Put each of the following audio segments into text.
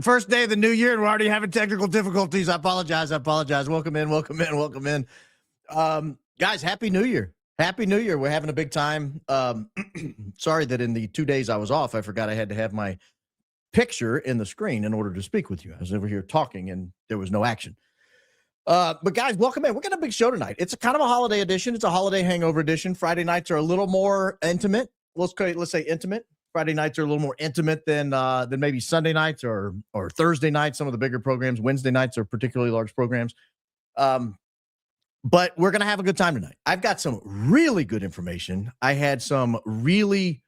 First day of the new year, and we're already having technical difficulties. I apologize. Welcome in. Guys, Happy New Year. Happy New Year. We're having a big time. Sorry that in the 2 days I was off, I forgot I had to have my picture in the screen in order to speak with you. I was over here talking, and there was no action. But guys, welcome in. We're got a big show tonight. It's a kind of a holiday edition. It's a holiday hangover edition. Friday nights are a little more intimate. Let's say intimate. Friday nights are a little more intimate than maybe Sunday nights or Thursday nights. Some of the bigger programs. Wednesday nights are particularly large programs. But we're gonna have a good time tonight. I've got some really good information. I had some really,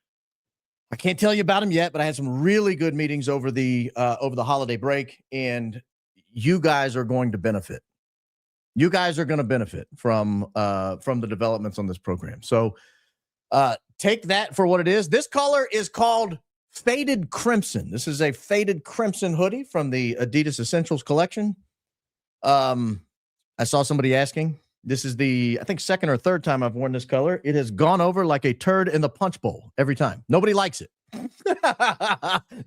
I can't tell you about them yet, but I had some really good meetings over the holiday break, and you guys are going to benefit. You guys are going to benefit from the developments on this program. So take that for what it is. This color is called Faded Crimson. This is a Faded Crimson hoodie from the Adidas Essentials collection. I saw somebody asking. This is the, I think, second or third time I've worn this color. It has gone over like a turd in the punch bowl every time. Nobody likes it.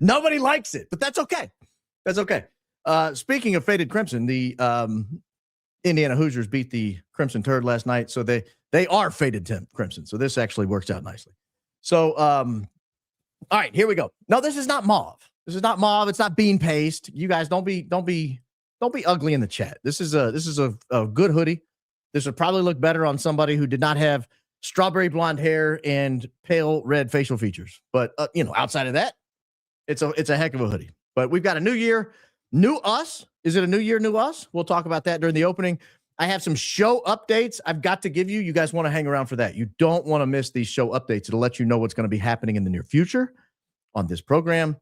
Nobody likes it, but that's okay. That's okay. Speaking of Faded Crimson, the Indiana Hoosiers beat the Crimson Turd last night, so they are Faded Crimson. So this actually works out nicely. So, all right, here we go. No, this is not mauve. This is not mauve. It's not bean paste. You guys don't be ugly in the chat. This is a good hoodie. This would probably look better on somebody who did not have strawberry blonde hair and pale red facial features. But outside of that, it's a heck of a hoodie. But we've got a new year, new us. Is it a new year, new us? We'll talk about that during the opening. I have some show updates I've got to give you. You guys want to hang around for that. You don't want to miss these show updates. It'll let you know what's going to be happening in the near future on this program.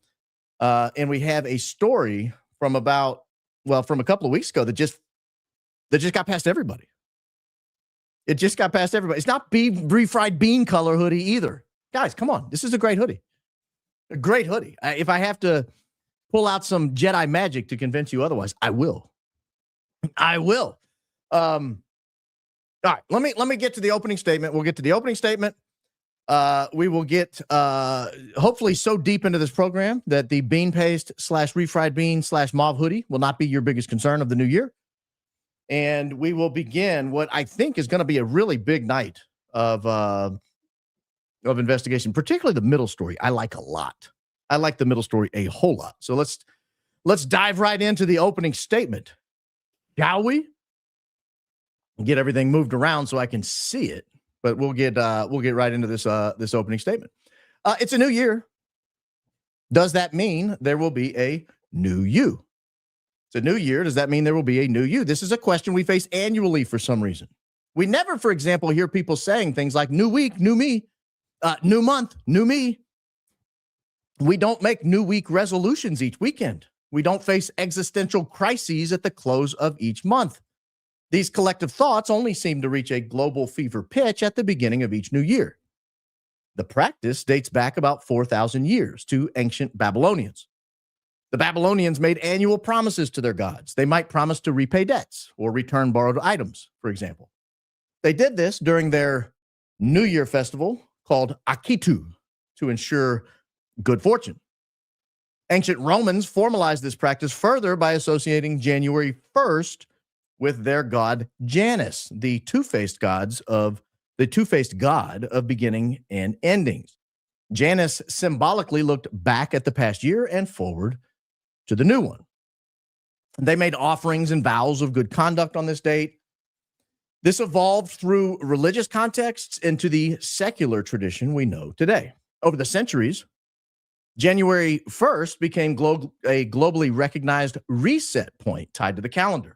And we have a story from a couple of weeks ago that just got past everybody. It just got past everybody. It's not refried bean color hoodie either. Guys, come on. This is a great hoodie. A great hoodie. If I have to pull out some Jedi magic to convince you otherwise, I will. All right, let me get to the opening statement. We'll get to the opening statement. We will get hopefully so deep into this program that the bean paste / refried bean / mauve hoodie will not be your biggest concern of the new year. And we will begin what I think is going to be a really big night of investigation, particularly the middle story. I like a lot. I like the middle story a whole lot. So let's dive right into the opening statement, shall we? Get everything moved around so I can see it, but we'll get right into this opening statement. It's a new year. Does that mean there will be a new you? It's a new year. Does that mean there will be a new you? This is a question we face annually for some reason. We never, for example, hear people saying things like new week, new me, new month, new me. We don't make new week resolutions each weekend. We don't face existential crises at the close of each month. These collective thoughts only seem to reach a global fever pitch at the beginning of each new year. The practice dates back about 4,000 years to ancient Babylonians. The Babylonians made annual promises to their gods. They might promise to repay debts or return borrowed items, for example. They did this during their New Year festival called Akitu to ensure good fortune. Ancient Romans formalized this practice further by associating January 1st with their god Janus, the two-faced god of beginning and endings. Janus symbolically looked back at the past year and forward to the new one. They made offerings and vows of good conduct on this date. This evolved through religious contexts into the secular tradition we know today. Over the centuries, January 1st became a globally recognized reset point tied to the calendar.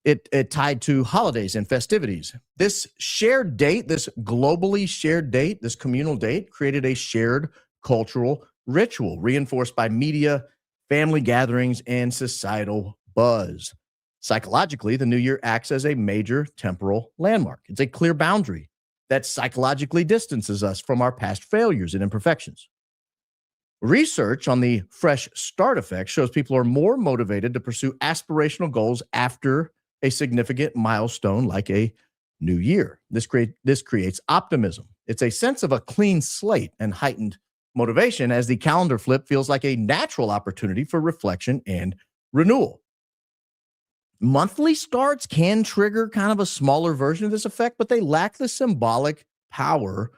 It tied to holidays and festivities. This shared date, this globally shared date, this communal date, created a shared cultural ritual reinforced by media, family gatherings, and societal buzz. Psychologically, the new year acts as a major temporal landmark. It's a clear boundary that psychologically distances us from our past failures and imperfections. Research on the fresh start effect shows people are more motivated to pursue aspirational goals after a significant milestone like a new year. This creates optimism. It's a sense of a clean slate and heightened motivation, as the calendar flip feels like a natural opportunity for reflection and renewal. Monthly starts can trigger kind of a smaller version of this effect, but they lack the symbolic power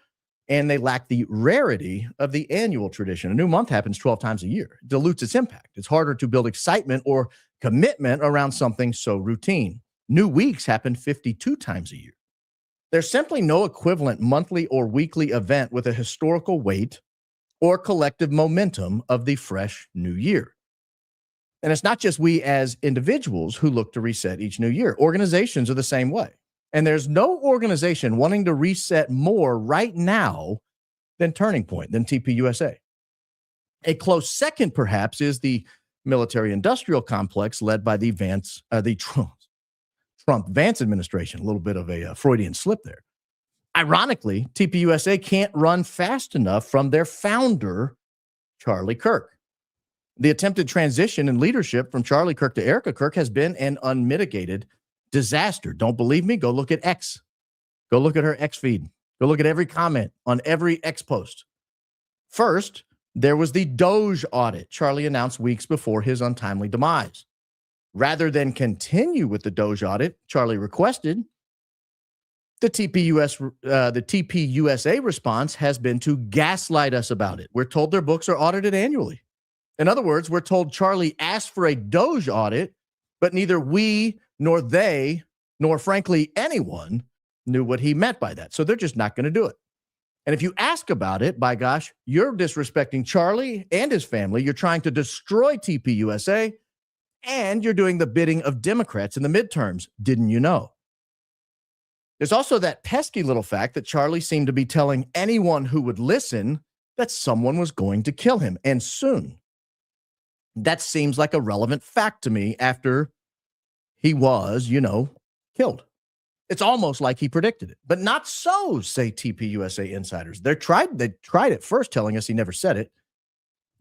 and they lack the rarity of the annual tradition. A new month happens 12 times a year. It dilutes its impact. It's harder to build excitement or commitment around something so routine. New weeks happen 52 times a year. There's simply no equivalent monthly or weekly event with a historical weight or collective momentum of the fresh new year. And it's not just we as individuals who look to reset each new year. Organizations are the same way. And there's no organization wanting to reset more right now than Turning Point, than TPUSA. A close second, perhaps, is the military-industrial complex led by the Trump-Vance administration. A little bit of a Freudian slip there. Ironically, TPUSA can't run fast enough from their founder, Charlie Kirk. The attempted transition in leadership from Charlie Kirk to Erika Kirk has been an unmitigated disaster. Don't believe me? Go look at X. Go look at her X feed. Go look at every comment on every X post. First, there was the Doge audit Charlie announced weeks before his untimely demise. Rather than continue with the Doge audit, Charlie requested, the TPUSA response has been to gaslight us about it. We're told their books are audited annually. In other words, we're told Charlie asked for a Doge audit, but neither we nor they, nor frankly anyone, knew what he meant by that. So they're just not going to do it. And if you ask about it, by gosh, you're disrespecting Charlie and his family. You're trying to destroy TPUSA, and you're doing the bidding of Democrats in the midterms. Didn't you know? There's also that pesky little fact that Charlie seemed to be telling anyone who would listen that someone was going to kill him, and soon. That seems like a relevant fact to me after he was, killed. It's almost like he predicted it, but not so, say TPUSA insiders. They tried at first telling us he never said it,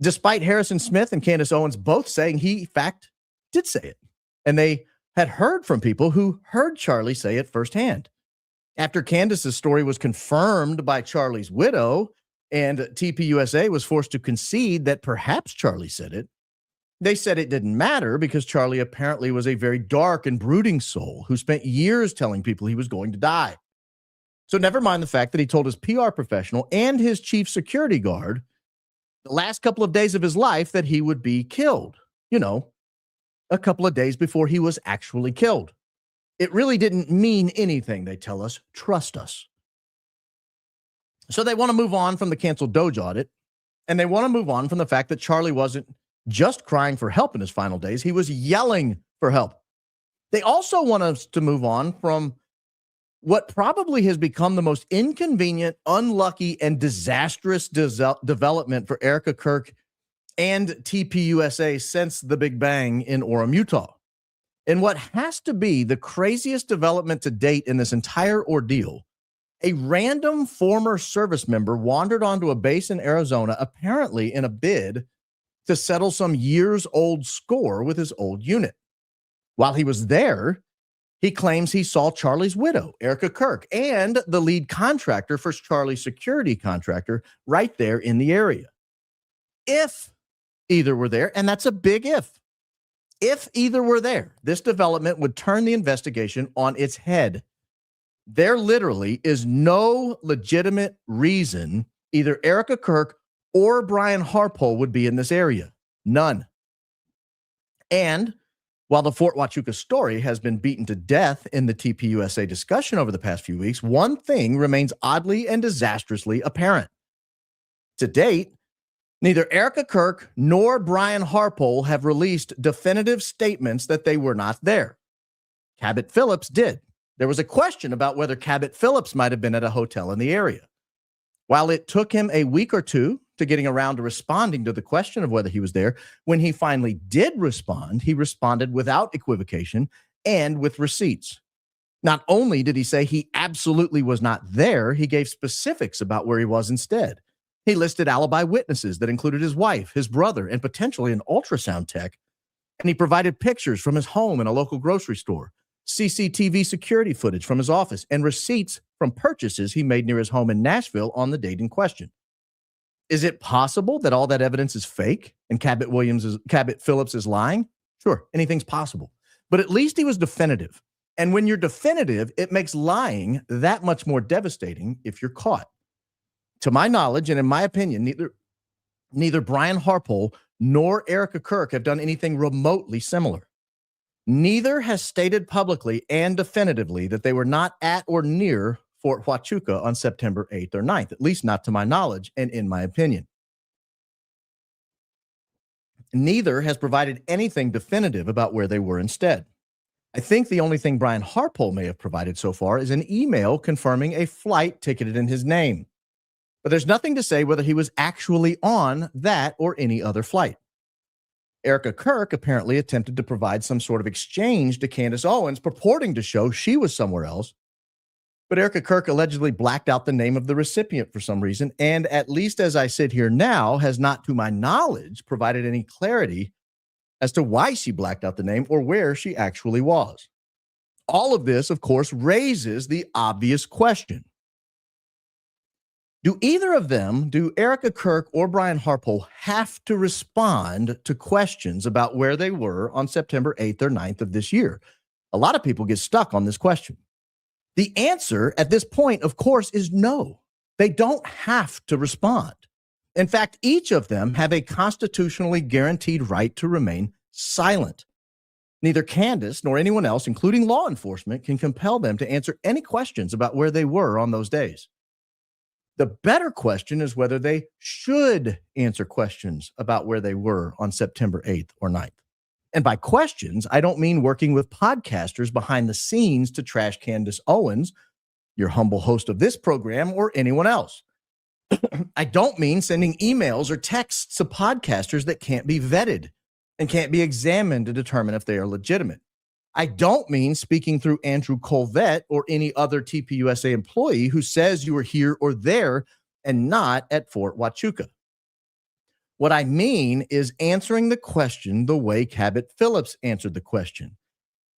despite Harrison Smith and Candace Owens both saying he, in fact, did say it. And they had heard from people who heard Charlie say it firsthand. After Candace's story was confirmed by Charlie's widow and TPUSA was forced to concede that perhaps Charlie said it, they said it didn't matter because Charlie apparently was a very dark and brooding soul who spent years telling people he was going to die. So never mind the fact that he told his PR professional and his chief security guard the last couple of days of his life that he would be killed, a couple of days before he was actually killed. It really didn't mean anything, they tell us. Trust us. So they want to move on from the canceled Doge audit, and they want to move on from the fact that Charlie wasn't just crying for help in his final days. He was yelling for help. They also want us to move on from what probably has become the most inconvenient, unlucky, and disastrous development for Erika Kirk and TPUSA since the Big Bang in Orem, Utah. In what has to be the craziest development to date in this entire ordeal, a random former service member wandered onto a base in Arizona, apparently in a bid to settle some years-old score with his old unit. While he was there, he claims he saw Charlie's widow, Erika Kirk, and the lead contractor for Charlie's security contractor right there in the area. If either were there, and that's a big if either were there, this development would turn the investigation on its head. There literally is no legitimate reason either Erika Kirk or Brian Harpole would be in this area. None. And while the Fort Huachuca story has been beaten to death in the TPUSA discussion over the past few weeks, one thing remains oddly and disastrously apparent. To date, neither Erika Kirk nor Brian Harpole have released definitive statements that they were not there. Cabot Phillips did. There was a question about whether Cabot Phillips might have been at a hotel in the area. While it took him a week or two to getting around to responding to the question of whether he was there, when he finally did respond, he responded without equivocation and with receipts. Not only did he say he absolutely was not there, he gave specifics about where he was instead. He listed alibi witnesses that included his wife, his brother, and potentially an ultrasound tech. And he provided pictures from his home and a local grocery store, CCTV security footage from his office, and receipts from purchases he made near his home in Nashville on the date in question. Is it possible that all that evidence is fake and Cabot Phillips is lying? Sure, anything's possible. But at least he was definitive. And when you're definitive, it makes lying that much more devastating if you're caught. To my knowledge, and in my opinion, neither Brian Harpole nor Erika Kirk have done anything remotely similar. Neither has stated publicly and definitively that they were not at or near Fort Huachuca on September 8th or 9th, at least not to my knowledge and in my opinion. Neither has provided anything definitive about where they were instead. I think the only thing Brian Harpole may have provided so far is an email confirming a flight ticketed in his name. But there's nothing to say whether he was actually on that or any other flight. Erika Kirk apparently attempted to provide some sort of exchange to Candace Owens, purporting to show she was somewhere else. But Erika Kirk allegedly blacked out the name of the recipient for some reason, and at least as I sit here now, has not, to my knowledge, provided any clarity as to why she blacked out the name or where she actually was. All of this, of course, raises the obvious question. Do either of them, do Erika Kirk or Brian Harpole, have to respond to questions about where they were on September 8th or 9th of this year? A lot of people get stuck on this question. The answer at this point, of course, is no. They don't have to respond. In fact, each of them have a constitutionally guaranteed right to remain silent. Neither Candace nor anyone else, including law enforcement, can compel them to answer any questions about where they were on those days. The better question is whether they should answer questions about where they were on September 8th or 9th. And by questions, I don't mean working with podcasters behind the scenes to trash Candace Owens, your humble host of this program, or anyone else. I don't mean sending emails or texts to podcasters that can't be vetted and can't be examined to determine if they are legitimate. I don't mean speaking through Andrew Colvette or any other TPUSA employee who says you were here or there and not at Fort Huachuca. What I mean is answering the question the way Cabot Phillips answered the question.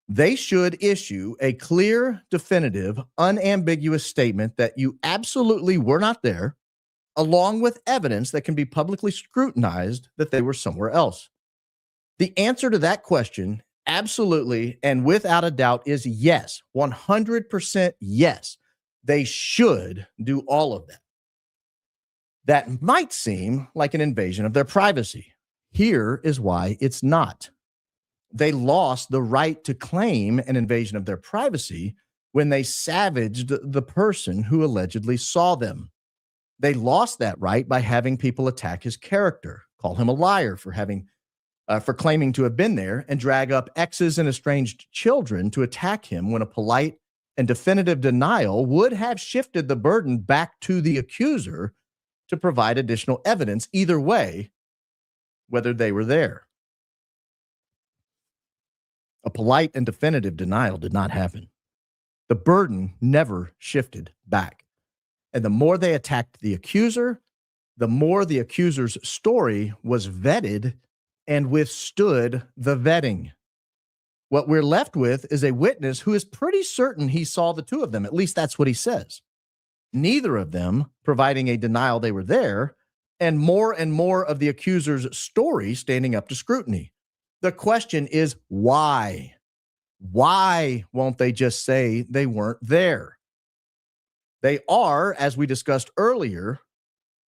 They should issue a clear, definitive, unambiguous statement that you absolutely were not there, along with evidence that can be publicly scrutinized that they were somewhere else. The answer to that question, absolutely and without a doubt, is yes, 100% yes. They should do all of that. That might seem like an invasion of their privacy. Here is why it's not. They lost the right to claim an invasion of their privacy when they savaged the person who allegedly saw them. They lost that right by having people attack his character, call him a liar for claiming to have been there, and drag up exes and estranged children to attack him when a polite and definitive denial would have shifted the burden back to the accuser to provide additional evidence either way, whether they were there. A polite and definitive denial did not happen. The burden never shifted back. And the more they attacked the accuser, the more the accuser's story was vetted and withstood the vetting. What we're left with is a witness who is pretty certain he saw the two of them. At least that's what he says. Neither of them providing a denial they were there, and more of the accuser's story standing up to scrutiny. The question is why? Why won't they just say they weren't there? They are, as we discussed earlier,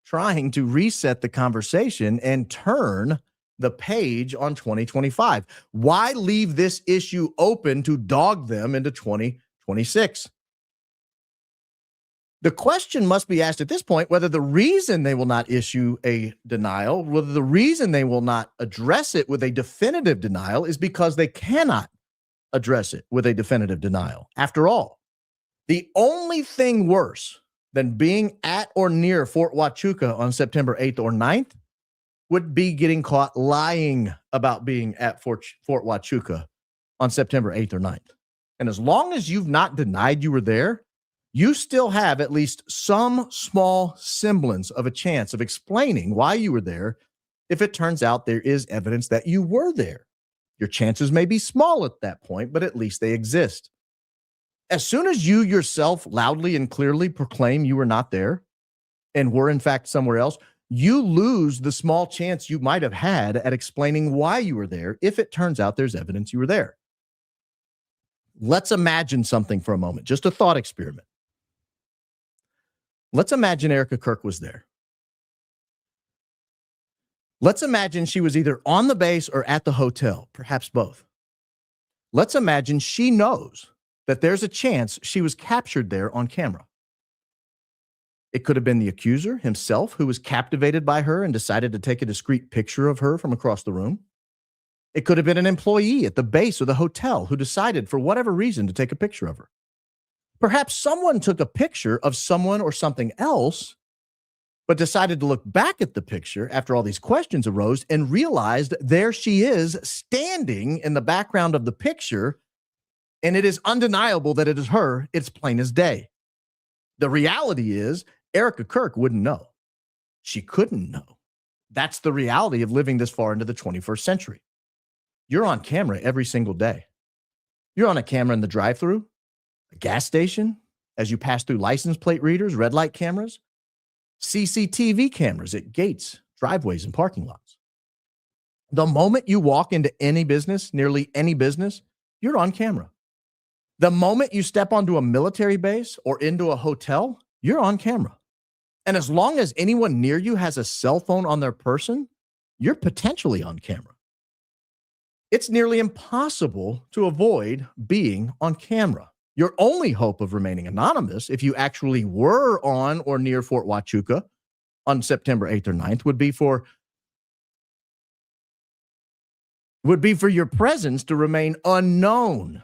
trying to reset the conversation and turn the page on 2025. Why leave this issue open to dog them into 2026? The question must be asked at this point whether the reason they will not issue a denial, whether the reason they will not address it with a definitive denial is because they cannot address it with a definitive denial. After all, the only thing worse than being at or near Fort Huachuca on September 8th or 9th would be getting caught lying about being at Fort Huachuca on September 8th or 9th. And as long as you've not denied you were there, you still have at least some small semblance of a chance of explaining why you were there if it turns out there is evidence that you were there. Your chances may be small at that point, but at least they exist. As soon as you yourself loudly and clearly proclaim you were not there and were in fact somewhere else, you lose the small chance you might have had at explaining why you were there if it turns out there's evidence you were there. Let's imagine something for a moment, just a thought experiment. Let's imagine Erika Kirk was there. Let's imagine she was either on the base or at the hotel, perhaps both. Let's imagine she knows that there's a chance she was captured there on camera. It could have been the accuser himself who was captivated by her and decided to take a discreet picture of her from across the room. It could have been an employee at the base or the hotel who decided for whatever reason to take a picture of her. Perhaps someone took a picture of someone or something else, but decided to look back at the picture after all these questions arose and realized there she is standing in the background of the picture, and it is undeniable that it is her. It's plain as day. The reality is Erika Kirk wouldn't know. She couldn't know. That's the reality of living this far into the 21st century. You're on camera every single day. You're on a camera in the drive-thru, a gas station, as you pass through license plate readers, red light cameras, CCTV cameras at gates, driveways, and parking lots. The moment you walk into any business, nearly any business, you're on camera. The moment you step onto a military base or into a hotel, you're on camera. And as long as anyone near you has a cell phone on their person, you're potentially on camera. It's nearly impossible to avoid being on camera. Your only hope of remaining anonymous, if you actually were on or near Fort Huachuca on September 8th or 9th, would be for your presence to remain unknown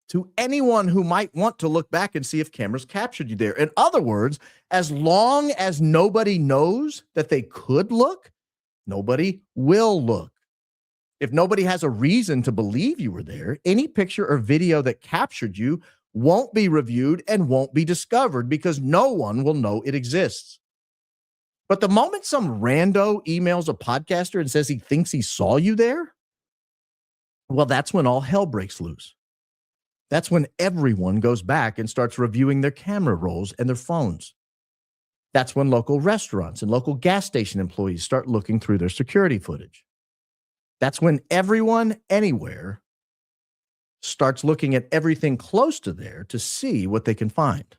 to anyone who might want to look back and see if cameras captured you there. In other words, as long as nobody knows that they could look, nobody will look. If nobody has a reason to believe you were there, any picture or video that captured you won't be reviewed and won't be discovered because no one will know it exists. But the moment some rando emails a podcaster and says he thinks he saw you there, well, that's when all hell breaks loose. That's when everyone goes back and starts reviewing their camera rolls and their phones. That's when local restaurants and local gas station employees start looking through their security footage. That's when everyone anywhere starts looking at everything close to there to see what they can find.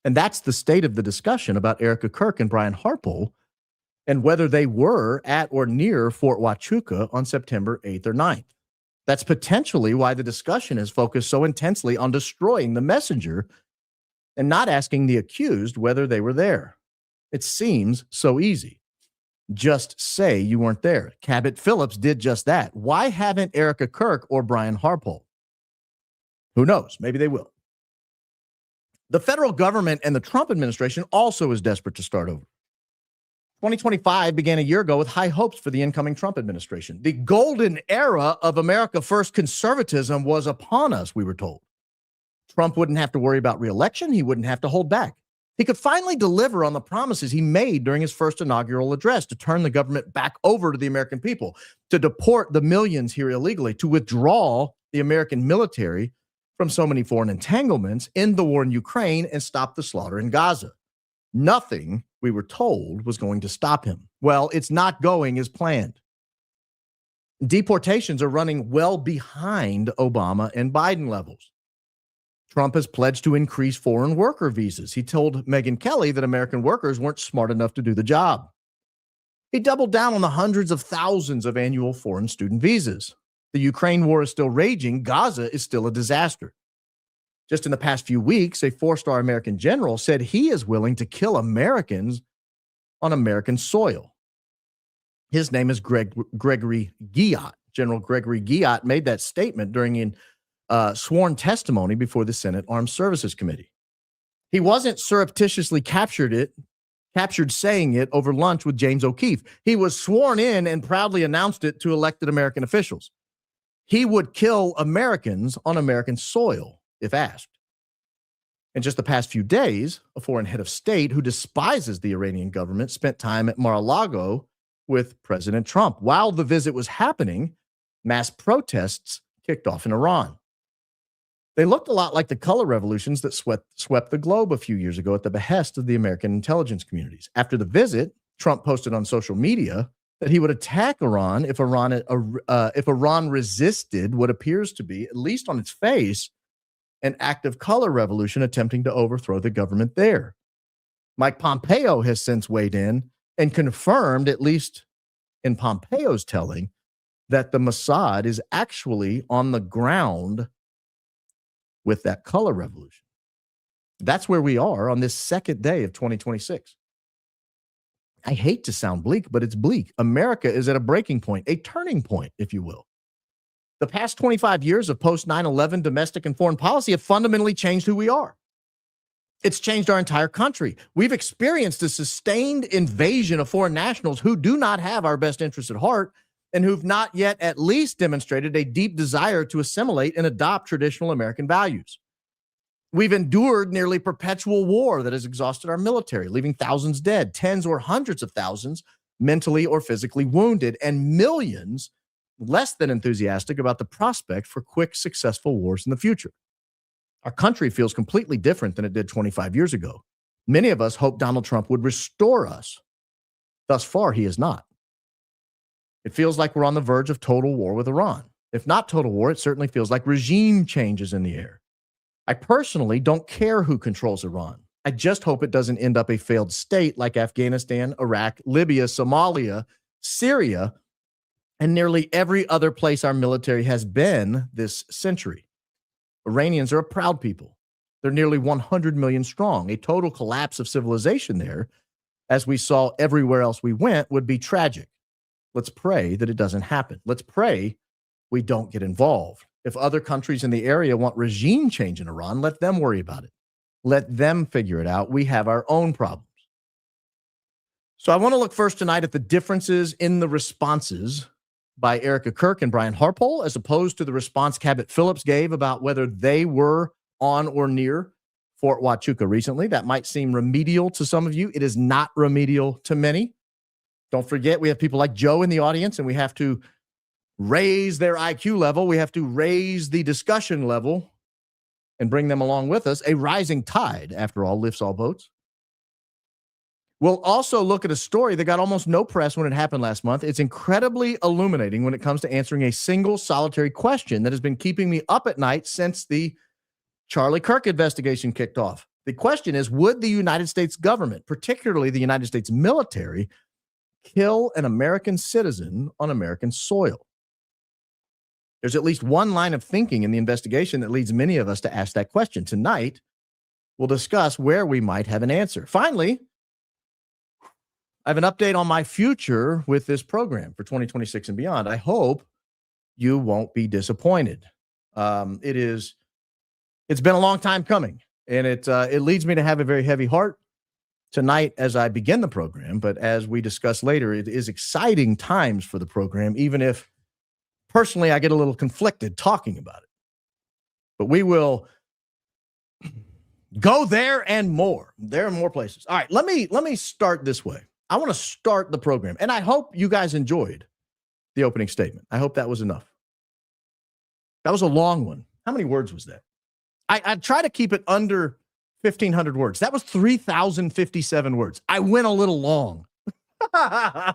And that's the state of the discussion about Erika Kirk and Brian Harpole and whether they were at or near Fort Huachuca on September 8th or 9th. That's potentially why the discussion is focused so intensely on destroying the messenger and not asking the accused whether they were there. It seems so easy. Just say you weren't there. Cabot Phillips did just that. Why haven't Erika Kirk or Brian Harpole? Who knows? Maybe they will. The federal government and the Trump administration also is desperate to start over. 2025 began a year ago with high hopes for the incoming Trump administration. The golden era of America First conservatism was upon us, we were told. Trump wouldn't have to worry about re-election. He wouldn't have to hold back. He could finally deliver on the promises he made during his first inaugural address to turn the government back over to the American people, to deport the millions here illegally, to withdraw the American military from so many foreign entanglements in the war in Ukraine and stop the slaughter in Gaza. Nothing, we were told, was going to stop him. Well, it's not going as planned. Deportations are running well behind Obama and Biden levels. Trump has pledged to increase foreign worker visas. He told Megyn Kelly that American workers weren't smart enough to do the job. He doubled down on the hundreds of thousands of annual foreign student visas. The Ukraine war is still raging. Gaza is still a disaster. Just in the past few weeks, a four-star American general said he is willing to kill Americans on American soil. His name is Gregory Guillotte. General Gregory Guillotte made that statement during sworn testimony before the Senate Armed Services Committee. He wasn't surreptitiously captured saying it over lunch with James O'Keefe. He was sworn in and proudly announced it to elected American officials. He would kill Americans on American soil if asked. In just the past few days, a foreign head of state who despises the Iranian government spent time at Mar-a-Lago with President Trump. While the visit was happening, mass protests kicked off in Iran. They looked a lot like the color revolutions that swept the globe a few years ago at the behest of the American intelligence communities. After the visit, Trump posted on social media that he would attack Iran if Iran resisted what appears to be, at least on its face, an active color revolution attempting to overthrow the government there. Mike Pompeo has since weighed in and confirmed, at least in Pompeo's telling, that the Mossad is actually on the ground with that color revolution. That's where we are on this second day of 2026. I hate to sound bleak, but it's bleak. America is at a breaking point, a turning point, if you will. The past 25 years of post 9/11 domestic and foreign policy have fundamentally changed who we are. It's changed our entire country. We've experienced a sustained invasion of foreign nationals who do not have our best interests at heart and who've not yet at least demonstrated a deep desire to assimilate and adopt traditional American values. We've endured nearly perpetual war that has exhausted our military, leaving thousands dead, tens or hundreds of thousands mentally or physically wounded, and millions less than enthusiastic about the prospect for quick, successful wars in the future. Our country feels completely different than it did 25 years ago. Many of us hope Donald Trump would restore us. Thus far, he has not. It feels like we're on the verge of total war with Iran. If not total war, it certainly feels like regime change is in the air. I personally don't care who controls Iran. I just hope it doesn't end up a failed state like Afghanistan, Iraq, Libya, Somalia, Syria, and nearly every other place our military has been this century. Iranians are a proud people. They're nearly 100 million strong. A total collapse of civilization there, as we saw everywhere else we went, would be tragic. Let's pray that it doesn't happen. Let's pray we don't get involved. If other countries in the area want regime change in Iran, let them worry about it. Let them figure it out. We have our own problems. So I want to look first tonight at the differences in the responses by Erika Kirk and Brian Harpole, as opposed to the response Cabot Phillips gave about whether they were on or near Fort Huachuca recently. That might seem remedial to some of you. It is not remedial to many. Don't forget, we have people like Joe in the audience, and we have to raise their IQ level. We have to raise the discussion level and bring them along with us. A rising tide, after all, lifts all boats. We'll also look at a story that got almost no press when it happened last month. It's incredibly illuminating when it comes to answering a single solitary question that has been keeping me up at night since the Charlie Kirk investigation kicked off. The question is, would the United States government, particularly the United States military, kill an American citizen on American soil? There's at least one line of thinking in the investigation that leads many of us to ask that question. Tonight, we'll discuss where we might have an answer. Finally, I have an update on my future with this program for 2026 and beyond. I hope you won't be disappointed. It's been a long time coming, and it leads me to have a very heavy heart tonight as I begin the program. But as we discuss later, it is exciting times for the program, even if personally I get a little conflicted talking about it. But we will go there and more. There are more places. All right, let me start this way. I want to start the program, and I hope you guys enjoyed the opening statement. I hope that was enough. That was a long one. How many words was that? I try to keep it under 1,500 words. That was 3,057 words. I went a little long. I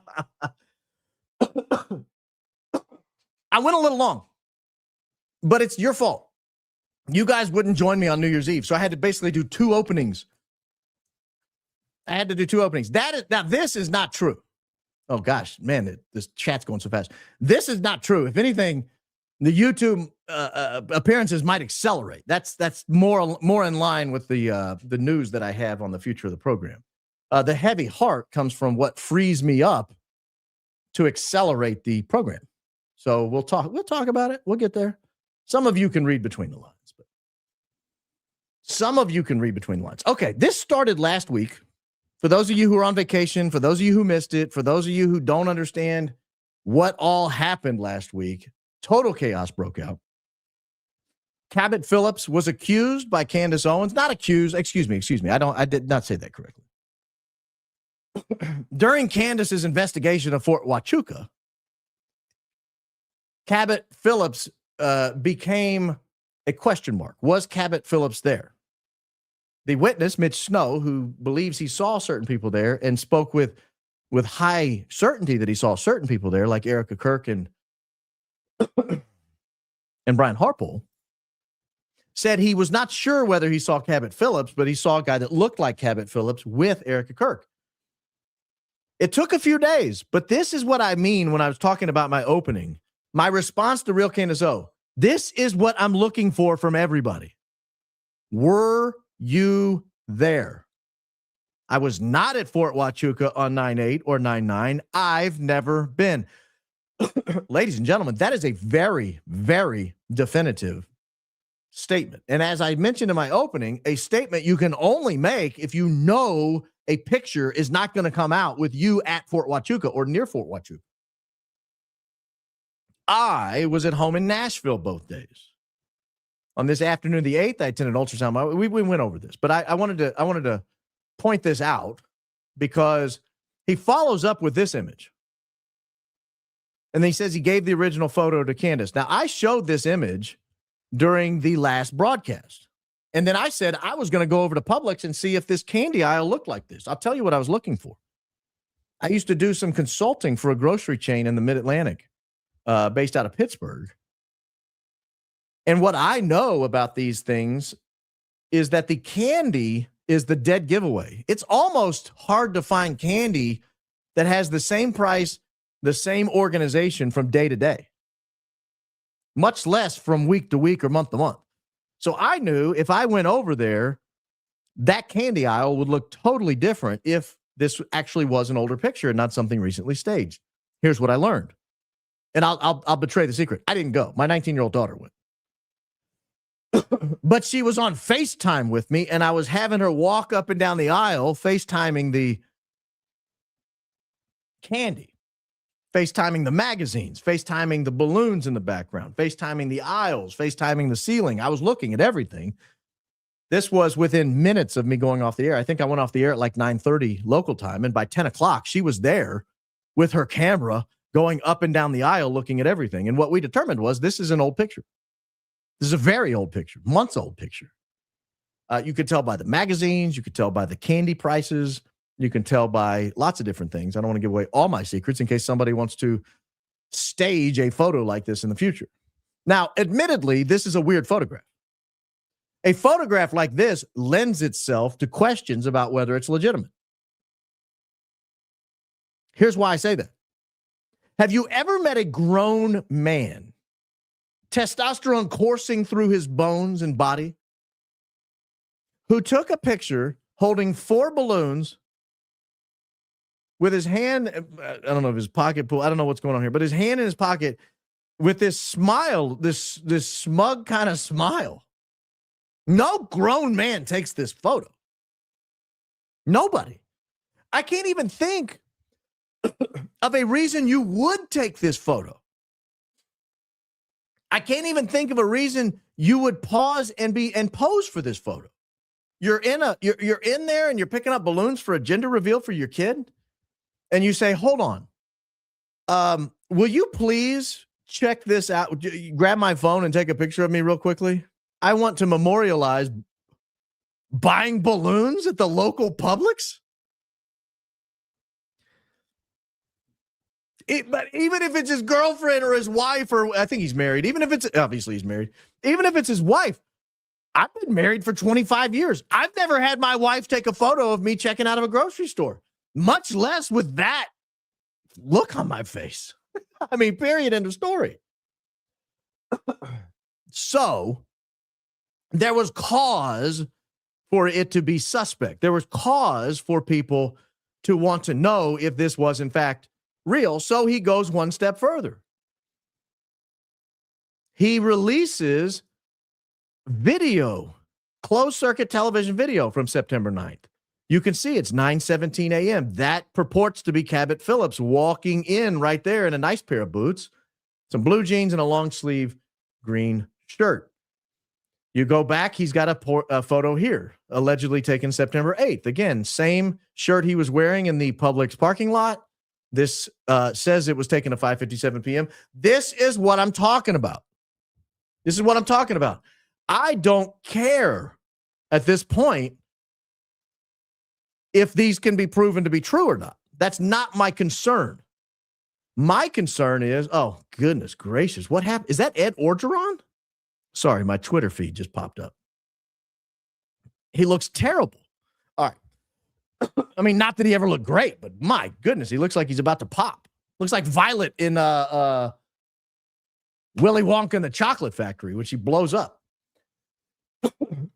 went a little long, but it's your fault. You guys wouldn't join me on New Year's Eve, so I had to basically do two openings. Now, this is not true. Oh, gosh, man, this chat's going so fast. This is not true. If anything, the YouTube appearances might accelerate. That's more in line with the news that I have on the future of the program. The heavy heart comes from what frees me up to accelerate the program. So we'll talk about it. We'll get there. Some of you can read between the lines, but some of you can read between the lines. Okay, this started last week. For those of you who are on vacation, for those of you who missed it, for those of you who don't understand what all happened last week, total chaos broke out. Cabot Phillips was accused by Candace Owens, not accused, excuse me. I did not say that correctly. During Candace's investigation of Fort Huachuca, Cabot Phillips became a question mark. Was Cabot Phillips there? The witness, Mitch Snow, who believes he saw certain people there and spoke with high certainty that he saw certain people there, like Erika Kirk and Brian Harpole, said he was not sure whether he saw Cabot Phillips, but he saw a guy that looked like Cabot Phillips with Erika Kirk. It took a few days, but this is what I mean when I was talking about my opening. My response to Real Candace O, this is what I'm looking for from everybody. Were you there? I was not at Fort Huachuca on 9/8 or 9/9. I've never been. Ladies and gentlemen, that is a very, very definitive statement. And as I mentioned in my opening, a statement you can only make if you know a picture is not going to come out with you at Fort Huachuca or near Fort Huachuca. I was at home in Nashville both days. On this afternoon, the 8th, I attended ultrasound. We went over this, but I wanted to point this out because he follows up with this image. And then he says he gave the original photo to Candace. Now, I showed this image during the last broadcast. And then I said I was going to go over to Publix and see if this candy aisle looked like this. I'll tell you what I was looking for. I used to do some consulting for a grocery chain in the Mid-Atlantic based out of Pittsburgh. And what I know about these things is that the candy is the dead giveaway. It's almost hard to find candy that has the same price, the same organization from day to day, much less from week to week or month to month. So I knew if I went over there, that candy aisle would look totally different if this actually was an older picture and not something recently staged. Here's what I learned. And I'll betray the secret. I didn't go. My 19-year-old daughter went. But she was on FaceTime with me, and I was having her walk up and down the aisle, FaceTiming the candy, FaceTiming the magazines, FaceTiming the balloons in the background, FaceTiming the aisles, FaceTiming the ceiling. I was looking at everything. This was within minutes of me going off the air. I think I went off the air at like 9:30 local time, and by 10 o'clock, she was there with her camera going up and down the aisle looking at everything. And what we determined was this is an old picture. This is a very old picture, months old picture. You could tell by the magazines. You could tell by the candy prices. You can tell by lots of different things. I don't want to give away all my secrets in case somebody wants to stage a photo like this in the future. Now, admittedly, this is a weird photograph. A photograph like this lends itself to questions about whether it's legitimate. Here's why I say that. Have you ever met a grown man, testosterone coursing through his bones and body, who took a picture holding 4 balloons with his hand, I don't know if his pocket pull, I don't know what's going on here, but his hand in his pocket with this smile, this smug kind of smile? No grown man takes this photo. Nobody. I can't even think of a reason you would take this photo. I can't even think of a reason you would pause and pose for this photo. You're in there and you're picking up balloons for a gender reveal for your kid, and you say, "Hold on, will you please check this out? Grab my phone and take a picture of me real quickly. I want to memorialize buying balloons at the local Publix." But even if it's his girlfriend or his wife, or I think he's married, even if it's, obviously he's married, even if it's his wife, I've been married for 25 years. I've never had my wife take a photo of me checking out of a grocery store, much less with that look on my face. I mean, period, end of story. So there was cause for it to be suspect. There was cause for people to want to know if this was in fact real. So he goes one step further. He releases video, closed circuit television video from September 9th. You can see it's 9:17 a.m. That purports to be Cabot Phillips walking in right there in a nice pair of boots, some blue jeans, and a long sleeve green shirt. You go back, he's got a photo here, allegedly taken September 8th. Again, same shirt he was wearing in the Publix parking lot. This says it was taken at 5:57 p.m. This is what I'm talking about. This is what I'm talking about. I don't care at this point if these can be proven to be true or not. That's not my concern. My concern is, oh, goodness gracious, what happened? Is that Ed Orgeron? Sorry, my Twitter feed just popped up. He looks terrible. All right. I mean, not that he ever looked great, but my goodness, he looks like he's about to pop. Looks like Violet in Willy Wonka and the Chocolate Factory, when she blows up.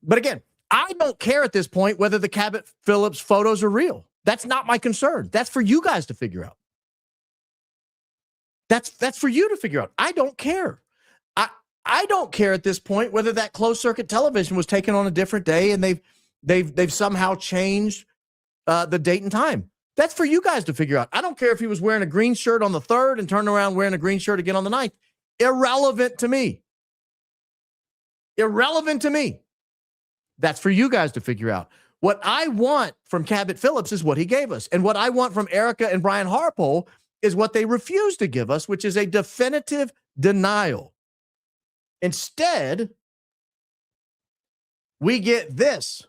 But again, I don't care at this point whether the Cabot Phillips photos are real. That's not my concern. That's for you guys to figure out. That's for you to figure out. I don't care. I don't care at this point whether that closed circuit television was taken on a different day and they've somehow changed the date and time. That's for you guys to figure out. I don't care if he was wearing a green shirt on the 3rd and turned around wearing a green shirt again on the 9th. Irrelevant to me. Irrelevant to me. That's for you guys to figure out. What I want from Cabot Phillips is what he gave us. And what I want from Erika and Brian Harpole is what they refuse to give us, which is a definitive denial. Instead, we get this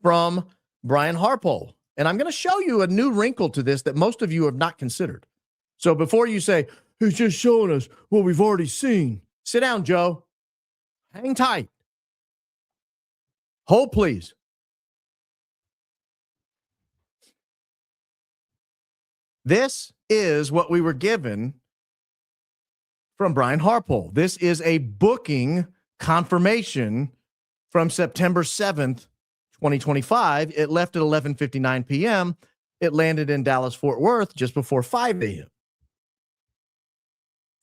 from Brian Harpole. And I'm going to show you a new wrinkle to this that most of you have not considered. So before you say, he's just showing us what we've already seen, sit down, Joe. Hang tight. Hold, please. This is what we were given from Brian Harpole. This is a booking confirmation from September 7th, 2025. It left at 11:59 p.m. It landed in Dallas, Fort Worth just before 5 a.m.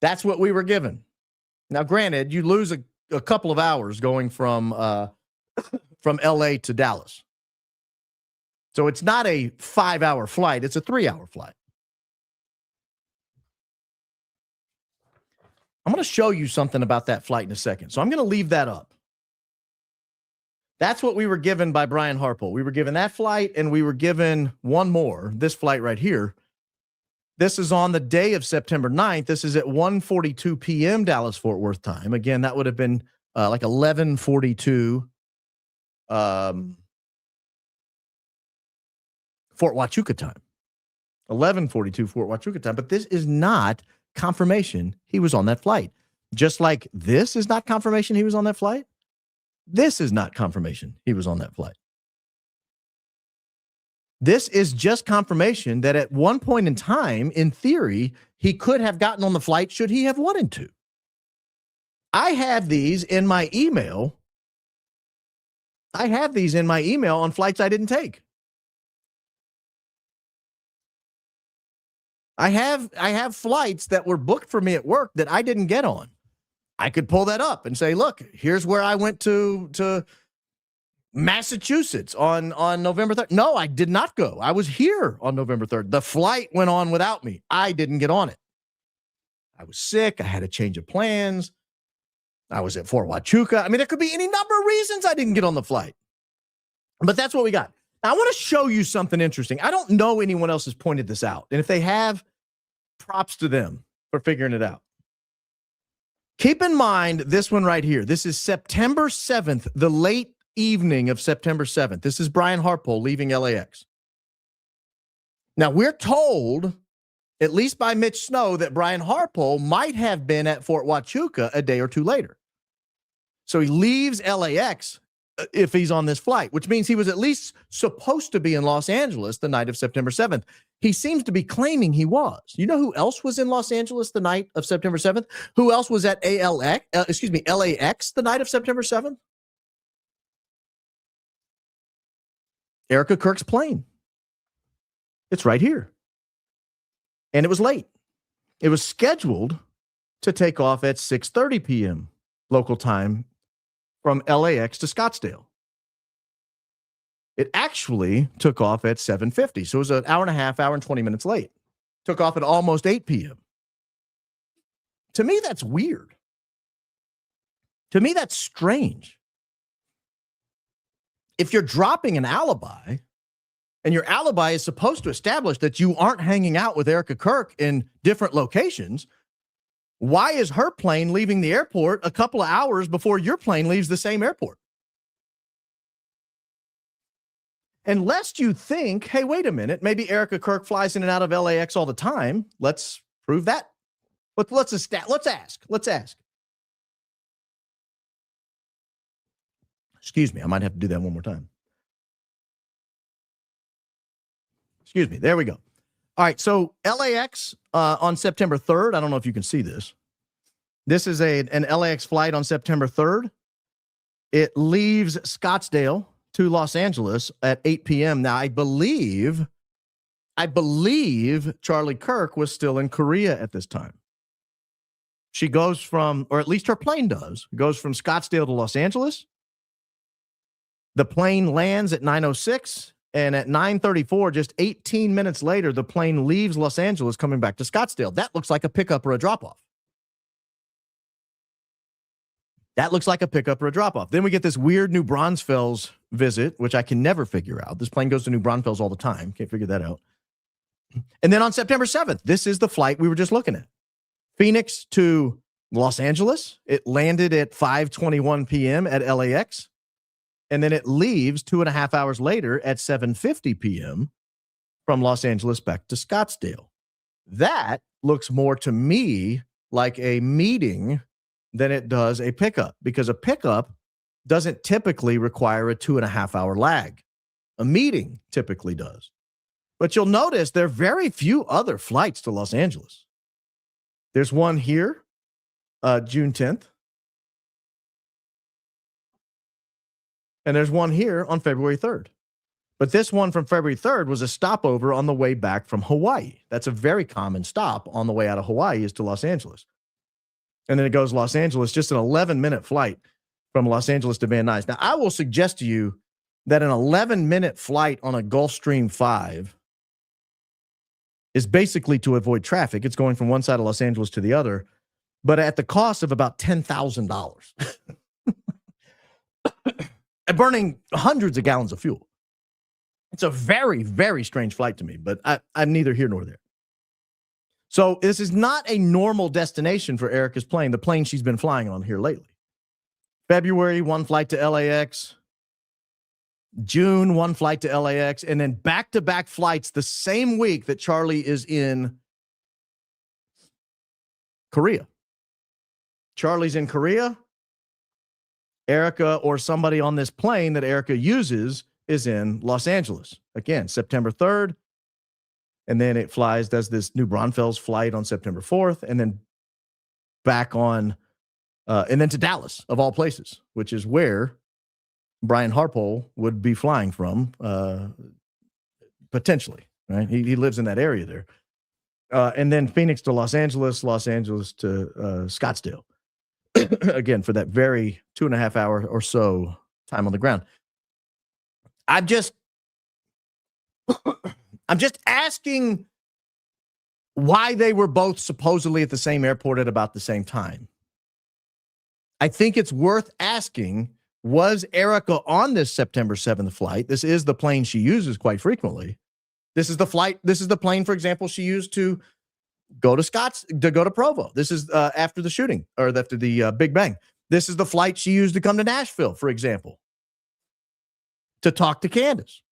That's what we were given. Now, granted, you lose a couple of hours going from LA to Dallas. So it's not a 5-hour flight. It's a 3-hour flight. I'm going to show you something about that flight in a second. So I'm going to leave that up. That's what we were given by Brian Harpole. We were given that flight, and we were given one more, this flight right here. This is on the day of September 9th. This is at 1:42 p.m. Dallas-Fort Worth time. Again, that would have been like 11:42 Fort Huachuca time. 11:42 Fort Huachuca time. But this is not confirmation he was on that flight. Just like this is not confirmation he was on that flight. This is not confirmation he was on that flight. This is just confirmation that at one point in time, in theory, he could have gotten on the flight should he have wanted to. I have these in my email. I have these in my email on flights I didn't take. I have flights that were booked for me at work that I didn't get on. I could pull that up and say, look, here's where I went to Massachusetts on November 3rd. No, I did not go. I was here on November 3rd. The flight went on without me. I didn't get on it. I was sick. I had a change of plans. I was at Fort Huachuca. I mean, there could be any number of reasons I didn't get on the flight. But that's what we got. Now, I want to show you something interesting. I don't know anyone else has pointed this out. And if they have, props to them for figuring it out. Keep in mind this one right here. This is September 7th, the late evening of September 7th. This is Brian Harpole leaving LAX. Now, we're told, at least by Mitch Snow, that Brian Harpole might have been at Fort Huachuca a day or two later. So he leaves LAX if he's on this flight, which means he was at least supposed to be in Los Angeles the night of September 7th. He seems to be claiming he was. You know who else was in Los Angeles the night of September 7th? Who else was at LAX the night of September 7th? Erika Kirk's plane. It's right here. And it was late. It was scheduled to take off at 6:30 p.m. local time from LAX to Scottsdale. It actually took off at 7:50. So it was an hour and a half, hour and 20 minutes late. Took off at almost 8 p.m. To me, that's weird. To me, that's strange. If you're dropping an alibi, and your alibi is supposed to establish that you aren't hanging out with Erika Kirk in different locations, Why is her plane leaving the airport a couple of hours before your plane leaves the same airport? And lest you think, hey, wait a minute, maybe Erika Kirk flies in and out of LAX all the time. Let's prove that. Let's ask. Excuse me, I might have to do that one more time. Excuse me, there we go. All right, so LAX on September 3rd, I don't know if you can see this. This is an LAX flight on September 3rd. It leaves Scottsdale to Los Angeles at 8 p.m. Now, I believe Charlie Kirk was still in Korea at this time. She goes from, or at least her plane goes from Scottsdale to Los Angeles. The plane lands at 9:06, and at 9:34, just 18 minutes later, the plane leaves Los Angeles coming back to Scottsdale. That looks like a pickup or a drop-off. Then we get this weird New Braunfels visit, which I can never figure out. This plane goes to New Braunfels all the time. Can't figure that out. And then on September 7th, this is the flight we were just looking at. Phoenix to Los Angeles. It landed at 5:21 p.m. at LAX. And then it leaves 2.5 hours later at 7:50 p.m. from Los Angeles back to Scottsdale. That looks more to me like a meeting than it does a pickup, because a pickup doesn't typically require a 2.5 hour lag. A meeting typically does. But you'll notice there are very few other flights to Los Angeles. There's one here, June 10th. And there's one here on February 3rd. But this one from February 3rd was a stopover on the way back from Hawaii. That's a very common stop on the way out of Hawaii is to Los Angeles. And then it goes Los Angeles, just an 11-minute flight from Los Angeles to Van Nuys. Now, I will suggest to you that an 11-minute flight on a Gulfstream 5 is basically to avoid traffic. It's going from one side of Los Angeles to the other, but at the cost of about $10,000. Burning hundreds of gallons of fuel. It's a very, very strange flight to me, but I'm neither here nor there. So this is not a normal destination for Erika's plane, the plane she's been flying on here lately. February, one flight to LAX. June, one flight to LAX. And then back-to-back flights the same week that Charlie is in Korea. Charlie's in Korea. Erika or somebody on this plane that Erika uses is in Los Angeles. Again, September 3rd. And then it does this New Braunfels flight on September 4th, and then back on, and then to Dallas, of all places, which is where Brian Harpole would be flying from, potentially, right? He lives in that area there. And then Phoenix to Los Angeles to Scottsdale. Again, for that very 2.5 hour or so time on the ground. I'm just asking why they were both supposedly at the same airport at about the same time. I think it's worth asking, was Erika on this September 7th flight? This is the plane she uses quite frequently. This is the plane, for example, she used to go to Provo. This is after the shooting, or after the Big Bang. This is the flight she used to come to Nashville, for example, to talk to Candace.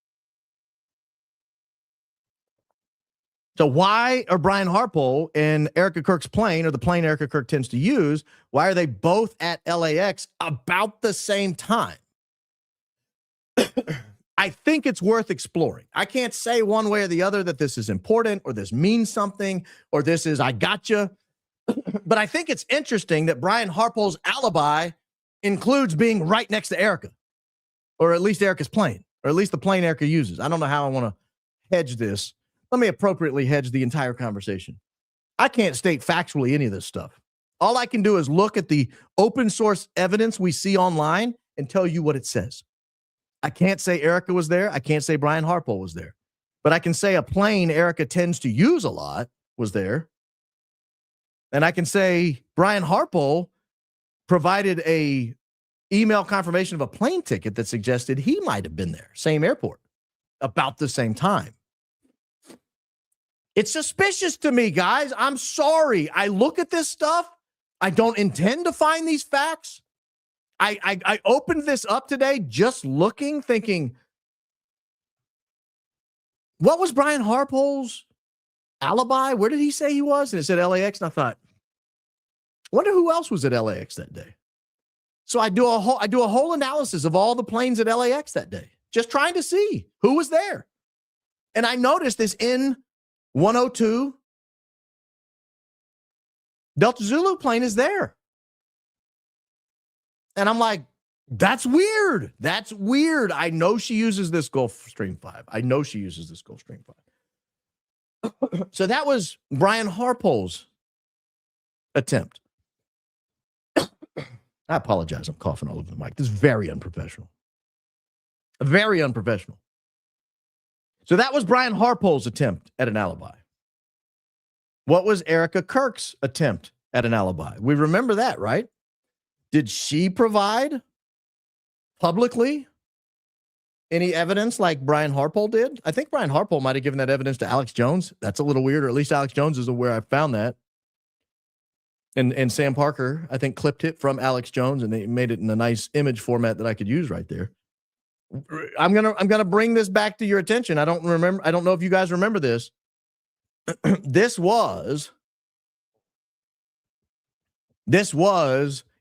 So why are Brian Harpole and Erika Kirk's plane, or the plane Erika Kirk tends to use, why are they both at LAX about the same time? I think it's worth exploring. I can't say one way or the other that this is important or this means something or this is I gotcha. But I think it's interesting that Brian Harpole's alibi includes being right next to Erika, or at least Erika's plane, or at least the plane Erika uses. I don't know how I want to hedge this. Let me appropriately hedge the entire conversation. I can't state factually any of this stuff. All I can do is look at the open source evidence we see online and tell you what it says. I can't say Erika was there. I can't say Brian Harpole was there. But I can say a plane Erika tends to use a lot was there. And I can say Brian Harpole provided a email confirmation of a plane ticket that suggested he might have been there, same airport, about the same time. It's suspicious to me, guys. I'm sorry. I look at this stuff I don't intend to find these facts. I opened this up today just looking, thinking, what was Brian Harpole's alibi? Where did he say he was? And it said LAX. And I thought, wonder who else was at LAX that day. So I do a whole analysis of all the planes at LAX that day, just trying to see who was there. And I noticed this N-102 Delta Zulu plane is there. And I'm like, that's weird. That's weird. I know she uses this Gulfstream 5. I know she uses this Gulfstream 5. So that was Brian Harpole's attempt. I apologize. I'm coughing all over the mic. This is very unprofessional. Very unprofessional. So that was Brian Harpole's attempt at an alibi. What was Erika Kirk's attempt at an alibi? We remember that, right? Did she provide publicly any evidence like Brian Harpole did? I think Brian Harpole might have given that evidence to Alex Jones. That's a little weird, or at least Alex Jones is where I found that. And Sam Parker, I think, clipped it from Alex Jones, and they made it in a nice image format that I could use right there. I'm gonna bring this back to your attention. I don't know if you guys remember this. This was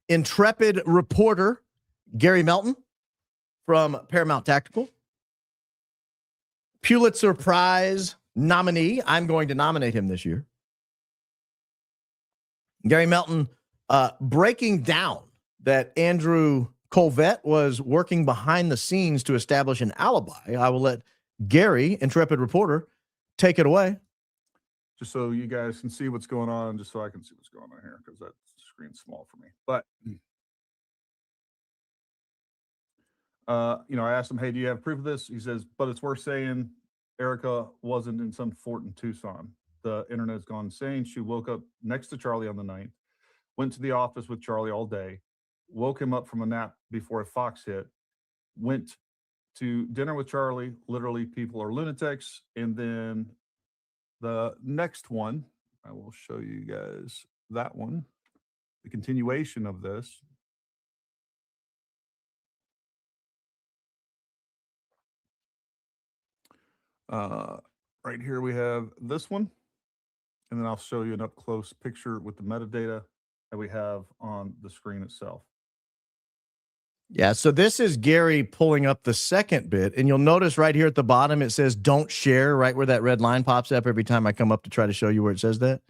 intrepid reporter Gary Melton from Paramount Tactical, Pulitzer Prize nominee. I'm going to nominate him this year. Gary Melton breaking down that Andrew Colvette was working behind the scenes to establish an alibi. I will let Gary, intrepid reporter, take it away. Just so you guys can see what's going on, just so I can see what's going on here, because that screen's small for me. But, I asked him, hey, do you have proof of this? He says, but it's worth saying Erika wasn't in some fort in Tucson. The internet's gone insane. She woke up next to Charlie on the 9th, went to the office with Charlie all day, woke him up from a nap before a fox hit, went to dinner with Charlie. Literally, people are lunatics. And then the next one, I will show you guys that one, the continuation of this. Right here we have this one. And then I'll show you an up-close picture with the metadata that we have on the screen itself. Yeah, so this is Gary pulling up the second bit, and you'll notice right here at the bottom it says don't share, right where that red line pops up every time I come up to try to show you where it says that.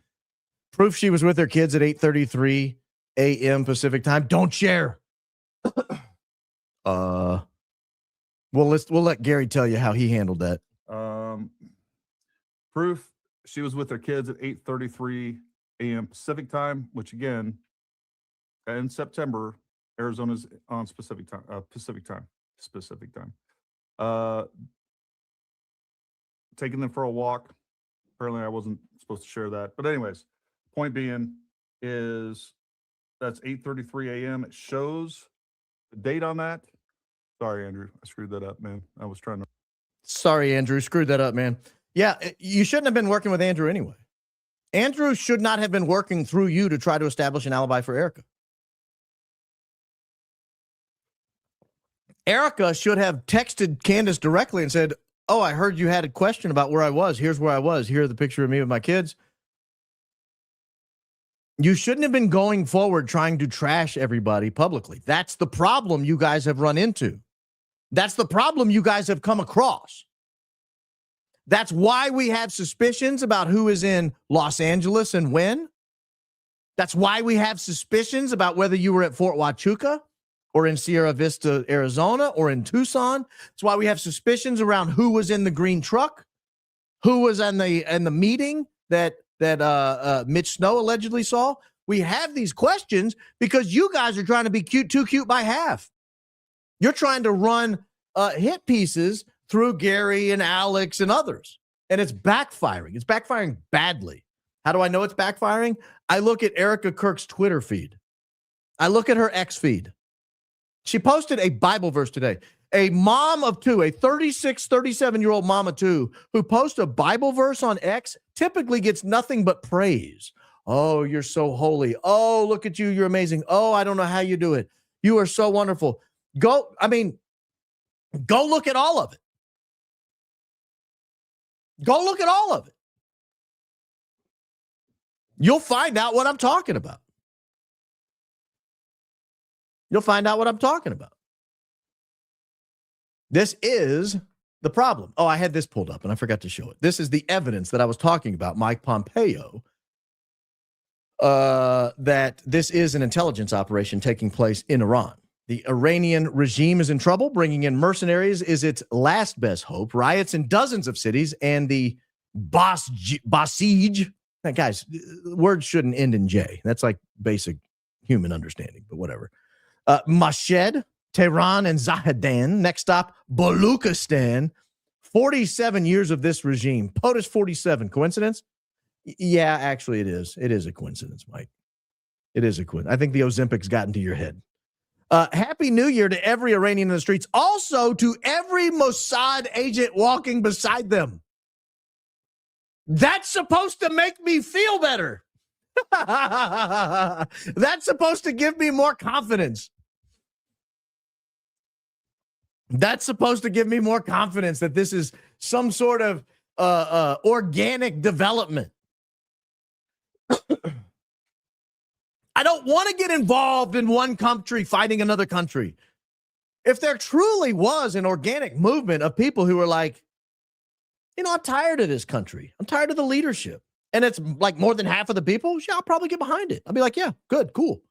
Proof she was with her kids at 8:33 a.m. Pacific time. Don't share. We'll let Gary tell you how he handled that. Proof she was with her kids at 8:33 a.m. Pacific time, which again, in September, Arizona's on Pacific time. Taking them for a walk. Apparently, I wasn't supposed to share that. But anyways, point being is that's 8:33 a.m. It shows the date on that. Sorry, Andrew. I screwed that up, man. I was trying to. Sorry, Andrew. Screwed that up, man. Yeah, you shouldn't have been working with Andrew anyway. Andrew should not have been working through you to try to establish an alibi for Erika. Erika should have texted Candace directly and said, oh, I heard you had a question about where I was. Here's where I was. Here's the picture of me with my kids. You shouldn't have been going forward trying to trash everybody publicly. That's the problem you guys have run into. That's the problem you guys have come across. That's why we have suspicions about who is in Los Angeles and when. That's why we have suspicions about whether you were at Fort Huachuca or in Sierra Vista, Arizona, or in Tucson. That's why we have suspicions around who was in the green truck, who was in the meeting that Mitch Snow allegedly saw. We have these questions because you guys are trying to be too cute by half. You're trying to run hit pieces through Gary and Alex and others, and it's backfiring. It's backfiring badly. How do I know it's backfiring? I look at Erika Kirk's Twitter feed. I look at her X feed. She posted a Bible verse today. A mom of two, a 36, 37-year-old mom of two who posts a Bible verse on X typically gets nothing but praise. Oh, you're so holy. Oh, look at you. You're amazing. Oh, I don't know how you do it. You are so wonderful. Go look at all of it. Go look at all of it. You'll find out what I'm talking about. You'll find out what I'm talking about. This is the problem. Oh, I had this pulled up and I forgot to show it. This is the evidence that I was talking about, Mike Pompeo, that this is an intelligence operation taking place in Iran. The Iranian regime is in trouble. Bringing in mercenaries is its last best hope. Riots in dozens of cities and the Basij. Now, guys, words shouldn't end in J. That's like basic human understanding, but whatever. Mashhad, Tehran, and Zahedan. Next stop, Baluchistan. 47 years of this regime. POTUS 47. Coincidence? Yeah, actually it is. It is a coincidence, Mike. It is a coincidence. I think the Ozempic's gotten to your head. Happy New Year to every Iranian in the streets. Also to every Mossad agent walking beside them. That's supposed to make me feel better. That's supposed to give me more confidence. That's supposed to give me more confidence that this is some sort of organic development. I don't want to get involved in one country fighting another country. If there truly was an organic movement of people who were like, I'm tired of this country. I'm tired of the leadership. And it's like more than half of the people, yeah, I'll probably get behind it. I'll be like, yeah, good, cool.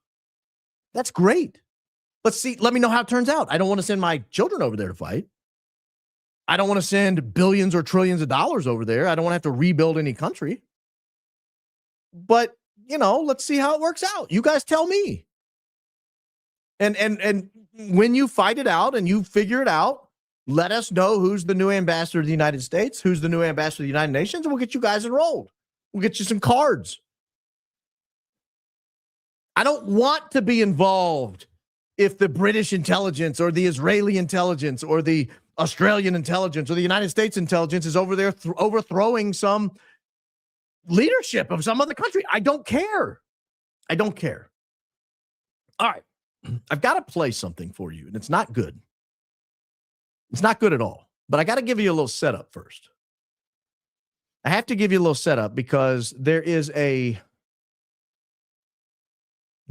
That's great. Let's see. Let me know how it turns out. I don't want to send my children over there to fight. I don't want to send billions or trillions of dollars over there. I don't want to have to rebuild any country. But, let's see how it works out. You guys tell me. And when you fight it out and you figure it out, let us know who's the new ambassador of the United States, who's the new ambassador of the United Nations, and we'll get you guys enrolled. We'll get you some cards. I don't want to be involved if the British intelligence or the Israeli intelligence or the Australian intelligence or the United States intelligence is over there overthrowing some leadership of some other country. I don't care. I don't care. All right. I've got to play something for you, and it's not good. It's not good at all. But I got to give you a little setup first. I have to give you a little setup because there is a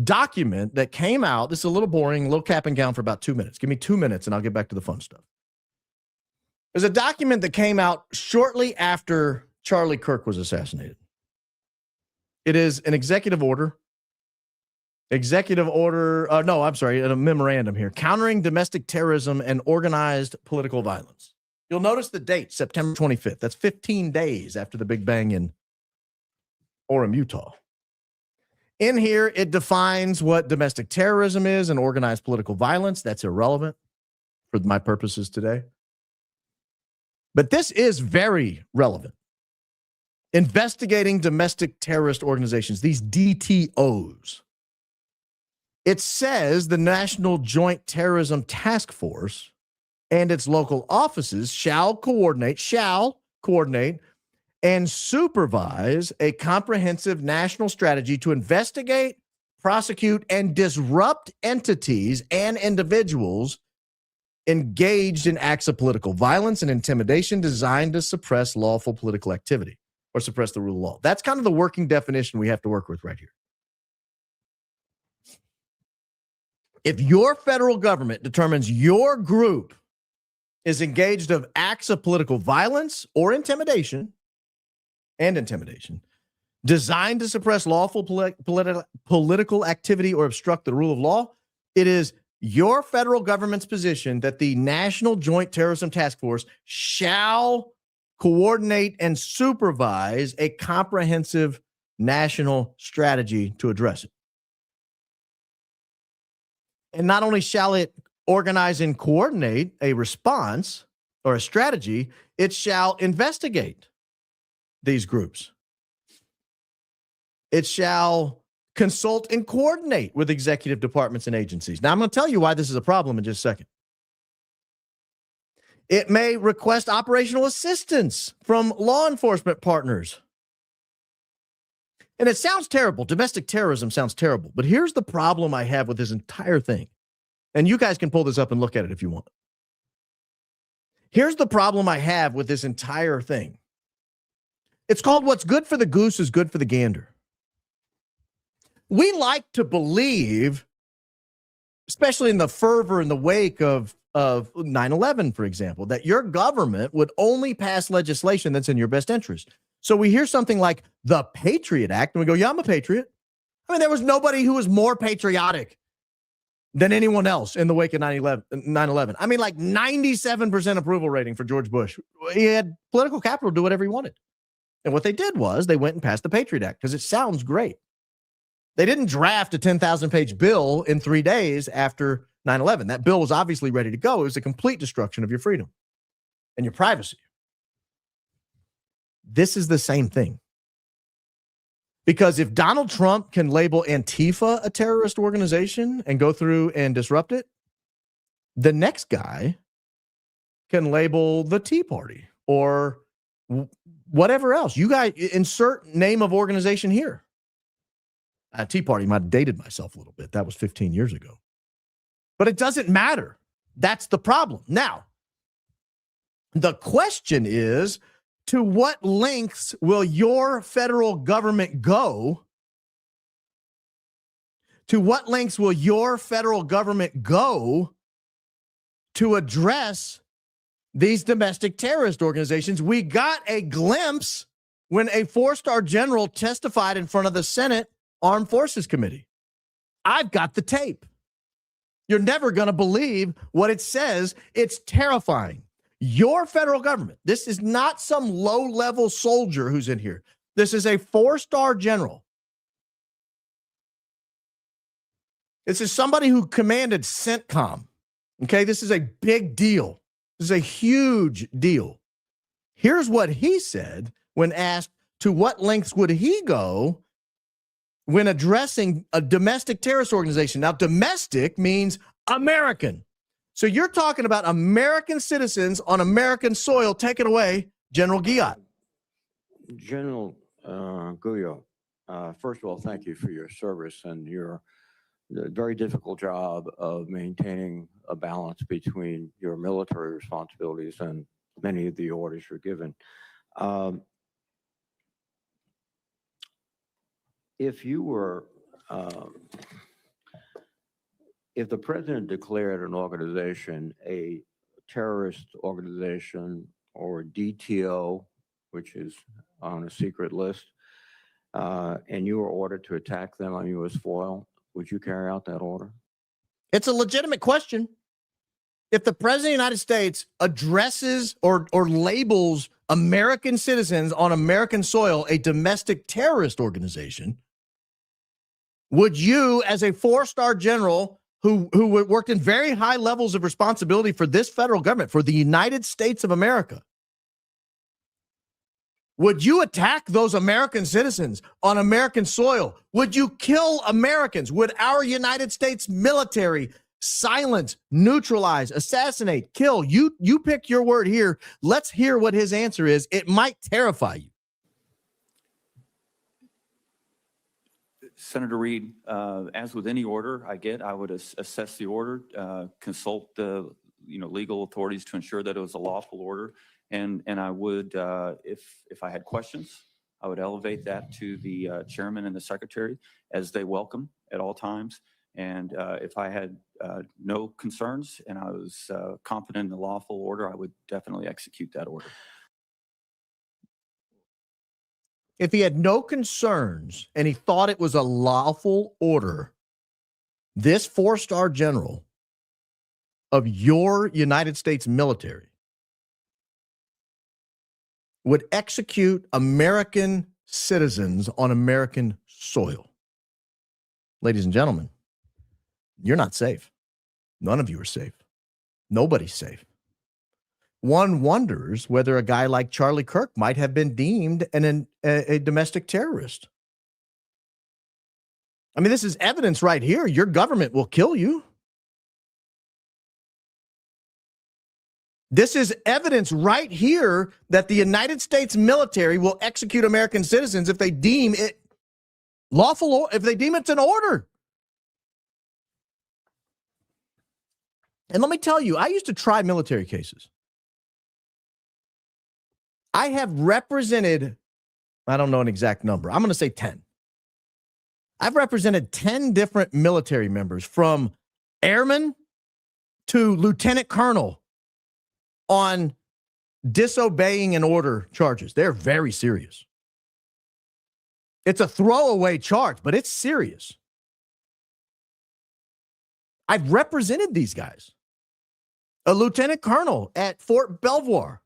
document that came out. This is a little boring, a little cap and gown for about 2 minutes. Give me 2 minutes and I'll get back to the fun stuff. There's a document that came out shortly after Charlie Kirk was assassinated. It is an executive order. A memorandum here. Countering domestic terrorism and organized political violence. You'll notice the date, September 25th. That's 15 days after the Big Bang in Orem, Utah. In here, it defines what domestic terrorism is and organized political violence. That's irrelevant for my purposes today. But this is very relevant. Investigating domestic terrorist organizations, these DTOs. It says the National Joint Terrorism Task Force and its local offices shall coordinate and supervise a comprehensive national strategy to investigate, prosecute, and disrupt entities and individuals engaged in acts of political violence and intimidation designed to suppress lawful political activity or suppress the rule of law. That's kind of the working definition we have to work with right here. If your federal government determines your group is engaged of acts of political violence or intimidation, designed to suppress lawful political activity or obstruct the rule of law, it is your federal government's position that the National Joint Terrorism Task Force shall coordinate and supervise a comprehensive national strategy to address it. And not only shall it organize and coordinate a response or a strategy, it shall investigate these groups. It shall consult and coordinate with executive departments and agencies. Now, I'm going to tell you why this is a problem in just a second. It may request operational assistance from law enforcement partners. And it sounds terrible. Domestic terrorism sounds terrible. But here's the problem I have with this entire thing. And you guys can pull this up and look at it if you want. Here's the problem I have with this entire thing. It's called what's good for the goose is good for the gander. We like to believe, especially in the fervor in the wake of 9/11, for example, that your government would only pass legislation that's in your best interest. So we hear something like the Patriot Act, and we go, yeah, I'm a patriot. I mean, there was nobody who was more patriotic than anyone else in the wake of 9/11. I mean, like 97% approval rating for George Bush. He had political capital to do whatever he wanted. And what they did was they went and passed the Patriot Act because it sounds great. They didn't draft a 10,000-page bill in 3 days after 9/11. That bill was obviously ready to go. It was a complete destruction of your freedom and your privacy. This is the same thing. Because if Donald Trump can label Antifa a terrorist organization and go through and disrupt it, the next guy can label the Tea Party or whatever else. You guys insert name of organization here. Tea Party might have dated myself a little bit. That was 15 years ago. But it doesn't matter. That's the problem. Now, the question is, to what lengths will your federal government go? To what lengths will your federal government go to address these domestic terrorist organizations? We got a glimpse when a 4-star general testified in front of the Senate Armed Forces Committee. I've got the tape. You're never going to believe what it says. It's terrifying. Your federal government, this is not some low-level soldier who's in here. This is a 4-star general. This is somebody who commanded CENTCOM. Okay, this is a big deal. This is a huge deal. Here's what he said when asked to what lengths would he go when addressing a domestic terrorist organization. Now, domestic means American. So you're talking about American citizens on American soil. Take it away, General Giat. General Guyot, first of all, thank you for your service and your very difficult job of maintaining a balance between your military responsibilities and many of the orders you're given. If you were, if the president declared an organization a terrorist organization or DTO, which is on a secret list, and you were ordered to attack them on U.S. soil, would you carry out that order? It's a legitimate question. If the president of the United States addresses or labels American citizens on American soil a domestic terrorist organization, would you, as a 4-star general who worked in very high levels of responsibility for this federal government, for the United States of America, would you attack those American citizens on American soil? Would you kill Americans? Would our United States military silence, neutralize, assassinate, kill? You pick your word here. Let's hear what his answer is. It might terrify you. Senator Reed, as with any order I would assess the order, consult the legal authorities to ensure that it was a lawful order, and I would, if I had questions, I would elevate that to the chairman and the secretary as they welcome at all times. And if I had no concerns and I was confident in the lawful order, I would definitely execute that order. If he had no concerns and he thought it was a lawful order, this 4-star general of your United States military would execute American citizens on American soil. Ladies and gentlemen, you're not safe. None of you are safe. Nobody's safe. One wonders whether a guy like Charlie Kirk might have been deemed a domestic terrorist. I mean, this is evidence right here. Your government will kill you. This is evidence right here that the United States military will execute American citizens if they deem it lawful, if they deem it's an order. And let me tell you, I used to try military cases. I have represented, I don't know an exact number. I'm going to say 10. I've represented 10 different military members, from airman to lieutenant colonel, on disobeying an order charges. They're very serious. It's a throwaway charge, but it's serious. I've represented these guys. A lieutenant colonel at Fort Belvoir.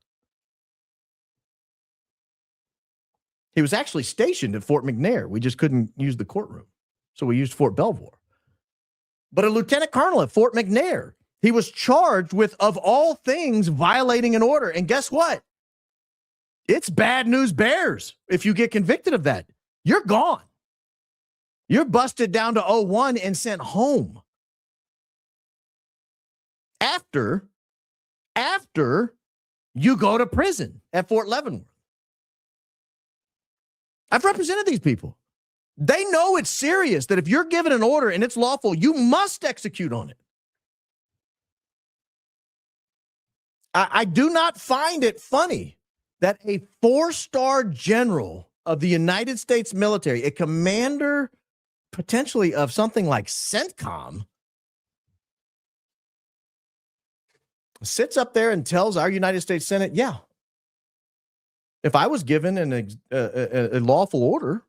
He was actually stationed at Fort McNair. We just couldn't use the courtroom, so we used Fort Belvoir. But a lieutenant colonel at Fort McNair, he was charged with, of all things, violating an order. And guess what? It's bad news bears if you get convicted of that. You're gone. You're busted down to 01 and sent home. After you go to prison at Fort Leavenworth. I've represented these people. They know it's serious, that if you're given an order and it's lawful, you must execute on it. I do not find it funny that a 4-star general of the United States military, a commander potentially of something like CENTCOM, sits up there and tells our United States Senate, yeah, if I was given a lawful order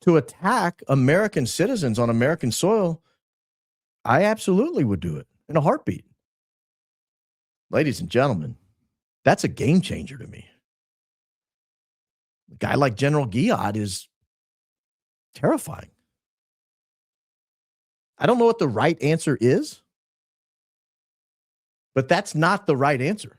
to attack American citizens on American soil, I absolutely would do it in a heartbeat. Ladies and gentlemen, that's a game changer to me. A guy like General Giat is terrifying. I don't know what the right answer is, but that's not the right answer.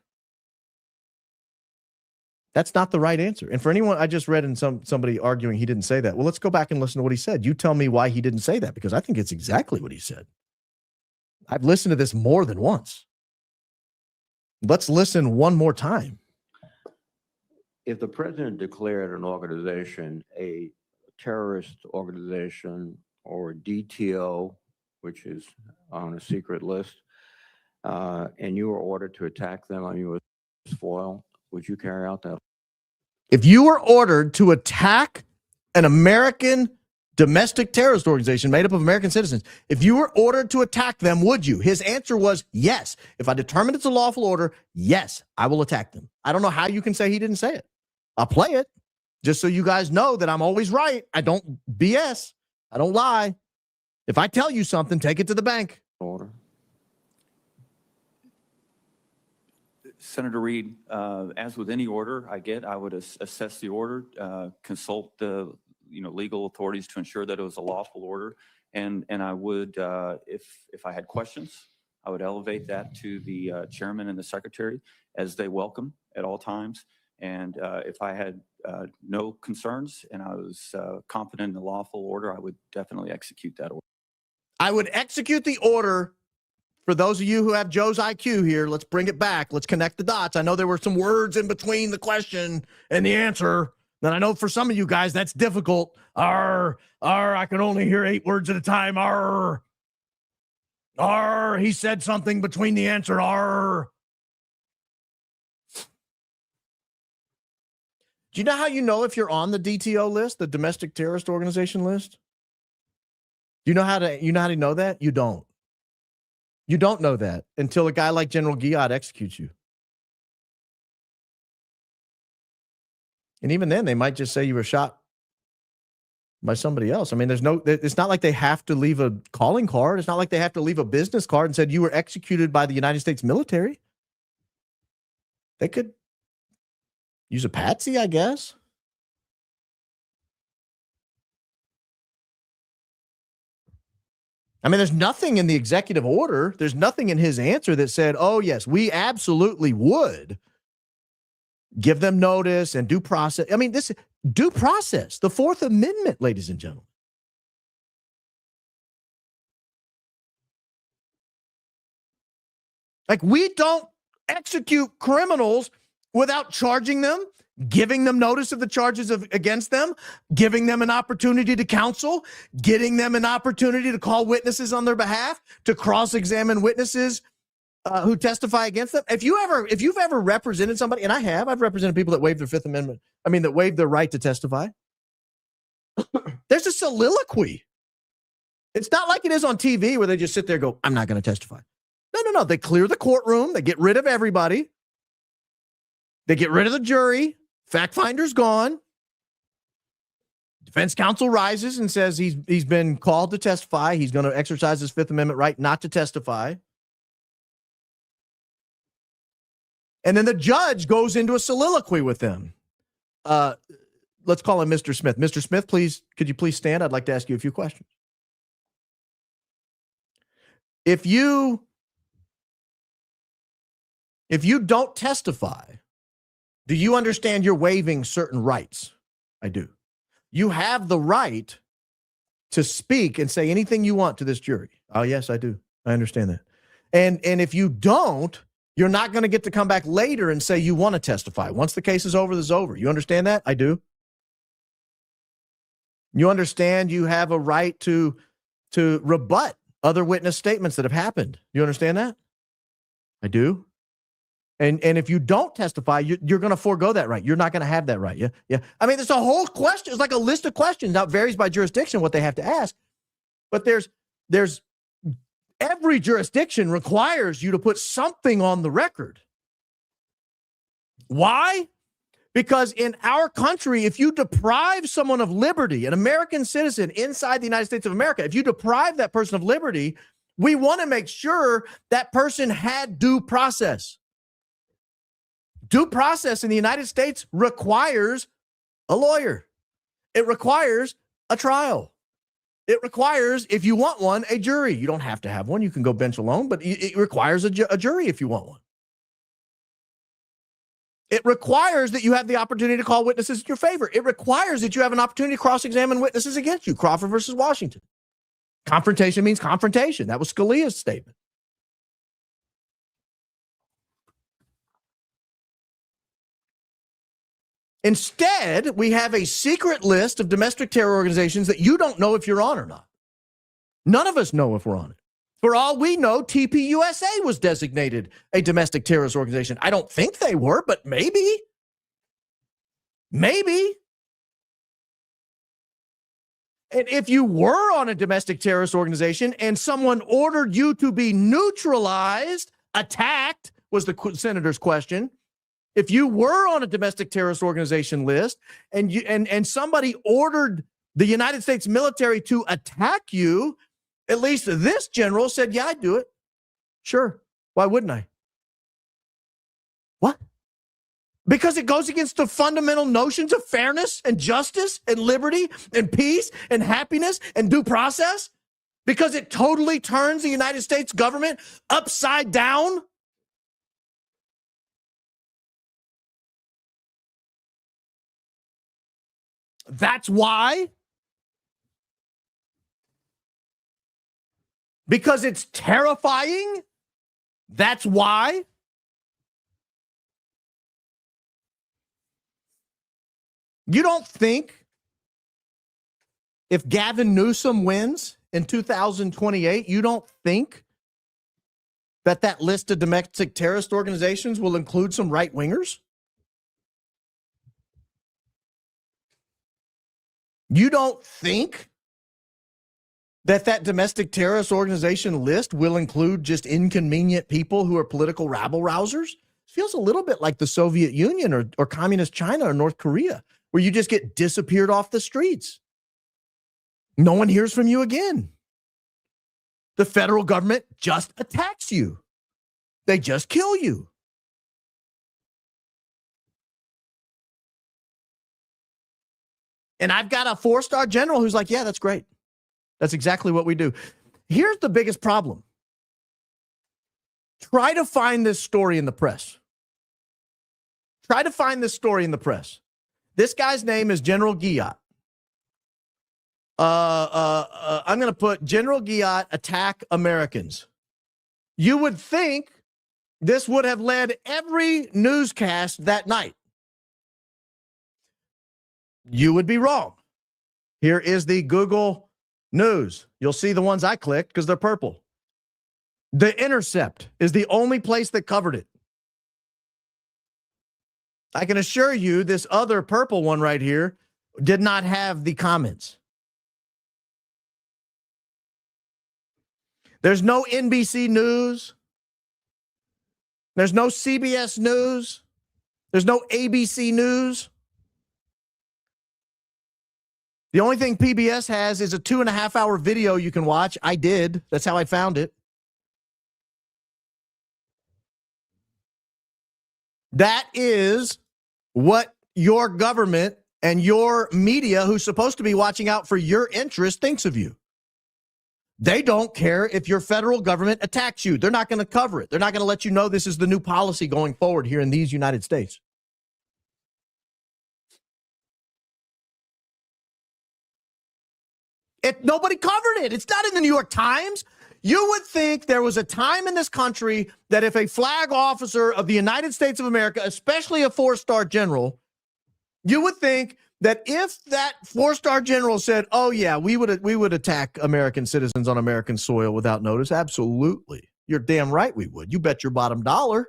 That's not the right answer. And for anyone, I just read in somebody arguing he didn't say that. Well, let's go back and listen to what he said. You tell me why he didn't say that, because I think it's exactly what he said. I've listened to this more than once. Let's listen one more time. If the president declared an organization a terrorist organization or DTO, which is on a secret list, and you were ordered to attack them on U.S. soil, would you carry out that? If you were ordered to attack an American domestic terrorist organization made up of American citizens, if you were ordered to attack them, would you? His answer was yes. If I determine it's a lawful order, yes, I will attack them. I don't know how you can say he didn't say it. I'll play it just so you guys know that I'm always right. I don't BS. I don't lie. If I tell you something, take it to the bank. Order. Senator Reed, as with any order I would assess the order, consult the legal authorities to ensure that it was a lawful order, and I would, if I had questions, I would elevate that to the chairman and the secretary, as they welcome at all times. And if I had no concerns and I was confident in the lawful order, I would definitely execute that order. I would execute the order. For those of you who have Joe's IQ here, let's bring it back. Let's connect the dots. I know there were some words in between the question and the answer. And I know for some of you guys, that's difficult. I can only hear 8 words at a time. He said something between the answer. Do you know how you know if you're on the DTO list, the domestic terrorist organization list? You know how to know that? You don't. You don't know that until a guy like General Giat executes you. And even then, they might just say you were shot by somebody else. I mean, it's not like they have to leave a calling card. It's not like they have to leave a business card and said you were executed by the United States military. They could use a patsy, I guess. I mean, there's nothing in the executive order. There's nothing in his answer that said, oh, yes, we absolutely would give them notice and due process. I mean, this due process, the Fourth Amendment, ladies and gentlemen. Like, we don't execute criminals without charging them giving them notice of the charges against them, giving them an opportunity to counsel, getting them an opportunity to call witnesses on their behalf, to cross-examine witnesses who testify against them. If you've ever represented somebody, and I've represented people that waived their Fifth Amendment, that waived their right to testify. There's a soliloquy. It's not like it is on TV where they just sit there and go, I'm not going to testify. No. They clear the courtroom. They get rid of everybody. They get rid of the jury. Fact finder's gone. Defense counsel rises and says he's been called to testify. He's going to exercise his Fifth Amendment right not to testify. And then the judge goes into a soliloquy with them. Let's call him Mr. Smith. Mr. Smith, could you please stand? I'd like to ask you a few questions. If you don't testify, do you understand you're waiving certain rights? I do. You have the right to speak and say anything you want to this jury. Oh, yes, I do. I understand that. And if you don't, you're not going to get to come back later and say you want to testify. Once the case is over, it's over. You understand that? I do. You understand you have a right to rebut other witness statements that have happened. You understand that? I do. And if you don't testify, you're going to forego that right. You're not going to have that right. Yeah. There's a whole question. It's like a list of questions. Now, it varies by jurisdiction what they have to ask. But there's every jurisdiction requires you to put something on the record. Why? Because in our country, if you deprive someone of liberty, an American citizen inside the United States of America, if you deprive that person of liberty, we want to make sure that person had due process. Due process in the United States requires a lawyer. It requires a trial. It requires, if you want one, a jury. You don't have to have one. You can go bench alone, but it requires a jury if you want one. It requires that you have the opportunity to call witnesses in your favor. It requires that you have an opportunity to cross-examine witnesses against you. Crawford versus Washington. Confrontation means confrontation. That was Scalia's statement. Instead, we have a secret list of domestic terror organizations that you don't know if you're on or not. None of us know if we're on it. For all we know, TPUSA was designated a domestic terrorist organization. I don't think they were, but maybe. Maybe. And if you were on a domestic terrorist organization and someone ordered you to be neutralized, attacked, was the senator's question. If you were on a domestic terrorist organization list and somebody ordered the United States military to attack you, at least this general said, yeah, I'd do it. Sure. Why wouldn't I? What? Because it goes against the fundamental notions of fairness and justice and liberty and peace and happiness and due process? Because it totally turns the United States government upside down? That's why. Because it's terrifying. That's why. You don't think if Gavin Newsom wins in 2028, you don't think that list of domestic terrorist organizations will include some right-wingers? You don't think that domestic terrorist organization list will include just inconvenient people who are political rabble-rousers? It feels a little bit like the Soviet Union or communist China or North Korea, where you just get disappeared off the streets. No one hears from you again. The federal government just attacks you. They just kill you. And I've got a 4-star general who's like, yeah, that's great. That's exactly what we do. Here's the biggest problem. Try to find this story in the press. Try to find this story in the press. This guy's name is General Giat. I'm going to put General Giat attack Americans. You would think this would have led every newscast that night. You would be wrong. Here is the Google News. You'll see the ones I clicked because they're purple. The Intercept is the only place that covered it. I can assure you this other purple one right here did not have the comments. There's no NBC News. There's no CBS News. There's no ABC News. The only thing PBS has is a 2.5-hour video you can watch. I did. That's how I found it. That is what your government and your media, who's supposed to be watching out for your interest, thinks of you. They don't care if your federal government attacks you. They're not going to cover it. They're not going to let you know this is the new policy going forward here in these United States. Nobody covered it. It's not in the New York Times. You would think there was a time in this country that if a flag officer of the United States of America, especially a 4-star general, you would think that if that 4-star general said, oh, yeah, we would attack American citizens on American soil without notice. Absolutely. You're damn right we would. You bet your bottom dollar.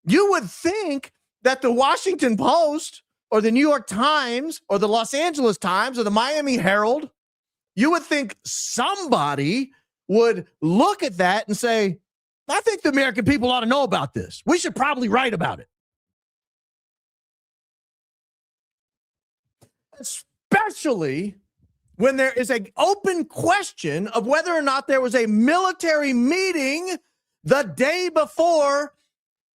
You would think that the Washington Post or the New York Times or the Los Angeles Times or the Miami Herald, you would think somebody would look at that and say, I think the American people ought to know about this. We should probably write about it. Especially when there is an open question of whether or not there was a military meeting the day before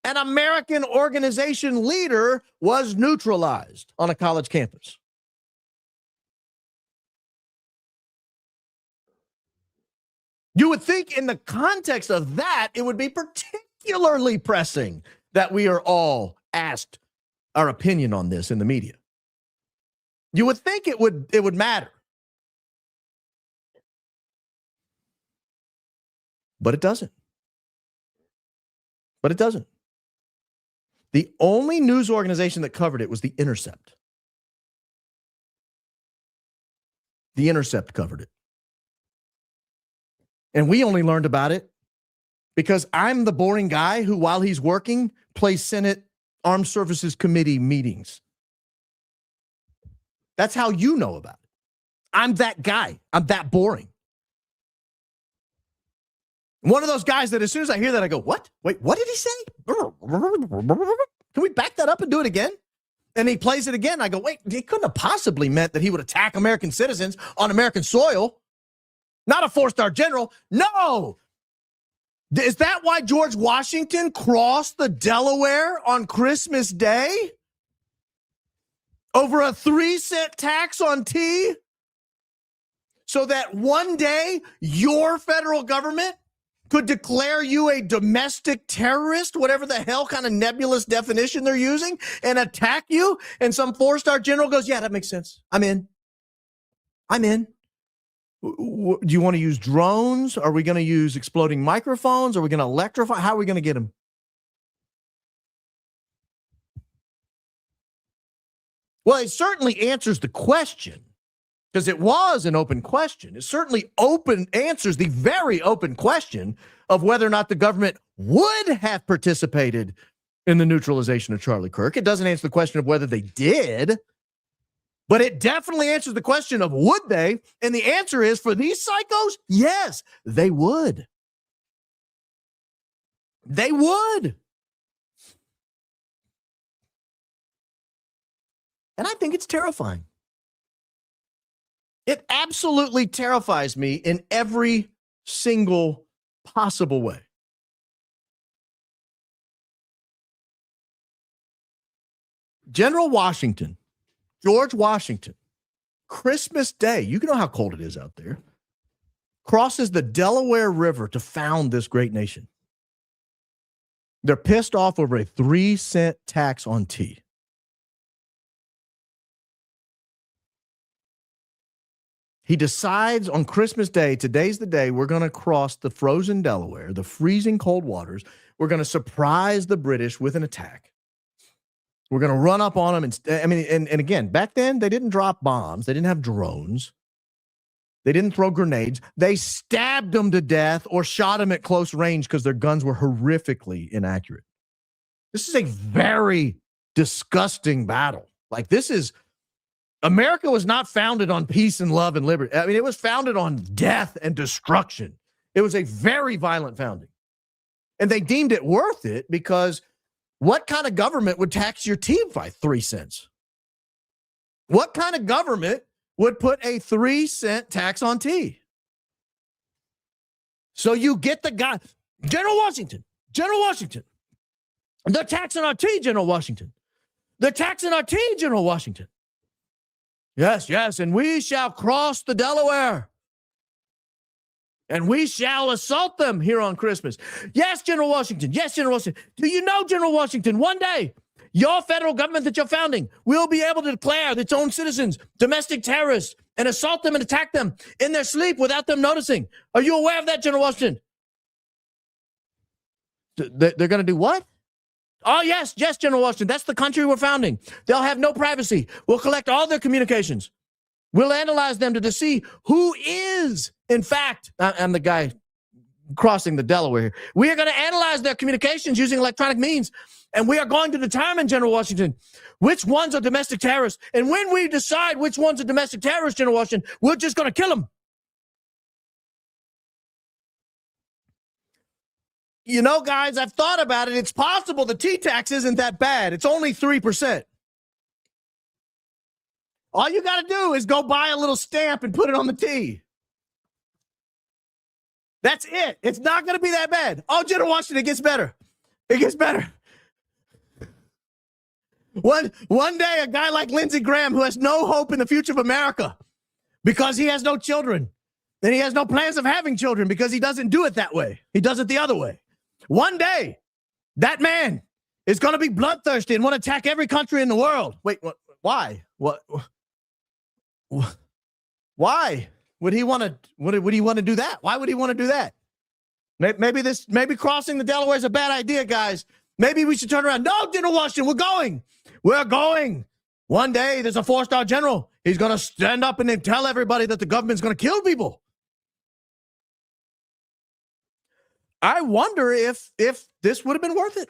an American organization leader was neutralized on a college campus. You would think in the context of that, it would be particularly pressing that we are all asked our opinion on this in the media. You would think it would matter. But it doesn't. But it doesn't. The only news organization that covered it was The Intercept. The Intercept covered it. And we only learned about it because I'm the boring guy who, while he's working, plays Senate Armed Services Committee meetings. That's how you know about it. I'm that guy. I'm that boring. One of those guys that as soon as I hear that, I go, what? Wait, what did he say? Can we back that up and do it again? And he plays it again. I go, wait, he couldn't have possibly meant that he would attack American citizens on American soil. Not a 4-star general. No. Is that why George Washington crossed the Delaware on Christmas Day? Over a 3-cent tax on tea? So that one day your federal government could declare you a domestic terrorist, whatever the hell kind of nebulous definition they're using, and attack you, and some 4-star general goes, yeah, that makes sense. I'm in. I'm in. Do you want to use drones? Are we going to use exploding microphones? Are we going to electrify? How are we going to get them? Well, it certainly answers the question, because it was an open question. It certainly answers the very open question of whether or not the government would have participated in the neutralization of Charlie Kirk. It doesn't answer the question of whether they did, but it definitely answers the question of would they? And the answer is, for these psychos, yes, they would. They would. And I think it's terrifying. It absolutely terrifies me in every single possible way. General Washington, George Washington, Christmas Day, you know how cold it is out there, crosses the Delaware River to found this great nation. They're pissed off over a 3-cent tax on tea. He decides on Christmas Day, today's the day, we're going to cross the frozen Delaware, the freezing cold waters. We're going to surprise the British with an attack. We're going to run up on them. And again, back then, they didn't drop bombs. They didn't have drones. They didn't throw grenades. They stabbed them to death or shot them at close range because their guns were horrifically inaccurate. This is a very disgusting battle. Like, America was not founded on peace and love and liberty. I mean, it was founded on death and destruction. It was a very violent founding. And they deemed it worth it because what kind of government would tax your tea by 3 cents? What kind of government would put a 3-cent tax on tea? So you get the guy, General Washington, they're taxing our tea, General Washington. They're taxing our tea, General Washington. Yes, and we shall cross the Delaware. And we shall assault them here on Christmas. Yes, General Washington. Do you know, General Washington, one day, your federal government that you're founding will be able to declare its own citizens domestic terrorists and assault them and attack them in their sleep without them noticing. Are you aware of that, General Washington? They're going to do what? Oh, yes, General Washington. That's the country we're founding. They'll have no privacy. We'll collect all their communications. We'll analyze them to see who is, in fact, I'm the guy crossing the Delaware here. We are going to analyze their communications using electronic means, and we are going to determine, General Washington, which ones are domestic terrorists. And when we decide which ones are domestic terrorists, General Washington, we're just going to kill them. You know, guys, I've thought about it. It's possible the tea tax isn't that bad. It's only 3%. All you got to do is go buy a little stamp and put it on the tea. That's it. It's not going to be that bad. Oh, General Washington, it gets better. One day, a guy like Lindsey Graham, who has no hope in the future of America because he has no children, and he has no plans of having children because he doesn't do it that way. He does it the other way. One day, that man is going to be bloodthirsty and want to attack every country in the world. Wait, what? Why? Why would he want to? Would he want to do that? Why would he want to do that? Maybe crossing the Delaware is a bad idea, guys. Maybe we should turn around. No, General Washington, we're going. One day, there's a 4-star general. He's going to stand up and then tell everybody that the government's going to kill people. I wonder if this would have been worth it.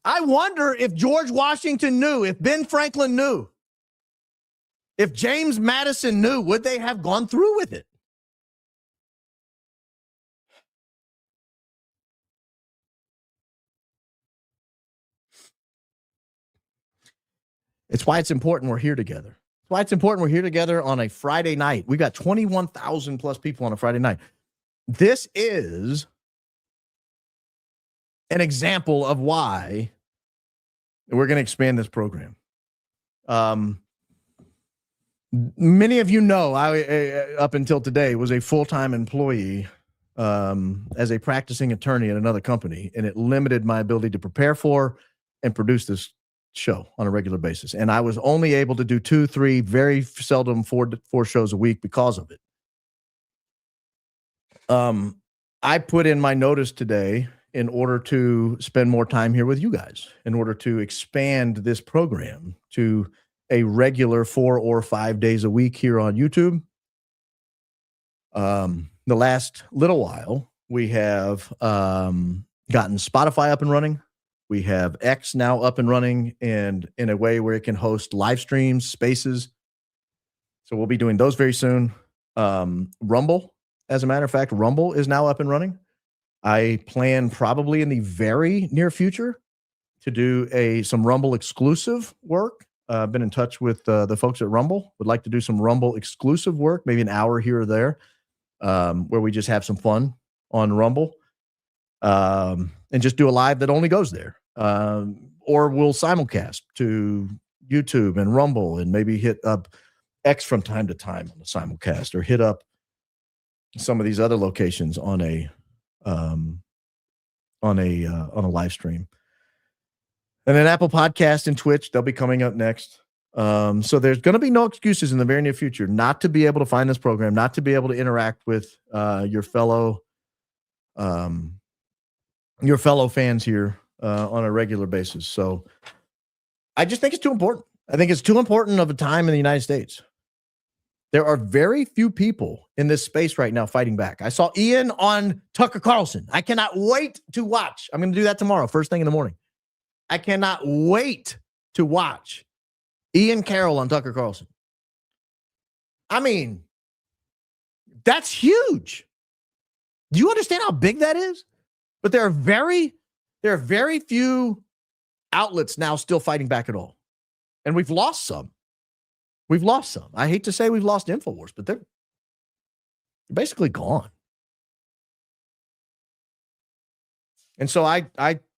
I wonder if George Washington knew, if Ben Franklin knew, if James Madison knew, would they have gone through with it? It's why it's important we're here together. It's why it's important we're here together on a Friday night. We got 21,000 plus people on a Friday night. This is an example of why we're going to expand this program. Many of you know, I up until today was a full-time employee as a practicing attorney at another company, and it limited my ability to prepare for and produce this show on a regular basis. And I was only able to do 2, 3, very seldom 4 shows a week because of it. I put in my notice today in order to spend more time here with you guys, in order to expand this program to a regular 4 or 5 days a week here on YouTube. The last little while, we have gotten Spotify up and running. We have X now up and running, and in a way where it can host live streams, spaces. So we'll be doing those very soon. Rumble, as a matter of fact, Rumble is now up and running. I plan probably in the very near future to do some Rumble exclusive work. I've been in touch with the folks at Rumble. Would like to do some Rumble exclusive work, maybe an hour here or there, where we just have some fun on Rumble, and just do a live that only goes there. Or we'll simulcast to YouTube and Rumble, and maybe hit up X from time to time on the simulcast, or hit up some of these other locations on a live stream. And then Apple Podcast and Twitch, they'll be coming up next. So there's going to be no excuses in the very near future not to be able to find this program, not to be able to interact with your fellow fans here on a regular basis. So I just think it's too important. I think it's too important of a time in the United States. There are very few people in this space right now fighting back. I saw Ian on Tucker Carlson. I cannot wait to watch. I'm going to do that tomorrow, first thing in the morning. I cannot wait to watch Ian Carroll on Tucker Carlson. I mean, that's huge. Do you understand how big that is? But there are very few outlets now still fighting back at all. And we've lost some. We've lost some. I hate to say we've lost InfoWars, but they're basically gone. And so I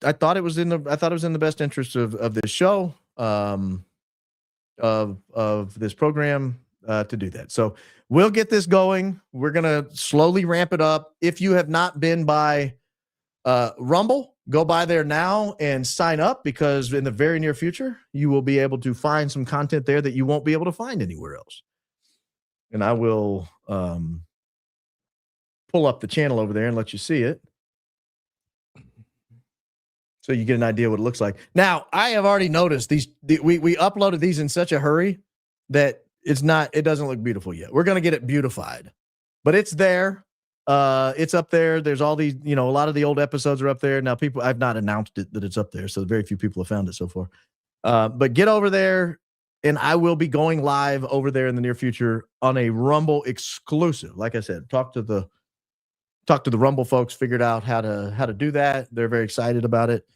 thought it was in the best interest of this show, of this program, to do that. So we'll get this going. We're gonna slowly ramp it up. If you have not been by Rumble, go by there now and sign up, because in the very near future, you will be able to find some content there that you won't be able to find anywhere else. And I will pull up the channel over there and let you see it, so you get an idea what it looks like. Now, I have already noticed we uploaded these in such a hurry that it doesn't look beautiful yet. We're going to get it beautified, but it's there. It's up there. There's all these, a lot of the old episodes are up there. Now, I've not announced it that it's up there, so very few people have found it so far. But get over there, and I will be going live over there in the near future on a Rumble exclusive. Like I said, talk to the Rumble folks, figured out how to do that. They're very excited about it.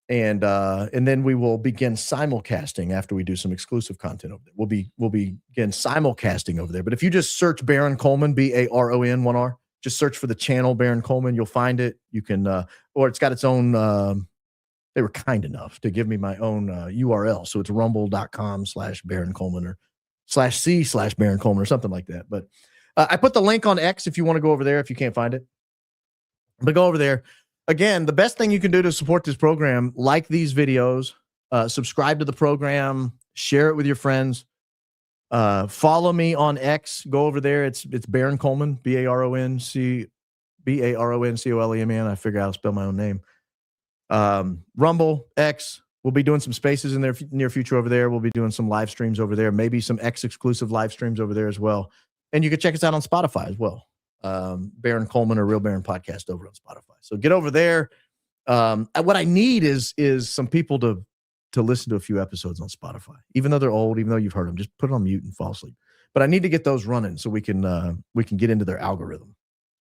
And then we will begin simulcasting after we do some exclusive content over there. We'll begin simulcasting over there. But if you just search Baron Coleman, Baron 1R, just search for the channel Baron Coleman, you'll find it. You can, or it's got its own. They were kind enough to give me my own URL, so it's rumble.com/Baron Coleman or /C/Baron Coleman or something like that. But I put the link on X if you want to go over there if you can't find it. But go over there. Again, the best thing you can do to support this program, like these videos, subscribe to the program, share it with your friends, follow me on X. Go over there. It's Baron Coleman, BaronColeman. I figure out how to spell my own name. Rumble, X. We'll be doing some spaces in their near future over there. We'll be doing some live streams over there, maybe some X exclusive live streams over there as well. And you can check us out on Spotify as well. Baron Coleman or Real Baron Podcast over on Spotify. So get over there. What I need is some people to listen to a few episodes on Spotify, even though they're old, even though you've heard them. Just put it on mute and fall asleep. But I need to get those running so we can get into their algorithm.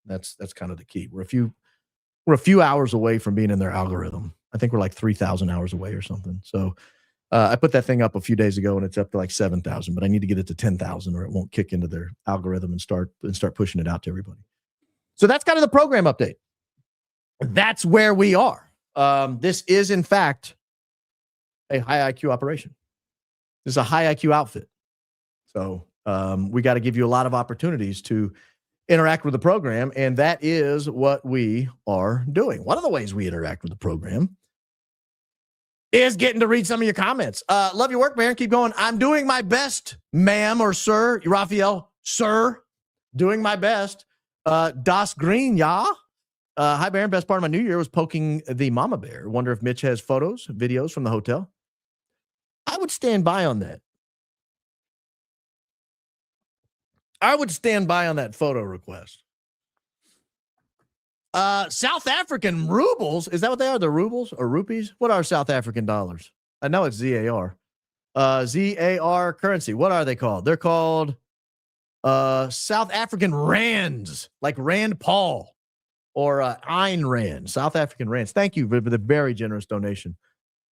That's kind of the key. We're a few hours away from being in their algorithm. I think we're like 3,000 hours away or something. So I put that thing up a few days ago and it's up to like 7,000, but I need to get it to 10,000 or it won't kick into their algorithm and start pushing it out to everybody. So that's kind of the program update. That's where we are. This is in fact a high IQ operation. This is a high IQ outfit. So we got to give you a lot of opportunities to interact with the program. And that is what we are doing. One of the ways we interact with the program is getting to read some of your comments. Love your work, Baron. Keep going. I'm doing my best, ma'am or sir. Raphael, sir, doing my best. Das Green, yeah. Hi, Baron. Best part of my new year was poking the mama bear. Wonder if Mitch has photos, videos from the hotel. I would stand by on that. I would stand by on that photo request. South African rubles. Is that what they are? The rubles or rupees? What are South African dollars? I know it's ZAR. ZAR currency. What are they called? They're called South African rands, like Rand Paul or Ayn Rand. South African rands. Thank you for the very generous donation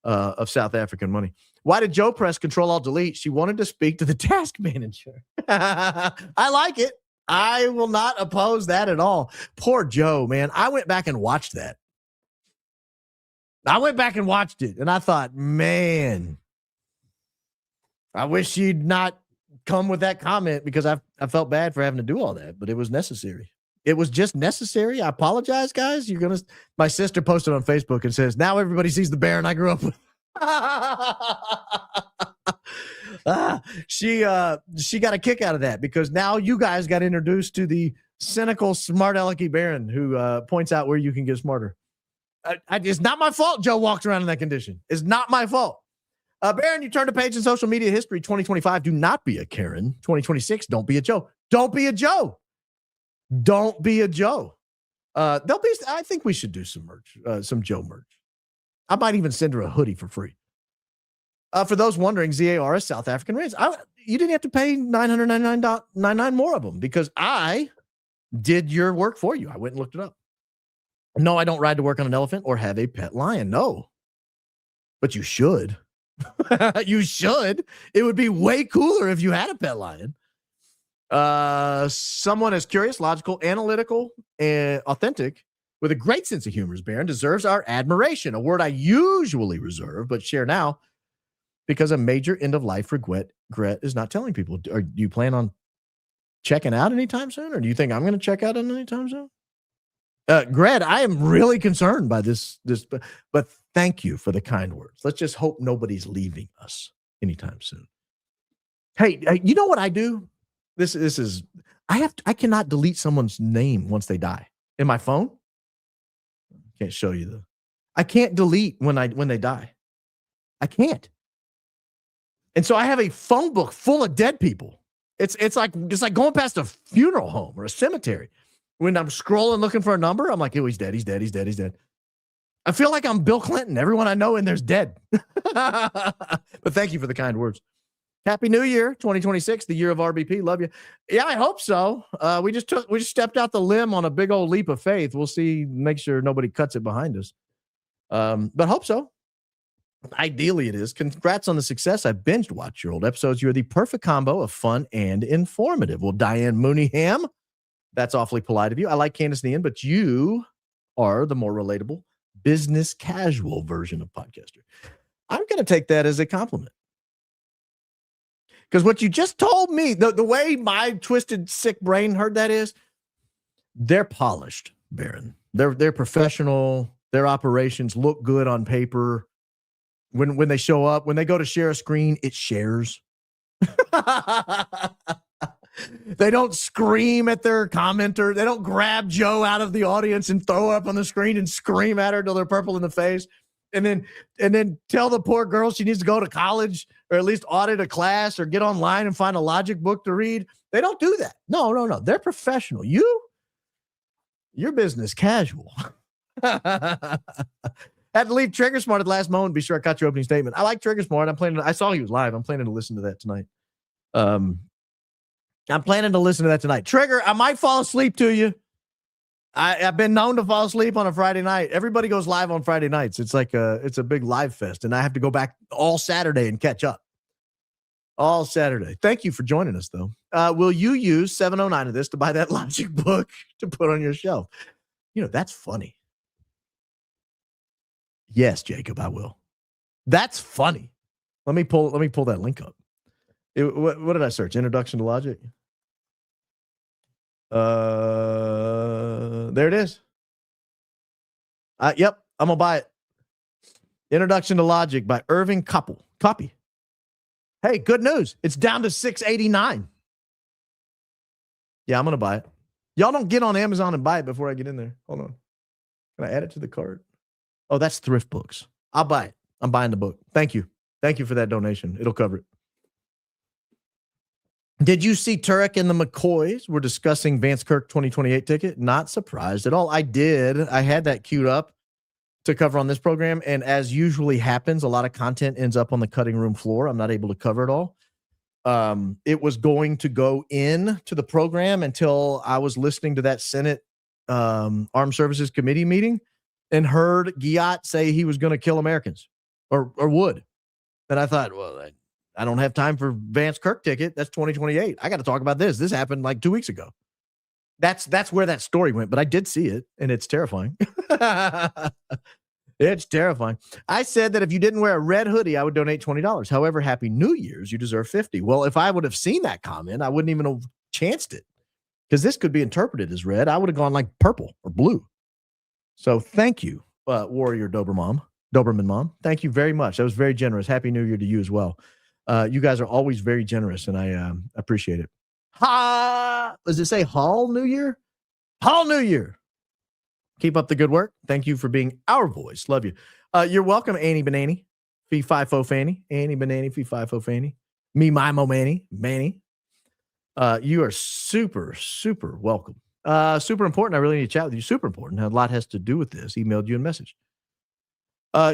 of South African money. Why did Joe press Control-Alt-Delete? She wanted to speak to the task manager. I like it. I will not oppose that at all. Poor Joe, man. I went back and watched that. I went back and watched it, and I thought, man, I wish she'd not come with that comment because I felt bad for having to do all that, but it was necessary. It was just necessary. I apologize, guys. My sister posted on Facebook and says, now everybody sees the Baron I grew up with. She got a kick out of that because now you guys got introduced to the cynical, smart alecky Baron who points out where you can get smarter. It's not my fault Joe walks around in that condition. It's not my fault. Baron, you turn to page in social media history. 2025, do not be a Karen. 2026, don't be a Joe. Don't be a Joe. Don't be a Joe. I think we should do some merch, some Joe merch. I might even send her a hoodie for free. For those wondering, ZAR is South African rands. You didn't have to pay $999.99 more of them because I did your work for you. I went and looked it up. No, I don't ride to work on an elephant or have a pet lion. No, but you should. You should. It would be way cooler if you had a pet lion. Someone as curious, logical, analytical, and authentic with a great sense of humor as Baron deserves our admiration, a word I usually reserve but share now because a major end-of-life regret is not telling people. Do you plan on checking out anytime soon, or do you think I'm going to check out anytime soon? Gred, I am really concerned by this, but thank you for the kind words. Let's just hope nobody's leaving us anytime soon. Hey, you know what I do? This is I cannot delete someone's name once they die in my phone. Can't show you I can't delete when they die. I can't. And so I have a phone book full of dead people. It's like going past a funeral home or a cemetery. When I'm scrolling looking for a number, I'm like, oh, he's dead, he's dead, he's dead, he's dead. I feel like I'm Bill Clinton. Everyone I know in there's dead. But thank you for the kind words. Happy New Year, 2026, the year of RBP. Love you. Yeah, I hope so. We just stepped out the limb on a big old leap of faith. We'll see, make sure nobody cuts it behind us. But hope so. Ideally, it is. Congrats on the success. I binged watched your old episodes. You're the perfect combo of fun and informative. Well, Diane Mooneyham, that's awfully polite of you. I like Candace Nian, but you are the more relatable, business casual version of podcaster. I'm going to take that as a compliment. Because what you just told me, the way my twisted, sick brain heard that is, they're polished, Baron. They're professional. Their operations look good on paper. When they show up, when they go to share a screen, it shares. They don't scream at their commenter. They don't grab Joe out of the audience and throw her up on the screen and scream at her till they're purple in the face. And then tell the poor girl she needs to go to college or at least audit a class or get online and find a logic book to read. They don't do that. No. They're professional. You're business casual. Had to leave Trigger Smart at the last moment. Be sure I caught your opening statement. I like Trigger Smart. I saw he was live. I'm planning to listen to that tonight. I'm planning to listen to that tonight. Trigger, I might fall asleep to you. I've been known to fall asleep on a Friday night. Everybody goes live on Friday nights. It's like it's a big live fest, and I have to go back all Saturday and catch up. All Saturday. Thank you for joining us, though. Will you use 709 of this to buy that logic book to put on your shelf? That's funny. Yes, Jacob, I will. That's funny. Let me pull that link up. What did I search? Introduction to Logic. There it is. Yep, I'm gonna buy it. Introduction to Logic by Irving Couple. Copy. Hey, good news. It's down to $6.89. Yeah, I'm gonna buy it. Y'all don't get on Amazon and buy it before I get in there. Hold on. Can I add it to the cart? Oh, that's Thrift Books. I'll buy it. I'm buying the book. Thank you. Thank you for that donation. It'll cover it. Did you see Turek and the McCoys were discussing Vance Kirk 2028 ticket? Not surprised at all. I did. I had that queued up to cover on this program. And as usually happens, a lot of content ends up on the cutting room floor. I'm not able to cover it all. It was going to go in to the program until I was listening to that Senate Armed Services Committee meeting and heard Giat say he was going to kill Americans or would. And I thought, well, I don't have time for Vance Kirk ticket. That's 2028. I got to talk about this. This happened like 2 weeks ago. That's where that story went, but I did see it, and it's terrifying. It's terrifying. I said that if you didn't wear a red hoodie, I would donate $20. However, Happy New Year's, you deserve $50. Well, if I would have seen that comment, I wouldn't even have chanced it because this could be interpreted as red. I would have gone like purple or blue. So thank you, Warrior Doberman Mom. Thank you very much. That was very generous. Happy New Year to you as well. You guys are always very generous, and I appreciate it. Does it say Hall New Year? Hall New Year. Keep up the good work. Thank you for being our voice. Love you. You're welcome, Annie Banani. Fee fi fo fanny. Annie banani fee fi fo fanny. Me my mo manny. Manny. You are super, super welcome. Super important. I really need to chat with you. Super important. A lot has to do with this. Emailed you a message.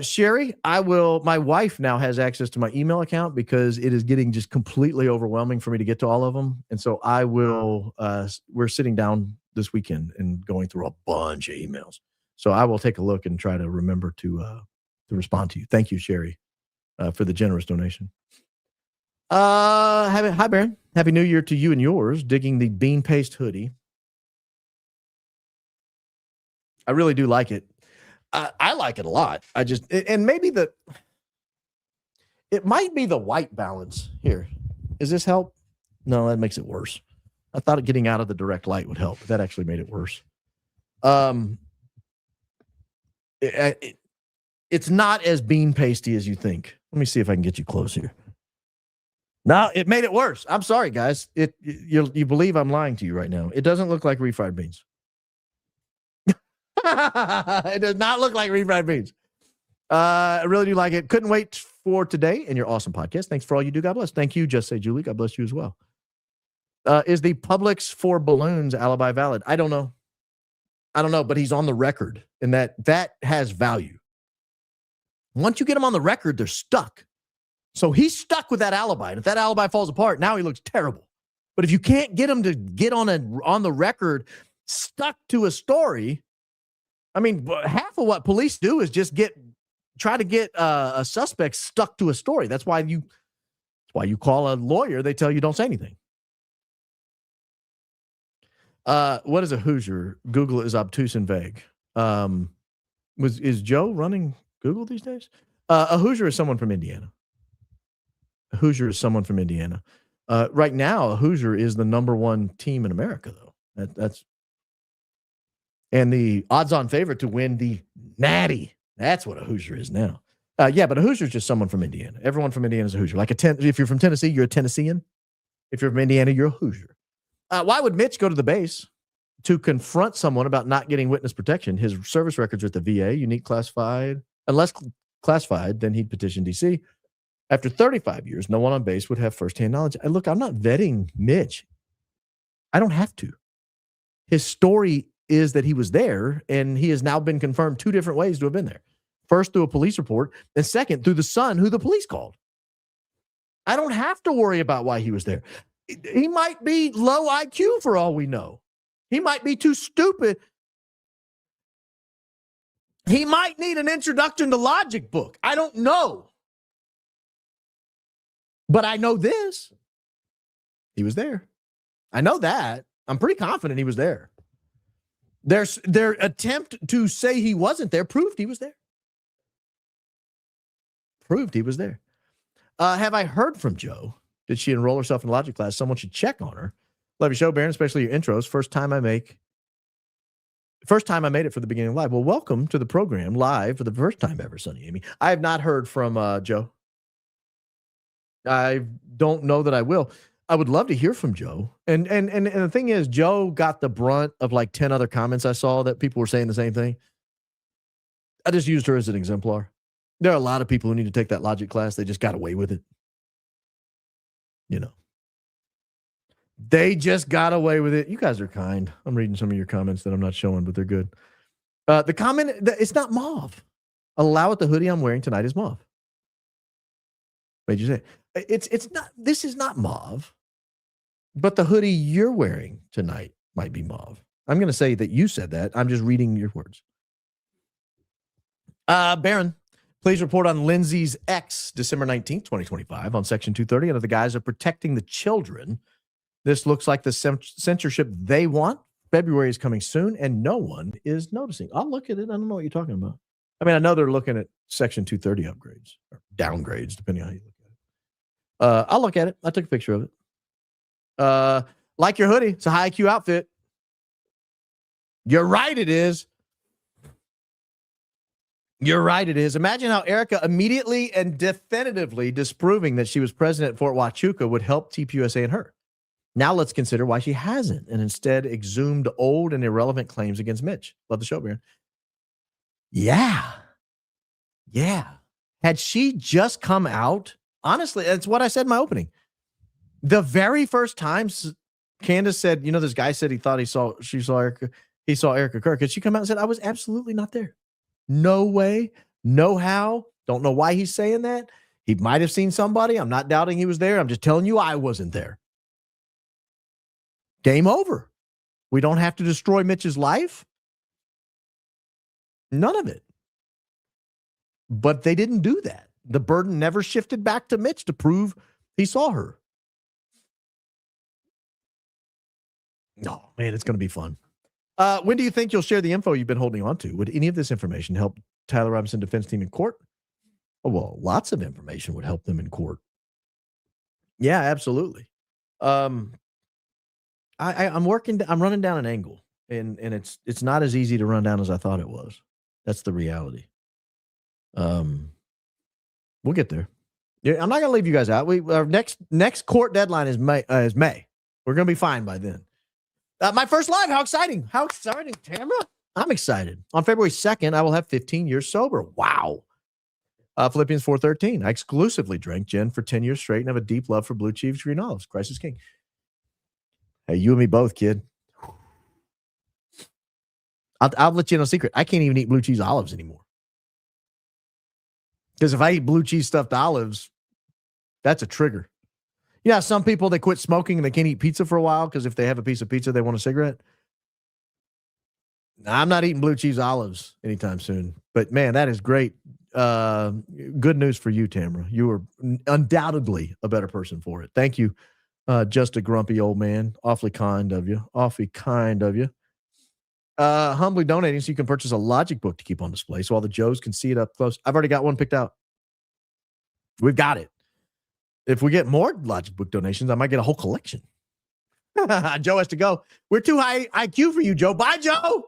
Sherry, my wife now has access to my email account because it is getting just completely overwhelming for me to get to all of them. And so we're sitting down this weekend and going through a bunch of emails. So I will take a look and try to remember to respond to you. Thank you, Sherry, for the generous donation. Hi, Baron. Happy New Year to you and yours. Digging the bean paste hoodie. I really do like it. I like it a lot. And maybe it might be the white balance here. Does this help? No, that makes it worse. I thought getting out of the direct light would help, but that actually made it worse. It's not as bean pasty as you think. Let me see if I can get you close here. No, it made it worse. I'm sorry, guys. You believe I'm lying to you right now. It doesn't look like refried beans. It does not look like refried beans. I really do like it. Couldn't wait for today and your awesome podcast. Thanks for all you do. God bless. Thank you. Just say Julie. God bless you as well. Is the Publix for balloons alibi valid? I don't know. But he's on the record, and that has value. Once you get him on the record, they're stuck. So he's stuck with that alibi. And if that alibi falls apart, now he looks terrible. But if you can't get him to get on the record, stuck to a story, I mean, half of what police do is just try to get a suspect stuck to a story. That's why you call a lawyer. They tell you don't say anything. What is a Hoosier? Google is obtuse and vague. Is Joe running Google these days? A Hoosier is someone from Indiana. A Hoosier is someone from Indiana. Right now, a Hoosier is the number one team in America, though. And the odds-on favorite to win the Natty. That's what a Hoosier is now. Yeah, but a Hoosier is just someone from Indiana. Everyone from Indiana is a Hoosier. If you're from Tennessee, you're a Tennessean. If you're from Indiana, you're a Hoosier. Why would Mitch go to the base to confront someone about not getting witness protection? His service records are at the VA, unique classified. Unless classified, then he'd petition D.C. After 35 years, no one on base would have firsthand knowledge. And look, I'm not vetting Mitch. I don't have to. His story is that he was there, and he has now been confirmed 2 different ways to have been there. First, through a police report, and second, through the son who the police called. I don't have to worry about why he was there. He might be low IQ for all we know. He might be too stupid. He might need an introduction to logic book. I don't know. But I know this. He was there. I know that. I'm pretty confident he was there. Their attempt to say he wasn't there proved he was there. Have I heard from Joe? Did she enroll herself in logic class? Someone should check on her. Love your show, Baron, especially your intros. First time I made it for the beginning of live. Well, welcome to the program live for the first time ever, Sonny Amy. I have not heard from Joe. I don't know that I will. I would love to hear from Joe. And the thing is, Joe got the brunt of like 10 other comments I saw that people were saying the same thing. I just used her as an exemplar. There are a lot of people who need to take that logic class. They just got away with it. You know. They just got away with it. You guys are kind. I'm reading some of your comments that I'm not showing, but they're good. The comment, it's not mauve. Allow it, the hoodie I'm wearing tonight is mauve. What'd you say? It's not, this is not mauve, but the hoodie you're wearing tonight might be mauve. I'm going to say that you said that. I'm just reading your words. Baron, please report on Lindsay's ex, December 19th, 2025, on Section 230 under the guise of protecting the children. This looks like the censorship they want. February is coming soon, and no one is noticing. I'll look at it. I don't know what you're talking about. I mean, I know they're looking at Section 230 upgrades or downgrades, depending on how you look at it. I'll look at it. I took a picture of it. Like your hoodie. It's a high IQ outfit. You're right, it is. You're right, it is. Imagine how Erika immediately and definitively disproving that she was president at Fort Huachuca would help TPUSA and her. Now let's consider why she hasn't and instead exhumed old and irrelevant claims against Mitch. Love the show, Baron. Yeah. Had she just come out, honestly, that's what I said in my opening. The very first time Candace said, this guy said he thought he saw Erika Kirk. Had she come out and said, I was absolutely not there. No way, no how. Don't know why he's saying that. He might have seen somebody. I'm not doubting he was there. I'm just telling you I wasn't there. Game over. We don't have to destroy Mitch's life. None of it. But they didn't do that. The burden never shifted back to Mitch to prove he saw her. Oh, man, it's going to be fun. When do you think you'll share the info you've been holding on to? Would any of this information help Tyler Robinson defense team in court? Oh, well, lots of information would help them in court. Yeah, absolutely. I'm running down an angle, and it's not as easy to run down as I thought it was. That's the reality. We'll get there. Yeah, I'm not going to leave you guys out. Our next court deadline is May. We're going to be fine by then. My first live. How exciting! How exciting, Tamara! I'm excited. On February 2nd, I will have 15 years sober. Wow. Philippians 4:13. I exclusively drank gin for 10 years straight and have a deep love for blue cheese, green olives. Christ is King. Hey, you and me both, kid. I'll let you in a secret. I can't even eat blue cheese olives anymore. Because if I eat blue cheese stuffed olives, that's a trigger. Yeah, some people, they quit smoking and they can't eat pizza for a while because if they have a piece of pizza, they want a cigarette. I'm not eating blue cheese olives anytime soon. But, man, that is great. Good news for you, Tamara. You are undoubtedly a better person for it. Thank you, just a grumpy old man. Awfully kind of you. Awfully kind of you. Humbly donating so you can purchase a Logic book to keep on display so all the Joes can see it up close. I've already got one picked out. We've got it. If we get more Logic book donations, I might get a whole collection. Joe has to go. We're too high IQ for you, Joe. Bye, Joe.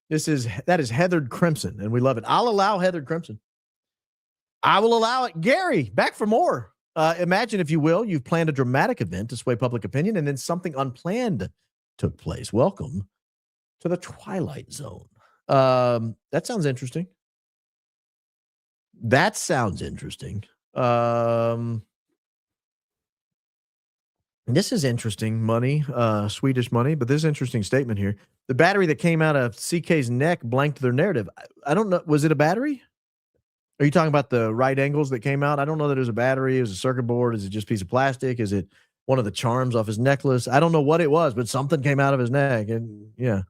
That is Heathered Crimson, and we love it. I'll allow Heathered Crimson. I will allow it. Gary, back for more. Imagine, if you will, you've planned a dramatic event to sway public opinion, and then something unplanned took place. Welcome to the Twilight Zone. That sounds interesting. This is interesting money, Swedish money, but this is an interesting statement here. The battery that came out of CK's neck blanked their narrative. I don't know. Was it a battery? Are you talking about the right angles that came out? I don't know that it was a battery. It was a circuit board. Is it just a piece of plastic? Is it one of the charms off his necklace? I don't know what it was, but something came out of his neck. And yeah.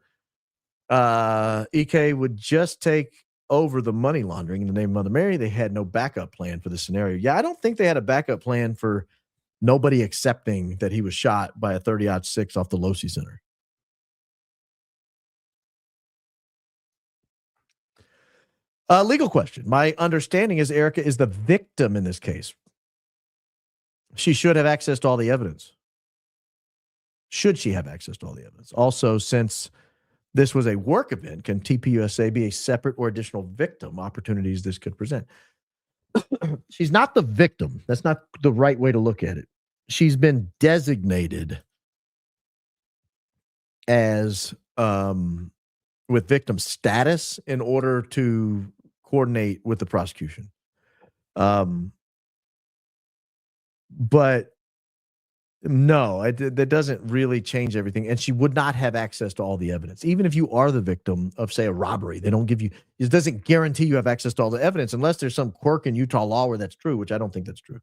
EK would just take over the money laundering in the name of Mother Mary. They had no backup plan for this scenario. Yeah, I don't think they had a backup plan for nobody accepting that he was shot by a 30-06 off the Losi Center. Legal question. My understanding is Erika is the victim in this case. She should have access to all the evidence. Should she have access to all the evidence? Also, since this was a work event, can TPUSA be a separate or additional victim opportunities this could present? She's not the victim. That's not the right way to look at it. She's been designated as with victim status in order to coordinate with the prosecution. But no, that doesn't really change everything. And she would not have access to all the evidence. Even if you are the victim of, say, a robbery, they don't give you, it doesn't guarantee you have access to all the evidence unless there's some quirk in Utah law where that's true, which I don't think that's true.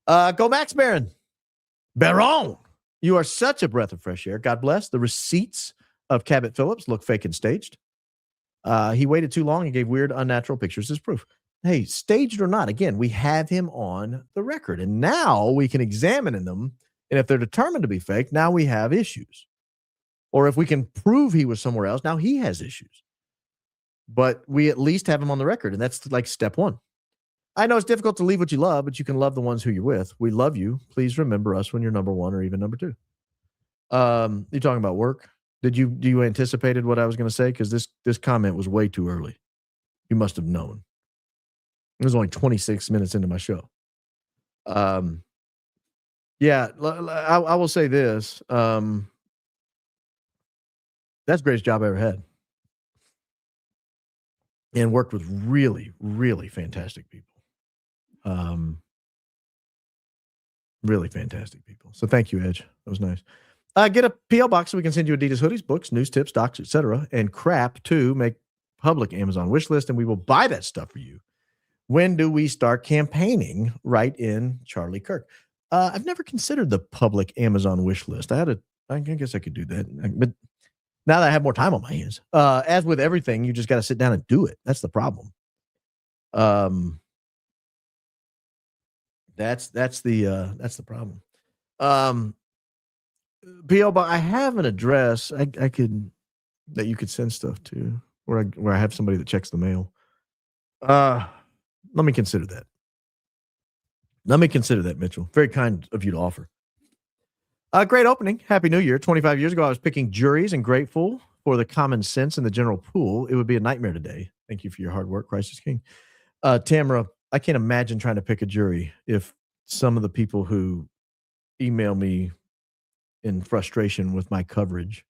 Go Max Baron. Baron, you are such a breath of fresh air. God bless. The receipts of Cabot Phillips look fake and staged. He waited too long and gave weird, unnatural pictures as proof. Hey, staged or not, again, we have him on the record, and now we can examine them, and if they're determined to be fake, now we have issues. Or if we can prove he was somewhere else, now he has issues. But we at least have him on the record, and that's like step one. I know it's difficult to leave what you love, but you can love the ones who you're with. We love you. Please remember us when you're number one or even number two. You're talking about work. Do you anticipated what I was going to say? Because this comment was way too early. You must have known. It was only 26 minutes into my show. Yeah, I will say this. That's the greatest job I ever had. and worked with really, really fantastic people. Really fantastic people. So thank you, Edge. That was nice. Get a P.O. box so we can send you Adidas hoodies, books, news tips, docs, etc., and crap to make public Amazon wish list, and we will buy that stuff for you. When do we start campaigning? Right in Charlie Kirk. I've never considered the public Amazon wish list. I guess I could do that, but now that I have more time on my hands, as with everything, you just got to sit down and do it. That's the problem. That's the problem. P.O. Box, I have an address I could that you could send stuff to, where I have somebody that checks the mail. Let me consider that. Mitchell. Very kind of you to offer. Great opening. Happy New Year. 25 years ago, I was picking juries and grateful for the common sense in the general pool. It would be a nightmare today. Thank you for your hard work, Christ is King. Tamara, I can't imagine trying to pick a jury if some of the people who email me in frustration with my coverage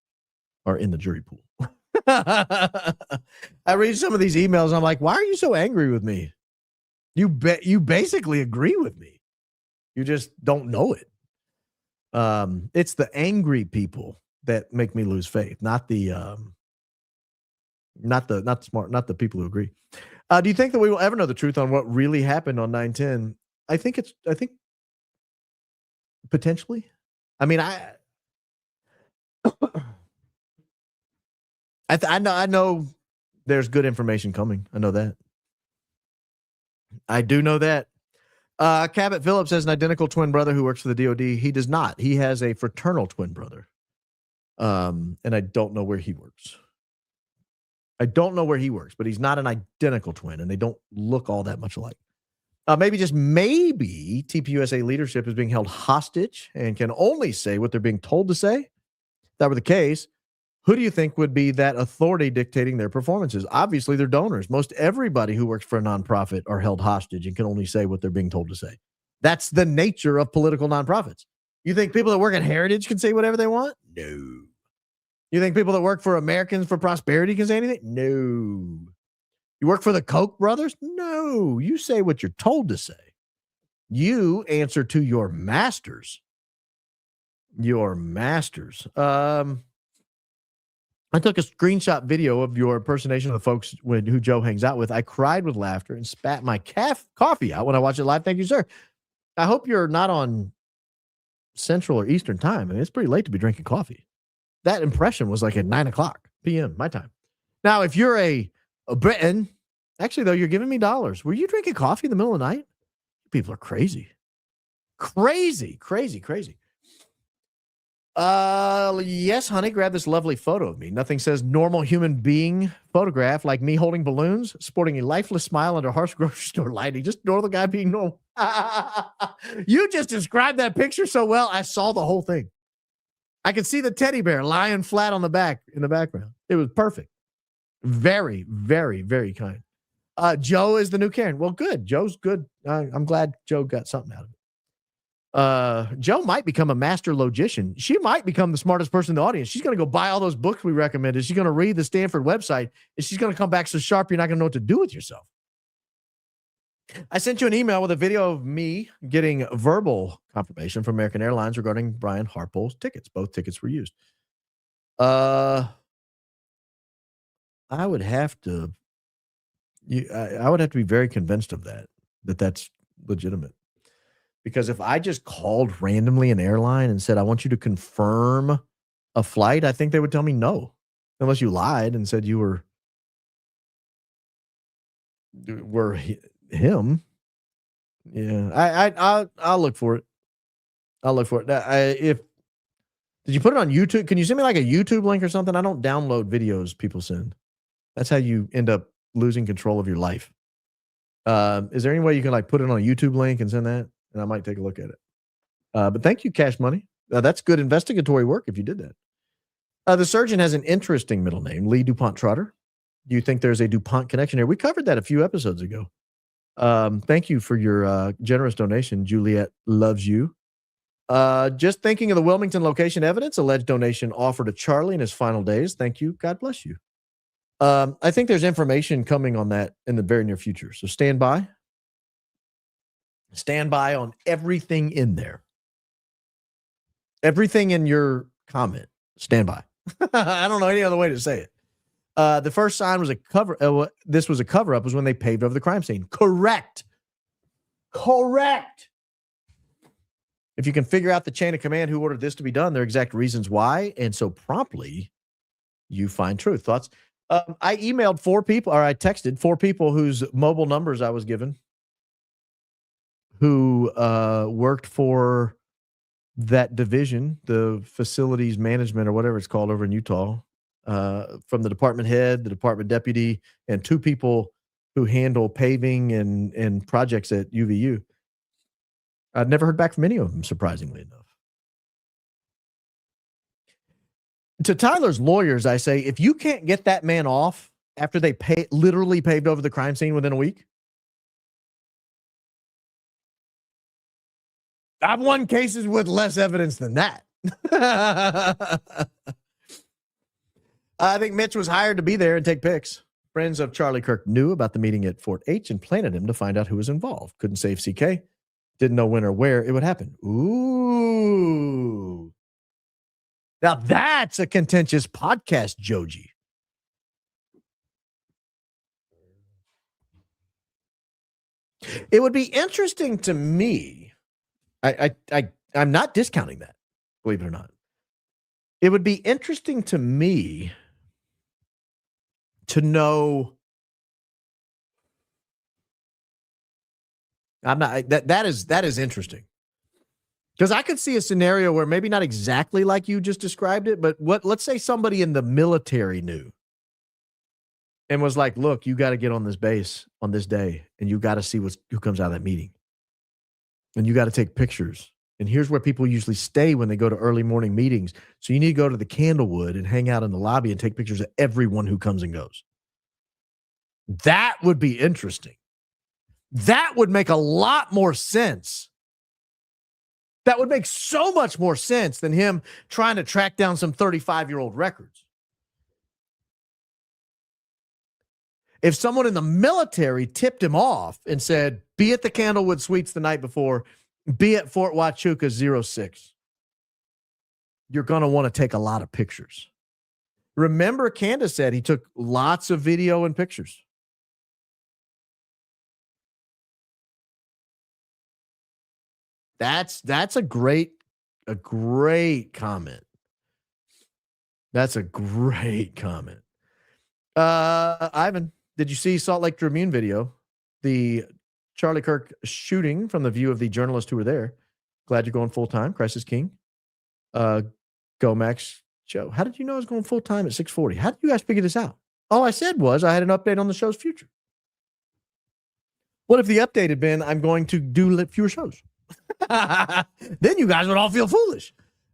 are in the jury pool. I read some of these emails. I'm like, why are you so angry with me? You basically agree with me. You just don't know it. It's the angry people that make me lose faith, not the people who agree. Do you think that we will ever know the truth on what really happened on 9/10? I think potentially. I mean, I know there's good information coming. I know that. I do know that. Cabot Phillips has an identical twin brother who works for the DOD. He does not. He has a fraternal twin brother. And I don't know where he works. But he's not an identical twin, and they don't look all that much alike. Maybe TPUSA leadership is being held hostage and can only say what they're being told to say. If that were the case, who do you think would be that authority dictating their performances? Obviously, they're donors. Most everybody who works for a nonprofit are held hostage and can only say what they're being told to say. That's the nature of political nonprofits. You think people that work at Heritage can say whatever they want? No. You think people that work for Americans for Prosperity can say anything? No. You work for the Koch brothers? No. You say what you're told to say. You answer to your masters. I took a screenshot video of your impersonation of the folks who Joe hangs out with. I cried with laughter and spat my coffee out when I watched it live. Thank you, sir. I hope you're not on Central or Eastern time. I mean, it's pretty late to be drinking coffee. That impression was like at 9:00 p.m. my time. Now, if you're a Briton, actually, though, you're giving me dollars. Were you drinking coffee in the middle of the night? People are crazy. Crazy. Yes, honey, grab this lovely photo of me. Nothing says normal human being photograph like me holding balloons, sporting a lifeless smile under harsh grocery store lighting. Just normal guy being normal. You just described that picture so well. I saw the whole thing. I could see the teddy bear lying flat on the back in the background. It was perfect. Very, very, very kind. Joe is the new Karen. Well, good. Joe's good. I'm glad Joe got something out of it. Joe might become a master logician. She might become the smartest person in the audience. She's going to go buy all those books we recommended. She's going to read the Stanford website, and she's going to come back so sharp you're not going to know what to do with yourself. I sent you an email with a video of me getting verbal confirmation from American Airlines regarding Brian Harpole's tickets. Both tickets were used. I would have to be very convinced of that's legitimate. Because if I just called randomly an airline and said, I want you to confirm a flight, I think they would tell me no. Unless you lied and said you were him. Yeah, I'll look for it. Did you put it on YouTube? Can you send me like a YouTube link or something? I don't download videos people send. That's how you end up losing control of your life. Is there any way you can like put it on a YouTube link and send that? And I might take a look at it. But thank you, Cash Money. That's good investigatory work if you did that. The surgeon has an interesting middle name, Lee DuPont Trotter. Do you think there's a DuPont connection here? We covered that a few episodes ago. Thank you for your generous donation. Juliet loves you. Just thinking of the Wilmington location evidence, alleged donation offered to Charlie in his final days. Thank you. God bless you. I think there's information coming on that in the very near future. So stand by. Stand by on everything in there. Everything in your comment. Stand by. I don't know any other way to say it. The first sign was a cover. This was a cover up was when they paved over the crime scene. Correct. If you can figure out the chain of command who ordered this to be done, their exact reasons why, and so promptly you find truth. Thoughts? I emailed 4 people, or I texted 4 people whose mobile numbers I was given, who worked for that division, the facilities management or whatever it's called over in Utah, from the department head, the department deputy, and 2 people who handle paving and projects at UVU. I'd never heard back from any of them, surprisingly enough. To Tyler's lawyers, I say, if you can't get that man off after they literally paved over the crime scene within a week, I've won cases with less evidence than that. I think Mitch was hired to be there and take pics. Friends of Charlie Kirk knew about the meeting at Fort H and planted him to find out who was involved. Couldn't save CK. Didn't know when or where it would happen. Ooh. Now that's a contentious podcast, Joji. It would be interesting to me. I'm not discounting that, believe it or not. It would be interesting to me to know. That is interesting. Because I could see a scenario where maybe not exactly like you just described it, but let's say somebody in the military knew and was like, look, you got to get on this base on this day and you got to see who comes out of that meeting. And you got to take pictures. And here's where people usually stay when they go to early morning meetings. So you need to go to the Candlewood and hang out in the lobby and take pictures of everyone who comes and goes. That would be interesting. That would make a lot more sense. That would make so much more sense than him trying to track down some 35-year-old records. If someone in the military tipped him off and said, be at the Candlewood Suites the night before, be at Fort Huachuca 06, you're going to want to take a lot of pictures. Remember, Candace said he took lots of video and pictures. That's a great comment. That's a great comment. Ivan, did you see Salt Lake Tribune video? The Charlie Kirk shooting from the view of the journalists who were there. Glad you're going full time. Crisis King. Go Max Joe. How did you know I was going full time at 6:40? How did you guys figure this out? All I said was I had an update on the show's future. What if the update had been I'm going to do fewer shows? Then you guys would all feel foolish.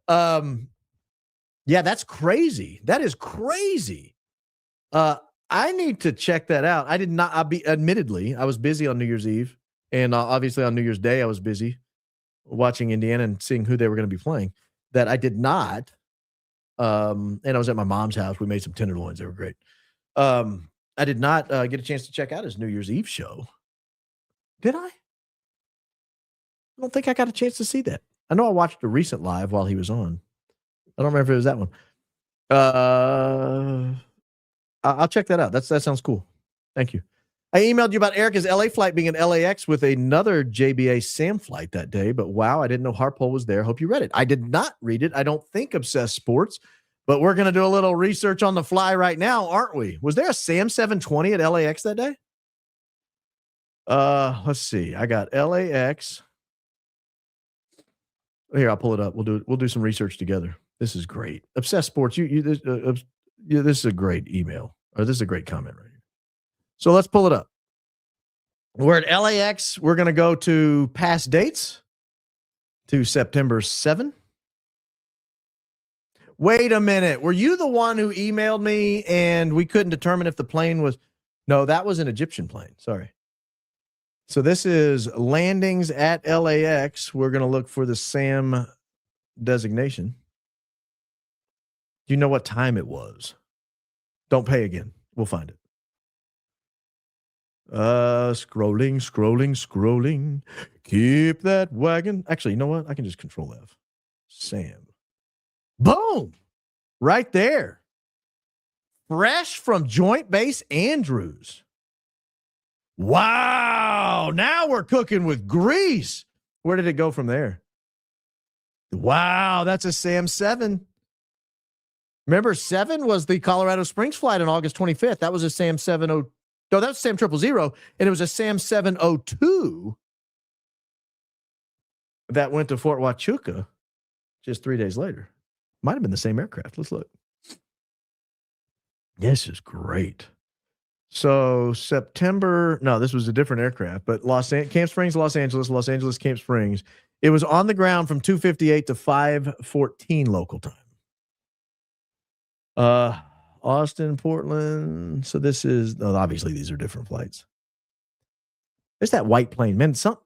Yeah, that's crazy. That is crazy. I need to check that out. Admittedly, I was busy on New Year's Eve. And obviously on New Year's Day, I was busy watching Indiana and seeing who they were going to be playing. That I did not. And I was at my mom's house. We made some tenderloins. They were great. I did not get a chance to check out his New Year's Eve show. Did I? I don't think I got a chance to see that. I know I watched a recent live while he was on. I don't remember if it was that one. I'll check that out. That sounds cool. Thank you. I emailed you about Erika's LA flight being in LAX with another JBA SAM flight that day, but wow, I didn't know Harpole was there. Hope you read it. I did not read it. I don't think Obsessed Sports, but we're going to do a little research on the fly right now, aren't we? Was there a SAM 720 at LAX that day? Let's see. I got LAX. Here, I'll pull it up. We'll do some research together. This is great. Obsessed Sports. This is a great email, or this is a great comment right here. So let's pull it up. We're at LAX. We're going to go to past dates to September 7. Wait a minute. Were you the one who emailed me and we couldn't determine if the plane was? No, that was an Egyptian plane. Sorry. So this is landings at LAX. We're going to look for the SAM designation. Do you know what time it was? Don't pay again. We'll find it. Scrolling. Keep that wagon. Actually, you know what? I can just Control F. Sam. Boom! Right there. Fresh from Joint Base Andrews. Wow. Now we're cooking with grease. Where did it go from there? Wow, that's a Sam 7. Remember, 7 was the Colorado Springs flight on August 25th. That was a Sam 70. No, that was Sam 000, and it was a Sam 702 that went to Fort Huachuca just 3 days later. Might have been the same aircraft. Let's look. This is great. So September, no, this was a different aircraft, but Camp Springs, Los Angeles, Camp Springs. It was on the ground from 2:58 to 5:14 local time. Austin, Portland. So this is, obviously these are different flights. There's that white plane, man. A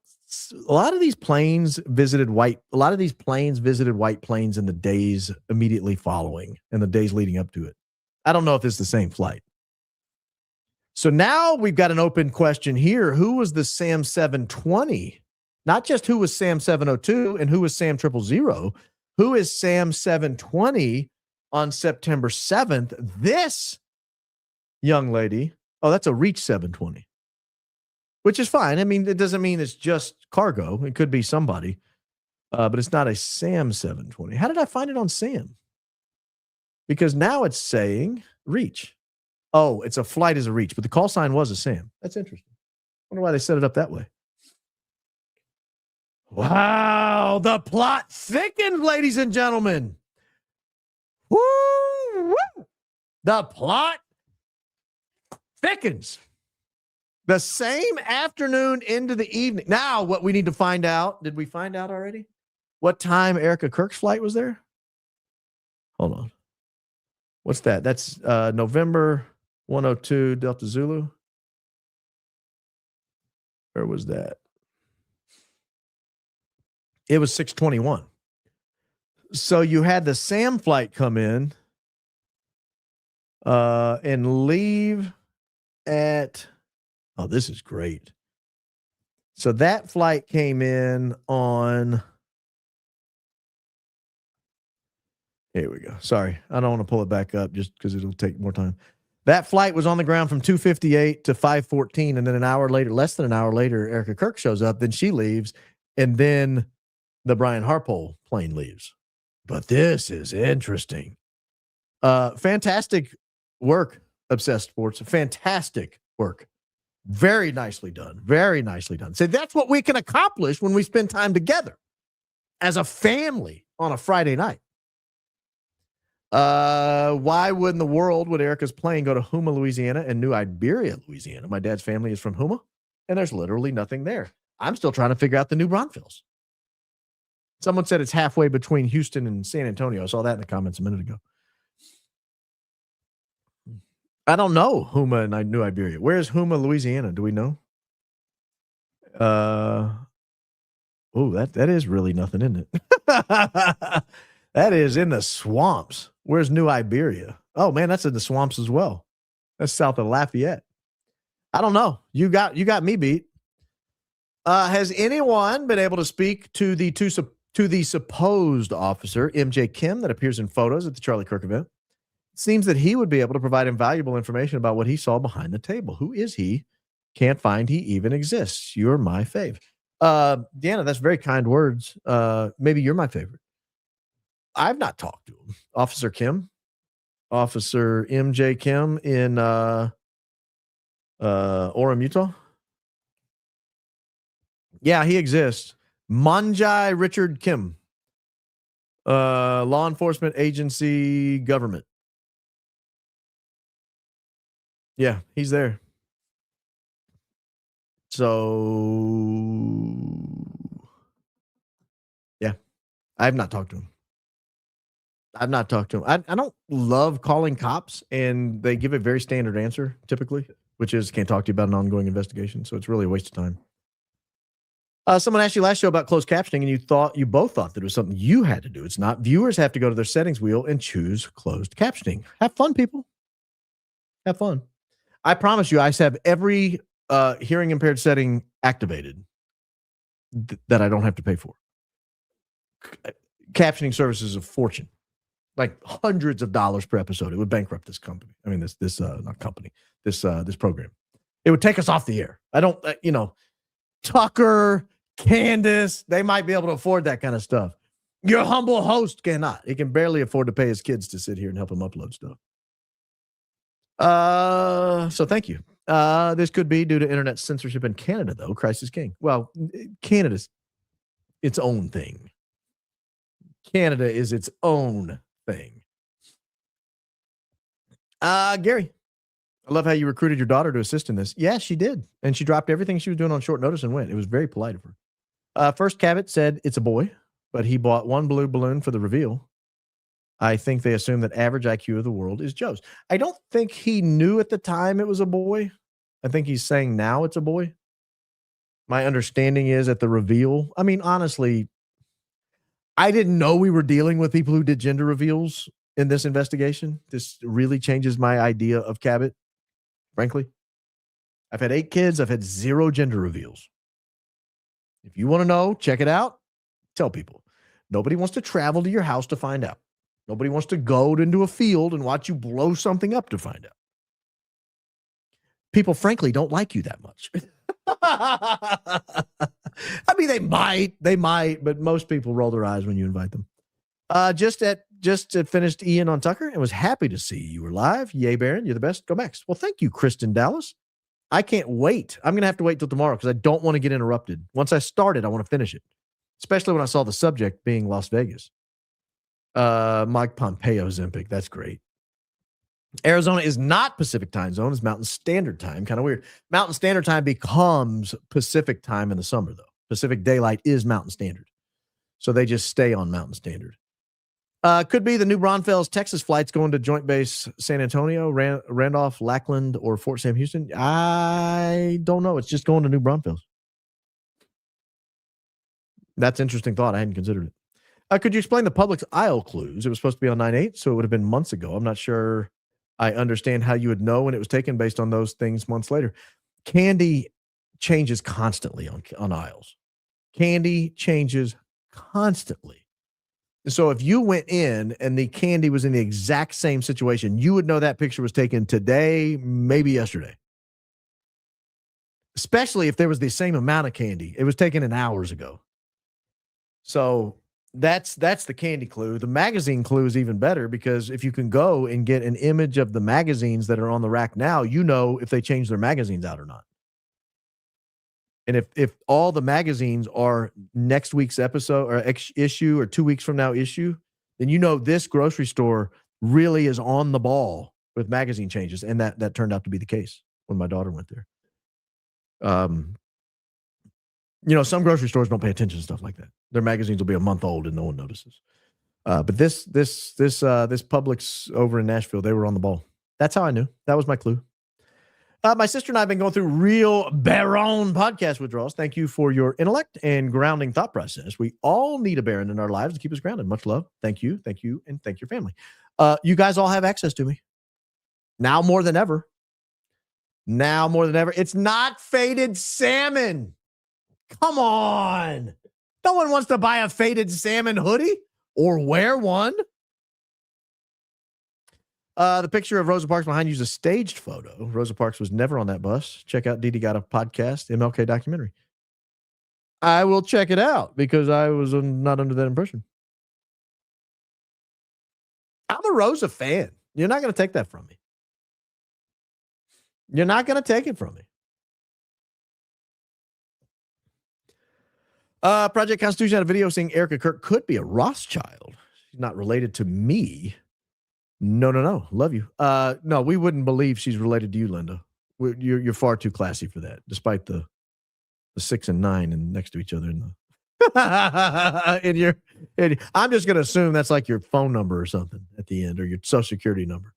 lot of these planes visited white planes in the days immediately following and the days leading up to it. I don't know if it's the same flight. So now we've got an open question here. Who was the Sam 720? Not just who was Sam 702 and who was Sam 000. Who is Sam 720 on September 7th? This young lady, that's a Reach 720, which is fine. I mean, it doesn't mean it's just cargo. It could be somebody, but it's not a Sam 720. How did I find it on Sam? Because now it's saying Reach. Oh, it's a flight as a Reach, but the call sign was a Sam. That's interesting. I wonder why they set it up that way. Wow, the plot thickens, ladies and gentlemen. Woo, woo. The plot thickens. The same afternoon into the evening. Now, what we need to find out, did we find out already? What time Erika Kirk's flight was there? Hold on. What's that? That's November 102 Delta Zulu. Where was that? It was 6:21. So you had the Sam flight come in and leave at, this is great. So that flight came in on, here we go. Sorry, I don't want to pull it back up just because it'll take more time. That flight was on the ground from 2:58 to 5:14, and then less than an hour later, Erika Kirk shows up, then she leaves, and then the Brian Harpole plane leaves. But this is interesting. Fantastic work, Obsessed Sports. Fantastic work. Very nicely done. Very nicely done. So that's what we can accomplish when we spend time together as a family on a Friday night. Why would in the world would Erika's plane go to Houma, Louisiana and New Iberia, Louisiana? My dad's family is from Houma, and there's literally nothing there. I'm still trying to figure out the New Braunfels. Someone said it's halfway between Houston and San Antonio. I saw that in the comments a minute ago. I don't know Houma and New Iberia. Where is Houma, Louisiana? Do we know? That is really nothing, isn't it? That is in the swamps. Where's New Iberia? Oh man, that's in the swamps as well. That's south of Lafayette. I don't know. You got me beat. Has anyone been able to speak to the supposed officer, MJ Kim, that appears in photos at the Charlie Kirk event? It seems that he would be able to provide invaluable information about what he saw behind the table. Who is he? Can't find he even exists. You're my fave. Deanna, that's very kind words. Maybe you're my favorite. I've not talked to him. Officer MJ Kim in Orem, Utah. Yeah, he exists. Manjai Richard Kim. Law enforcement agency government. Yeah, he's there. So, yeah, I have not talked to him. I don't love calling cops, and they give a very standard answer typically, which is can't talk to you about an ongoing investigation. So it's really a waste of time. Someone asked you last show about closed captioning, and you both thought that it was something you had to do. It's not. Viewers have to go to their settings wheel and choose closed captioning. Have fun, people. Have fun. I promise you, I have every hearing impaired setting activated that I don't have to pay for. Captioning services is a fortune, like hundreds of dollars per episode. It would bankrupt this company. I mean, this not company, this program. It would take us off the air. I don't, Tucker, Candace, they might be able to afford that kind of stuff. Your humble host cannot. He can barely afford to pay his kids to sit here and help him upload stuff. So thank you. This could be due to internet censorship in Canada, though. Christ is king. Well, Canada's its own thing. Canada is its own thing. Gary, I love how you recruited your daughter to assist in this. Yes, she did. And she dropped everything she was doing on short notice and went. It was very polite of her. First, Cabot said it's a boy, but he bought one blue balloon for the reveal. I think they assume that average IQ of the world is Joe's. I don't think he knew at the time it was a boy. I think he's saying now it's a boy. My understanding is at the reveal. I mean, honestly, I didn't know we were dealing with people who did gender reveals in this investigation. This really changes my idea of Cabot, frankly. I've had 8 kids. I've had 0 gender reveals. If you want to know, check it out. Tell people. Nobody wants to travel to your house to find out. Nobody wants to go into a field and watch you blow something up to find out. People, frankly, don't like you that much. I mean, they might, but most people roll their eyes when you invite them. Just finished Ian on Tucker and was happy to see you were live. Yay, Baron, you're the best. Go Max. Well, thank you, Kristen Dallas. I can't wait. I'm going to have to wait till tomorrow because I don't want to get interrupted. Once I start it, I want to finish it, especially when I saw the subject being Las Vegas. Mike Pompeo Zempic. That's great. Arizona is not Pacific time zone. It's Mountain Standard Time. Kind of weird. Mountain Standard Time becomes Pacific time in the summer, though. Pacific Daylight is Mountain Standard. So they just stay on Mountain Standard. Could be the new Braunfels, Texas flights going to Joint Base San Antonio, Randolph, Lackland, or Fort Sam Houston. I don't know. It's just going to New Braunfels. That's an interesting thought. I hadn't considered it. Could you explain the Publix aisle clues? It was supposed to be on 9/8, so it would have been months ago. I'm not sure I understand how you would know when it was taken based on those things months later. Candy changes constantly on aisles. Candy changes constantly. So if you went in and the candy was in the exact same situation, you would know that picture was taken today, maybe yesterday. Especially if there was the same amount of candy. It was taken in hours ago. So that's the candy clue. The magazine clue is even better because if you can go and get an image of the magazines that are on the rack now, you know if they change their magazines out or not. And if all the magazines are next week's episode or issue or 2 weeks from now issue, then you know this grocery store really is on the ball with magazine changes. And that turned out to be the case when my daughter went there. Some grocery stores don't pay attention to stuff like that. Their magazines will be a month old and no one notices. But this Publix over in Nashville, they were on the ball. That's how I knew. That was my clue. My sister and I have been going through real Baron podcast withdrawals. Thank you for your intellect and grounding thought process. We all need a Baron in our lives to keep us grounded. Much love. Thank you, and thank your family. You guys all have access to me. Now more than ever. It's not faded salmon. Come on. No one wants to buy a faded salmon hoodie or wear one. The picture of Rosa Parks behind you is a staged photo. Rosa Parks was never on that bus. Check out Didi Got a Podcast, MLK documentary. I will check it out because I was not under that impression. I'm a Rosa fan. You're not going to take that from me. You're not going to take it from me. Project Constitution had a video saying Erika Kirk could be a Rothschild. She's not related to me. No. Love you. No, we wouldn't believe she's related to you, Linda. You're far too classy for that, despite the 6 and 9 and next to each other in the I'm just gonna assume that's like your phone number or something at the end, or your social security number.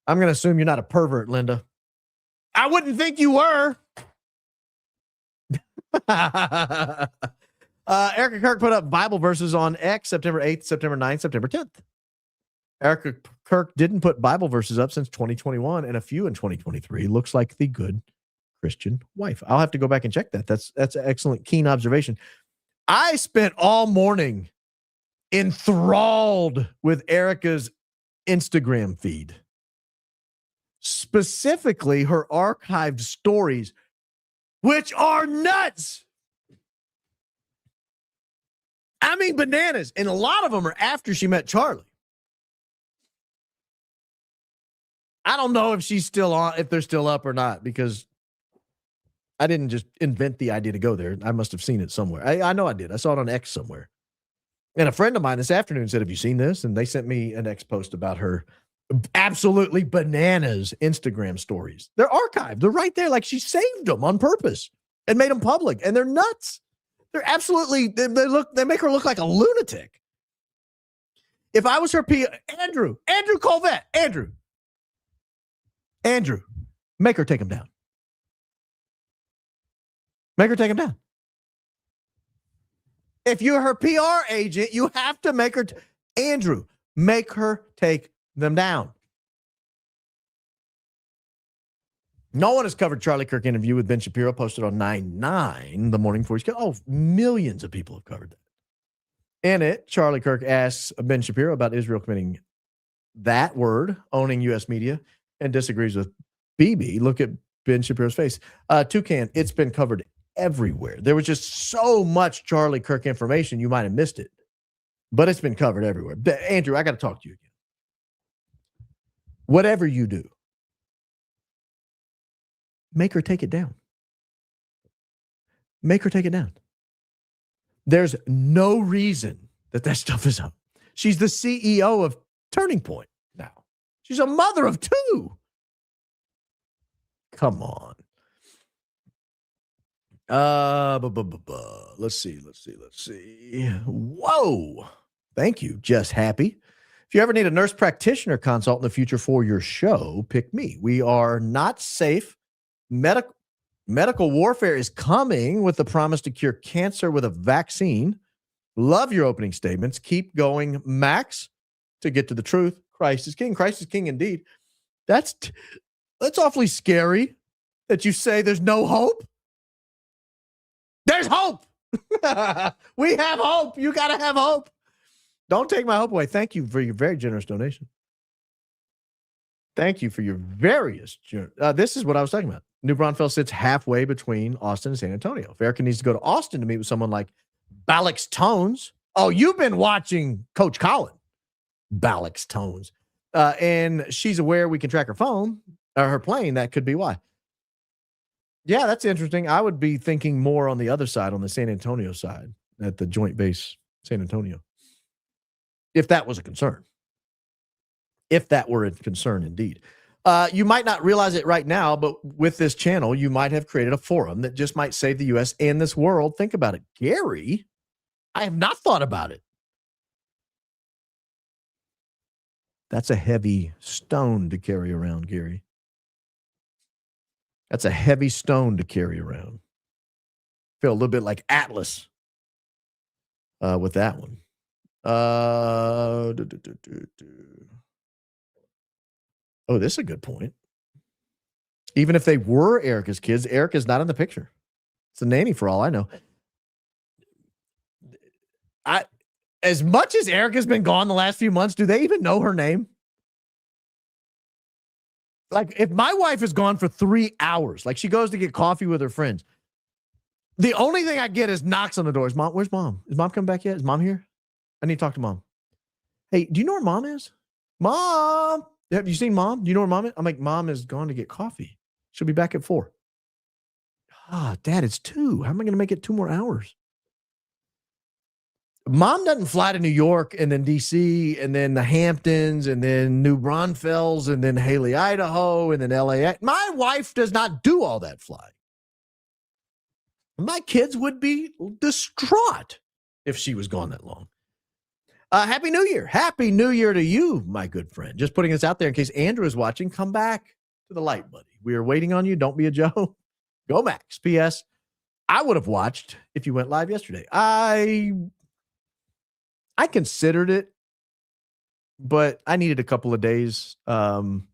I'm gonna assume you're not a pervert, Linda. I wouldn't think you were. Erika Kirk put up Bible verses on X September 8th, September 9th, September 10th. Erika Kirk didn't put Bible verses up since 2021 and a few in 2023. Looks like the good Christian wife. I'll have to go back and check that. That's an excellent, keen observation. I spent all morning enthralled with Erika's Instagram feed, specifically her archived stories, which are nuts. I mean, bananas. And a lot of them are after she met Charlie. I don't know if she's still on, if they're still up or not, because I didn't just invent the idea to go there. I must have seen it somewhere. I know I did. I saw it on X somewhere. And a friend of mine this afternoon said, have you seen this? And they sent me an X post about her absolutely bananas Instagram stories. They're archived. They're right there. Like she saved them on purpose and made them public. And they're nuts. They're absolutely, they make her look like a lunatic. If I was her Andrew Colvette, Andrew, make her take him down. Make her take him down. If you're her PR agent, you have to make her, Andrew, make her take them down. No one has covered Charlie Kirk interview with Ben Shapiro, posted on 9/9 the morning before he's killed. Oh, millions of people have covered that. In it, Charlie Kirk asks Ben Shapiro about Israel committing that word, owning U.S. media, and disagrees with Bibi. Look at Ben Shapiro's face. Toucan, it's been covered everywhere. There was just so much Charlie Kirk information, you might have missed it. But it's been covered everywhere. Andrew, I got to talk to you again. Whatever you do, make her take it down. Make her take it down. There's no reason that stuff is up. She's the CEO of Turning Point now. She's a mother of two. Come on. Let's see. Whoa. Thank you. Just happy. If you ever need a nurse practitioner consult in the future for your show, pick me. We are not safe. Medical warfare is coming with the promise to cure cancer with a vaccine. Love your opening statements. Keep going, Max, to get to the truth. Christ is king. Christ is king indeed. That's awfully scary that you say there's no hope. There's hope. We have hope. You got to have hope. Don't take my hope away. Thank you for your very generous donation. Thank you for your various. This is what I was talking about. New Braunfels sits halfway between Austin and San Antonio. If Erika needs to go to Austin to meet with someone like Balix Tones. Oh, you've been watching Coach Colin. Balix Tones. And she's aware we can track her phone or her plane. That could be why. Yeah, that's interesting. I would be thinking more on the other side, on the San Antonio side, at the Joint Base San Antonio. If that was a concern. If that were a concern indeed. You might not realize it right now, but with this channel, you might have created a forum that just might save the U.S. and this world. Think about it. Gary, I have not thought about it. That's a heavy stone to carry around, Gary. That's a heavy stone to carry around. Feel a little bit like Atlas with that one. Oh, this is a good point. Even if they were Erika's kids, Erika's not in the picture. It's a nanny for all I know. As much as Erika's been gone the last few months, do they even know her name? Like, if my wife is gone for 3 hours, like she goes to get coffee with her friends, the only thing I get is knocks on the door. Mom, where's mom? Is mom coming back yet? Is mom here? I need to talk to mom. Hey, do you know where mom is? Mom, have you seen mom? Do you know where mom is? I'm like, mom is gone to get coffee. She'll be back at 4. Dad, it's 2. How am I going to make it 2 more hours? Mom doesn't fly to New York and then DC and then the Hamptons and then New Braunfels and then Haley, Idaho and then LAX. My wife does not do all that flying. My kids would be distraught if she was gone that long. Happy New Year. Happy New Year to you, my good friend. Just putting this out there in case Andrew is watching. Come back to the light, buddy. We are waiting on you. Don't be a Joe. Go Max. P.S. I would have watched if you went live yesterday. I considered it, but I needed a couple of days. The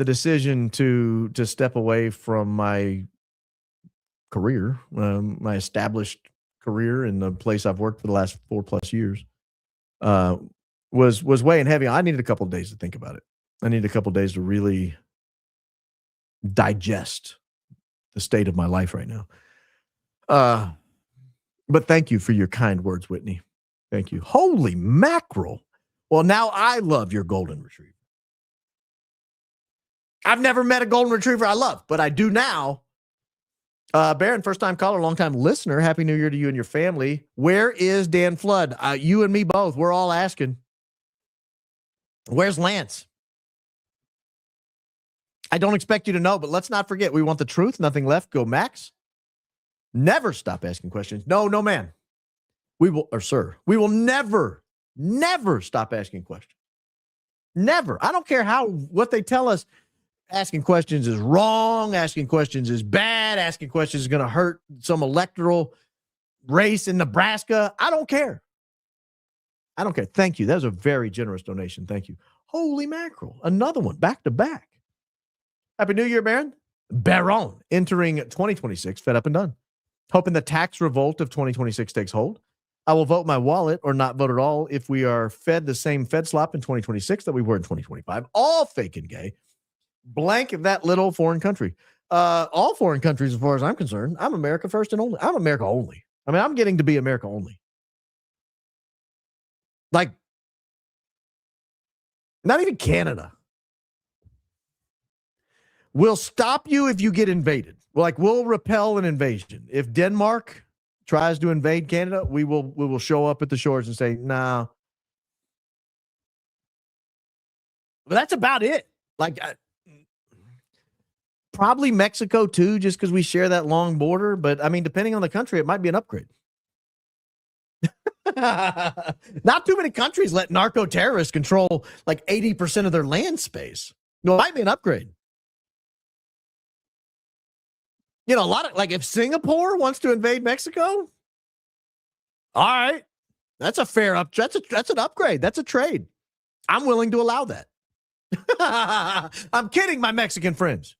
decision to step away from my career, my established career in the place I've worked for the last 4+ years, was weighing heavy. I needed a couple of days to think about it. I needed a couple of days to really digest the state of my life right now. But thank you for your kind words, Whitney. Thank you. Holy mackerel. Well, now I love your golden retriever. I've never met a golden retriever I love, but I do now. Baron, first-time caller, long-time listener. Happy New Year to you and your family. Where is Dan Flood? You and me both. We're all asking. Where's Lance? I don't expect you to know, but let's not forget, we want the truth. Nothing left. Go Max. Never stop asking questions. No, man. We will, or sir, we will never stop asking questions. Never. I don't care what they tell us. Asking questions is wrong. Asking questions is bad. Asking questions is going to hurt some electoral race in Nebraska. I don't care. Thank you. That was a very generous donation. Thank you. Holy mackerel. Another one back to back. Happy New Year, Baron. Baron entering 2026, fed up and done. Hoping the tax revolt of 2026 takes hold. I will vote my wallet or not vote at all if we are fed the same Fed slop in 2026 that we were in 2025. All fake and gay. Blank that little foreign country. All foreign countries, as far as I'm concerned, I'm America first and only. I'm America only. I mean, I'm getting to be America only. Like, not even Canada. We'll stop you if you get invaded. We'll repel an invasion. If Denmark tries to invade Canada, we will show up at the shores and say, nah. But that's about it. Probably Mexico too, just because we share that long border. But I mean, depending on the country, it might be an upgrade. Not too many countries let narco terrorists control 80% of their land space. No, it might be an upgrade. A lot of if Singapore wants to invade Mexico, all right, that's a fair up. That's an upgrade. That's a trade. I'm willing to allow that. I'm kidding, my Mexican friends.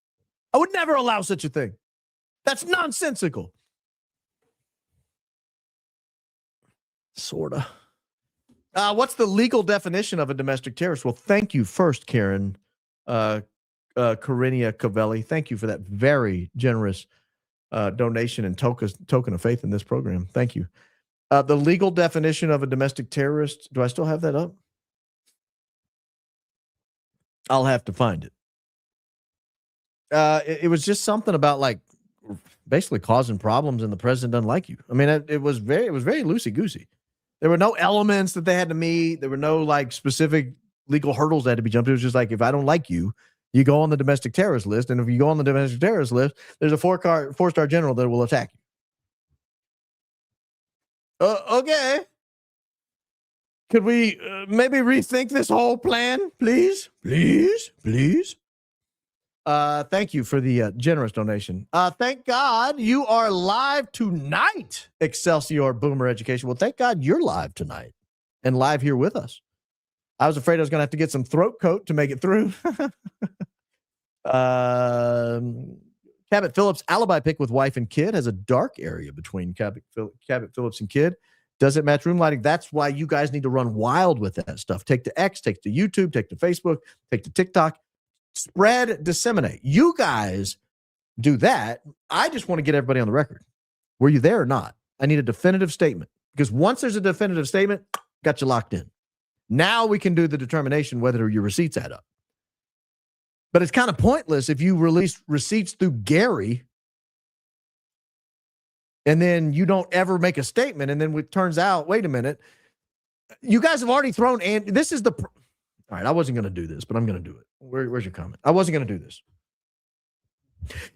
I would never allow such a thing. That's nonsensical. Sorta. What's the legal definition of a domestic terrorist? Well, thank you first, Karen. Carinia Cavelli. Thank you for that very generous donation and token of faith in this program. Thank you. The legal definition of a domestic terrorist. Do I still have that up? I'll have to find it. It was just something about basically causing problems and the president doesn't like you. I mean, it was very loosey-goosey. There were no elements that they had to meet. There were no specific legal hurdles that had to be jumped. It was just if I don't like you, you go on the domestic terrorist list. And if you go on the domestic terrorist list, there's a four-star general that will attack you. Okay. Could we maybe rethink this whole plan, please? Please? Thank you for the generous donation. Thank God you are live tonight, Excelsior Boomer Education. Well, thank God you're live tonight and live here with us. I was afraid I was going to have to get some throat coat to make it through. Cabot Phillips, alibi pic with wife and kid, has a dark area between Cabot Phillips and kid. Does it match room lighting? That's why you guys need to run wild with that stuff. Take to X, take to YouTube, take to Facebook, take to TikTok. Spread, disseminate. You guys do that. I just want to get everybody on the record. Were you there or not? I need a definitive statement, because once there's a definitive statement, got you locked in. Now we can do the determination whether your receipts add up. But it's kind of pointless if you release receipts through Gary and then you don't ever make a statement. And then it turns out, wait a minute, you guys have already thrown, and this is all right, I wasn't going to do this, but I'm going to do it. Where's your comment? I wasn't going to do this.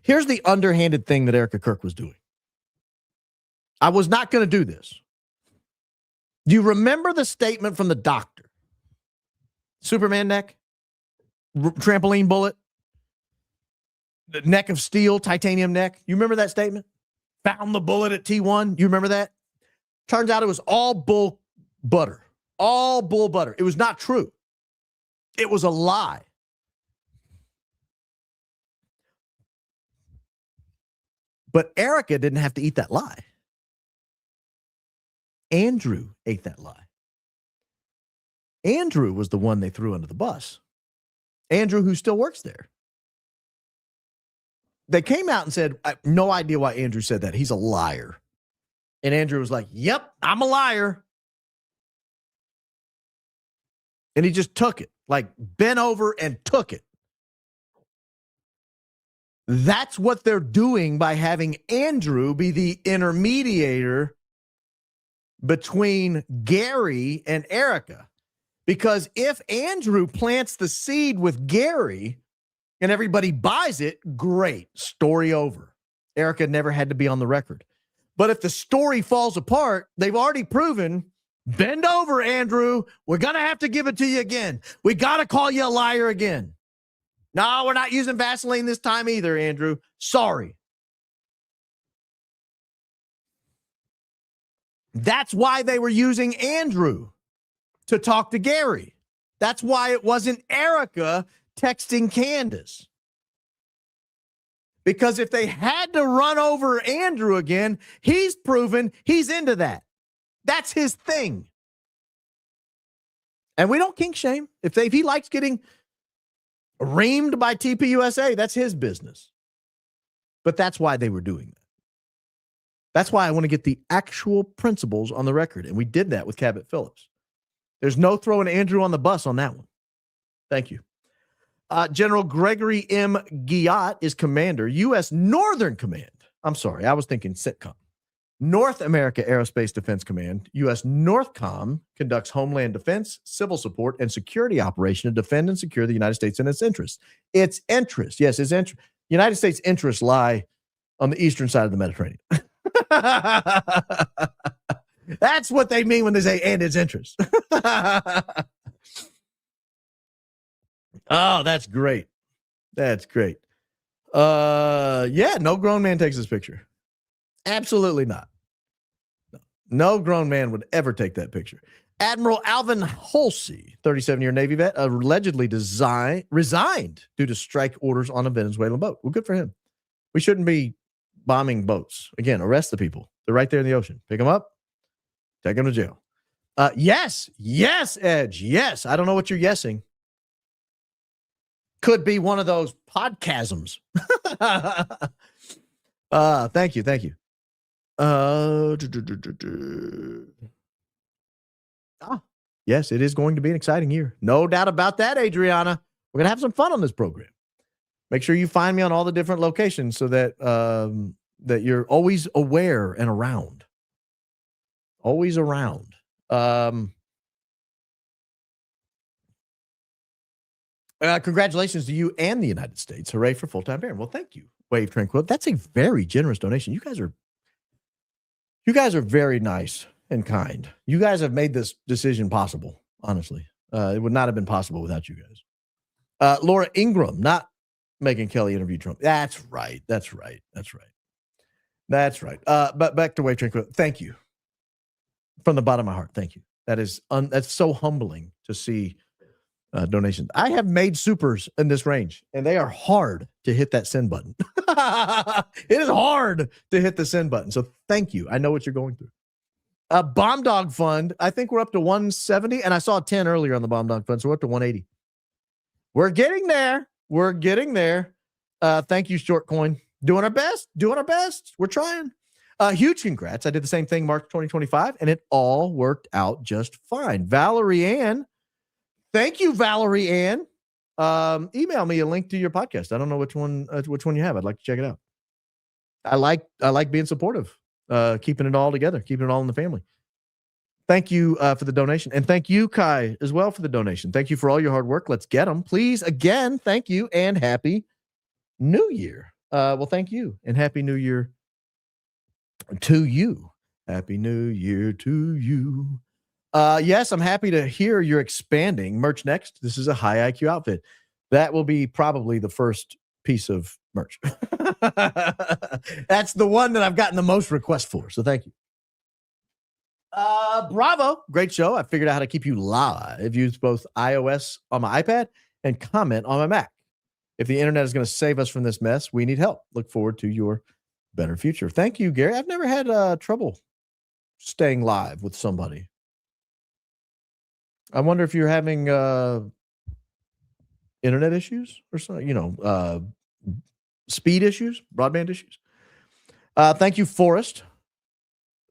Here's the underhanded thing that Erika Kirk was doing. I was not going to do this. Do you remember the statement from the doctor? Superman neck, trampoline bullet, the neck of steel, titanium neck. You remember that statement? Found the bullet at T1. You remember that? Turns out it was all bull butter. All bull butter. It was not true. It was a lie. But Erika didn't have to eat that lie. Andrew ate that lie. Andrew was the one they threw under the bus. Andrew, who still works there. They came out and said, I have no idea why Andrew said that. He's a liar. And Andrew was like, yep, I'm a liar. And he just took it, like bent over and took it. That's what they're doing by having Andrew be the intermediator between Gary and Erika. Because if Andrew plants the seed with Gary and everybody buys it, great, story over. Erika never had to be on the record. But if the story falls apart, they've already proven, bend over, Andrew. We're going to have to give it to you again. We got to call you a liar again. No, we're not using Vaseline this time either, Andrew. Sorry. That's why they were using Andrew to talk to Gary. That's why it wasn't Erika texting Candace. Because if they had to run over Andrew again, he's proven he's into that. That's his thing. And we don't kink shame. If he likes getting reamed by TPUSA, that's his business. But that's why they were doing that. That's why I want to get the actual principles on the record. And we did that with Cabot Phillips. There's no throwing Andrew on the bus on that one. Thank you. General Gregory M. Guillat is commander, U.S. Northern Command. I'm sorry, I was thinking CENTCOM. North America Aerospace Defense Command, U.S. Northcom, conducts homeland defense, civil support, and security operation to defend and secure the United States and its interests. Its interests, yes, its interests. United States interests lie on the eastern side of the Mediterranean. That's what they mean when they say, and its interests. Oh, that's great. That's great. Yeah, no grown man takes this picture. Absolutely not. No grown man would ever take that picture. Admiral Alvin Halsey, 37-year Navy vet, allegedly resigned due to strike orders on a Venezuelan boat. Well, good for him. We shouldn't be bombing boats. Again, arrest the people. They're right there in the ocean. Pick them up. Take them to jail. Yes, Edge. Yes. I don't know what you're yesing. Could be one of those podcasms. Thank you. Yes, it is going to be an exciting year. No doubt about that, Adriana. We're going to have some fun on this program. Make sure you find me on all the different locations so that that you're always aware and around. Always around. Congratulations to you and the United States. Hooray for full-time parent. Well, thank you, Wave Tranquil. That's a very generous donation. You guys are very nice and kind. You guys have made this decision possible, honestly. It would not have been possible without you guys. Laura Ingram, not Megyn Kelly interview Trump. That's right. But back to Wave Tranquil. Thank you. From the bottom of my heart, thank you. That's so humbling to see donations. I have made supers in this range, and they are hard to hit that send button. It is hard to hit the send button. So thank you. I know what you're going through. Bomb Dog Fund, I think we're up to 170, and I saw 10 earlier on the Bomb Dog Fund, so we're up to 180. We're getting there. Thank you, Short Coin. Doing our best. We're trying. Huge congrats. I did the same thing March 2025, and it all worked out just fine. Valerie Ann. Thank you, Valerie Ann. Email me a link to your podcast. I don't know which one you have. I'd like to check it out. I like being supportive, keeping it all together, keeping it all in the family. Thank you for the donation. And thank you, Kai, as well for the donation. Thank you for all your hard work. Let's get them. Please, again, thank you and Happy New Year. Well, thank you and Happy New Year to you. Happy New Year to you. Yes, I'm happy to hear you're expanding merch next. This is a high IQ outfit. That will be probably the first piece of merch. That's the one that I've gotten the most requests for. So thank you. Bravo. Great show. I figured out how to keep you live. Use both iOS on my iPad and comment on my Mac. If the internet is going to save us from this mess, we need help. Look forward to your better future. Thank you, Gary. I've never had trouble staying live with somebody. I wonder if you're having internet issues or something, speed issues, broadband issues. Thank you, Forrest.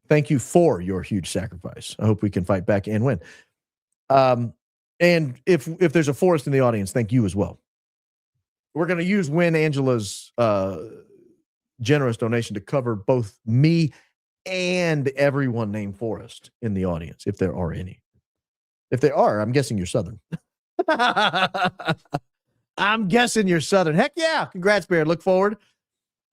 Thank you for your huge sacrifice. I hope we can fight back and win. And if there's a Forrest in the audience, thank you as well. We're going to use Win Angela's generous donation to cover both me and everyone named Forrest in the audience, if there are any. If there are, I'm guessing you're Southern. I'm guessing you're Southern. Heck yeah. Congrats, Bear. Look forward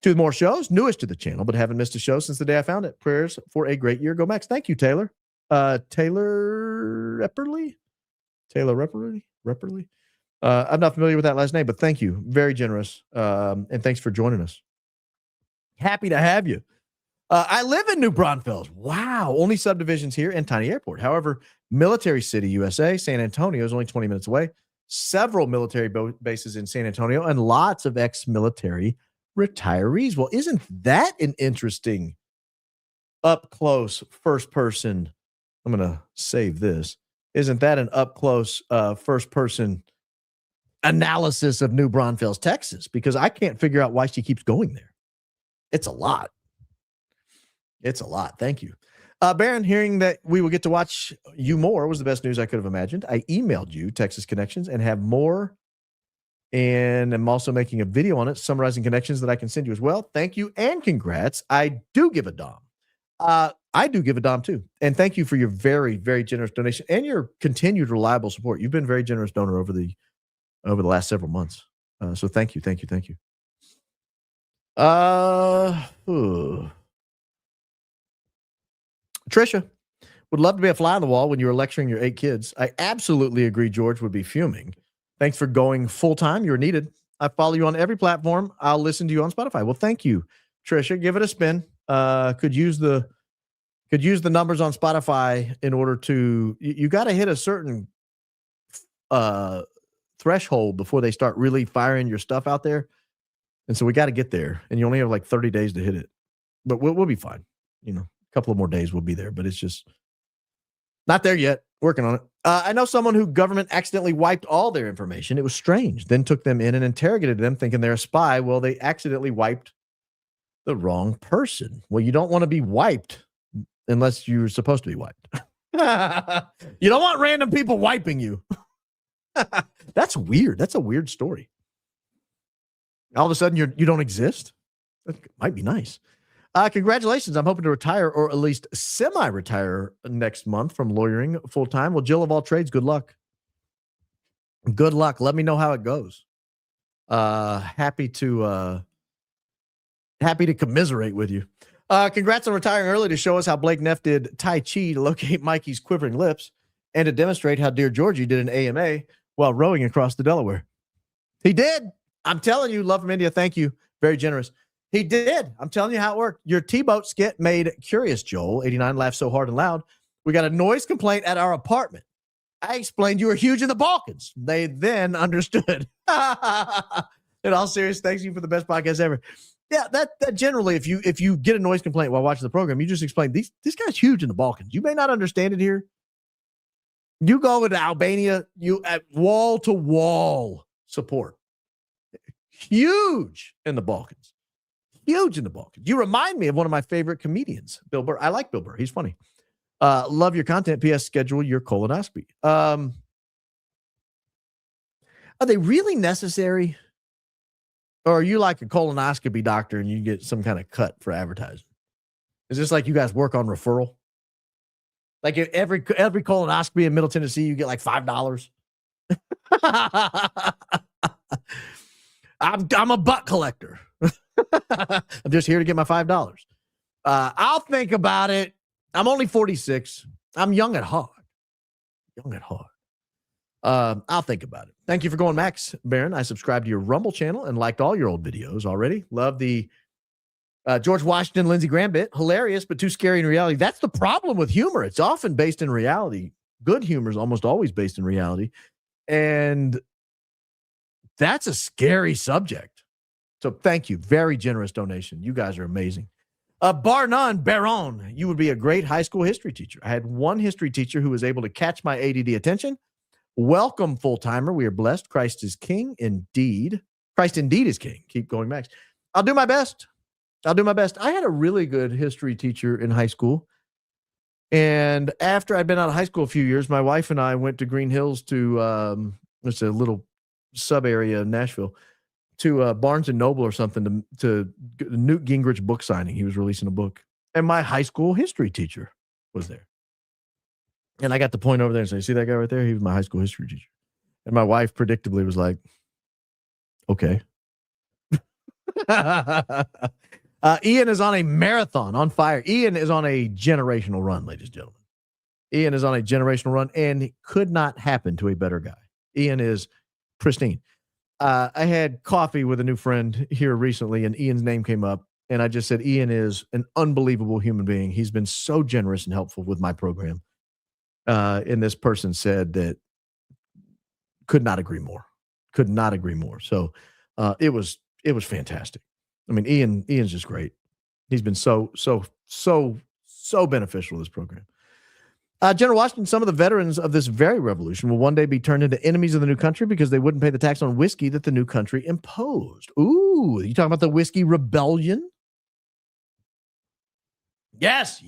to more shows. Newest to the channel, but haven't missed a show since the day I found it. Prayers for a great year. Go Max. Thank you, Taylor. Taylor Repperly? Taylor Repperly? I'm not familiar with that last name, but thank you. Very generous. And thanks for joining us. Happy to have you. I live in New Braunfels. Wow. Only subdivisions here and tiny airport. However, Military City, USA, San Antonio is only 20 minutes away. Several military bases in San Antonio and lots of ex-military retirees. Well, isn't that an interesting up close first person? I'm going to save this. Isn't that an up close first person analysis of New Braunfels, Texas? Because I can't figure out why she keeps going there. It's a lot. It's a lot. Thank you. Baron, hearing that we will get to watch you more was the best news I could have imagined. I emailed you Texas Connections and have more. And I'm also making a video on it, summarizing connections that I can send you as well. Thank you and congrats. I do give a dom. I do give a dom too. And thank you for your very, very generous donation and your continued reliable support. You've been a very generous donor over the last several months. So thank you. Trisha would love to be a fly on the wall when you were lecturing your 8 kids. I absolutely agree. George would be fuming. Thanks for going full time. You're needed. I follow you on every platform. I'll listen to you on Spotify. Well, thank you, Trisha. Give it a spin. Could use the numbers on Spotify in order to. You got to hit a certain threshold before they start really firing your stuff out there, and so we got to get there. And you only have like 30 days to hit it, but we'll be fine. A couple of more days we'll be there, but it's just not there yet. Working on it. I know someone who government accidentally wiped all their information. It was strange. Then took them in and interrogated them thinking they're a spy. Well, they accidentally wiped the wrong person. Well, you don't want to be wiped unless you're supposed to be wiped. You don't want random people wiping you. That's weird. That's a weird story. All of a sudden you don't exist. That might be nice. Congratulations. I'm hoping to retire or at least semi-retire next month from lawyering full-time. Well, Jill of all trades, good luck. Good luck. Let me know how it goes. Happy to commiserate with you. Congrats on retiring early to show us how Blake Neff did Tai Chi to locate Mikey's quivering lips and to demonstrate how Dear Georgie did an AMA while rowing across the Delaware. He did. I'm telling you, love from India. Thank you. Very generous. He did. I'm telling you how it worked. Your T-boat skit made Curious Joel, 89, laugh so hard and loud. We got a noise complaint at our apartment. I explained you were huge in the Balkans. They then understood. In all seriousness, thanks you for the best podcast ever. Yeah, that generally, if you get a noise complaint while watching the program, you just explain this guy's huge in the Balkans. You may not understand it here. You go into Albania, you at wall to wall support. Huge in the Balkans. Huge in the Balkans. You remind me of one of my favorite comedians, Bill Burr. I like Bill Burr. He's funny. Love your content. P.S. Schedule your colonoscopy. Are they really necessary? Or are you like a colonoscopy doctor and you get some kind of cut for advertising? Is this like you guys work on referral? Like every colonoscopy in Middle Tennessee, you get like $5. I'm a butt collector. I'm just here to get my $5. I'll think about it. I'm only 46. I'm young at heart. I'll think about it. Thank you for going, Max Barron. I subscribed to your Rumble channel and liked all your old videos already. Love the George Washington, Lindsey Graham bit, hilarious, but too scary in reality. That's the problem with humor. It's often based in reality. Good humor is almost always based in reality. And that's a scary subject. So thank you. Very generous donation. You guys are amazing. Bar none, Baron, you would be a great high school history teacher. I had one history teacher who was able to catch my ADD attention. Welcome, full-timer. We are blessed. Christ is king indeed. Christ indeed is king. Keep going, Max. I'll do my best. I had a really good history teacher in high school. And after I'd been out of high school a few years, my wife and I went to Green Hills to, it's a little sub area in Nashville, to Barnes and Noble or something to Newt Gingrich book signing. He was releasing a book. And my high school history teacher was there. And I got to point over there and say, see that guy right there? He was my high school history teacher. And my wife predictably was like, okay. Ian is on a marathon, on fire. Ian is on a generational run, ladies and gentlemen. Ian is on a generational run, and it could not happen to a better guy. Ian is pristine. I had coffee with a new friend here recently, and Ian's name came up, and I just said, Ian is an unbelievable human being. He's been so generous and helpful with my program. And this person said that could not agree more. So it was fantastic. I mean, Ian's just great. He's been so beneficial to this program. General Washington, some of the veterans of this very revolution will one day be turned into enemies of the new country because they wouldn't pay the tax on whiskey that the new country imposed. Ooh, you talking about the whiskey rebellion? Yes.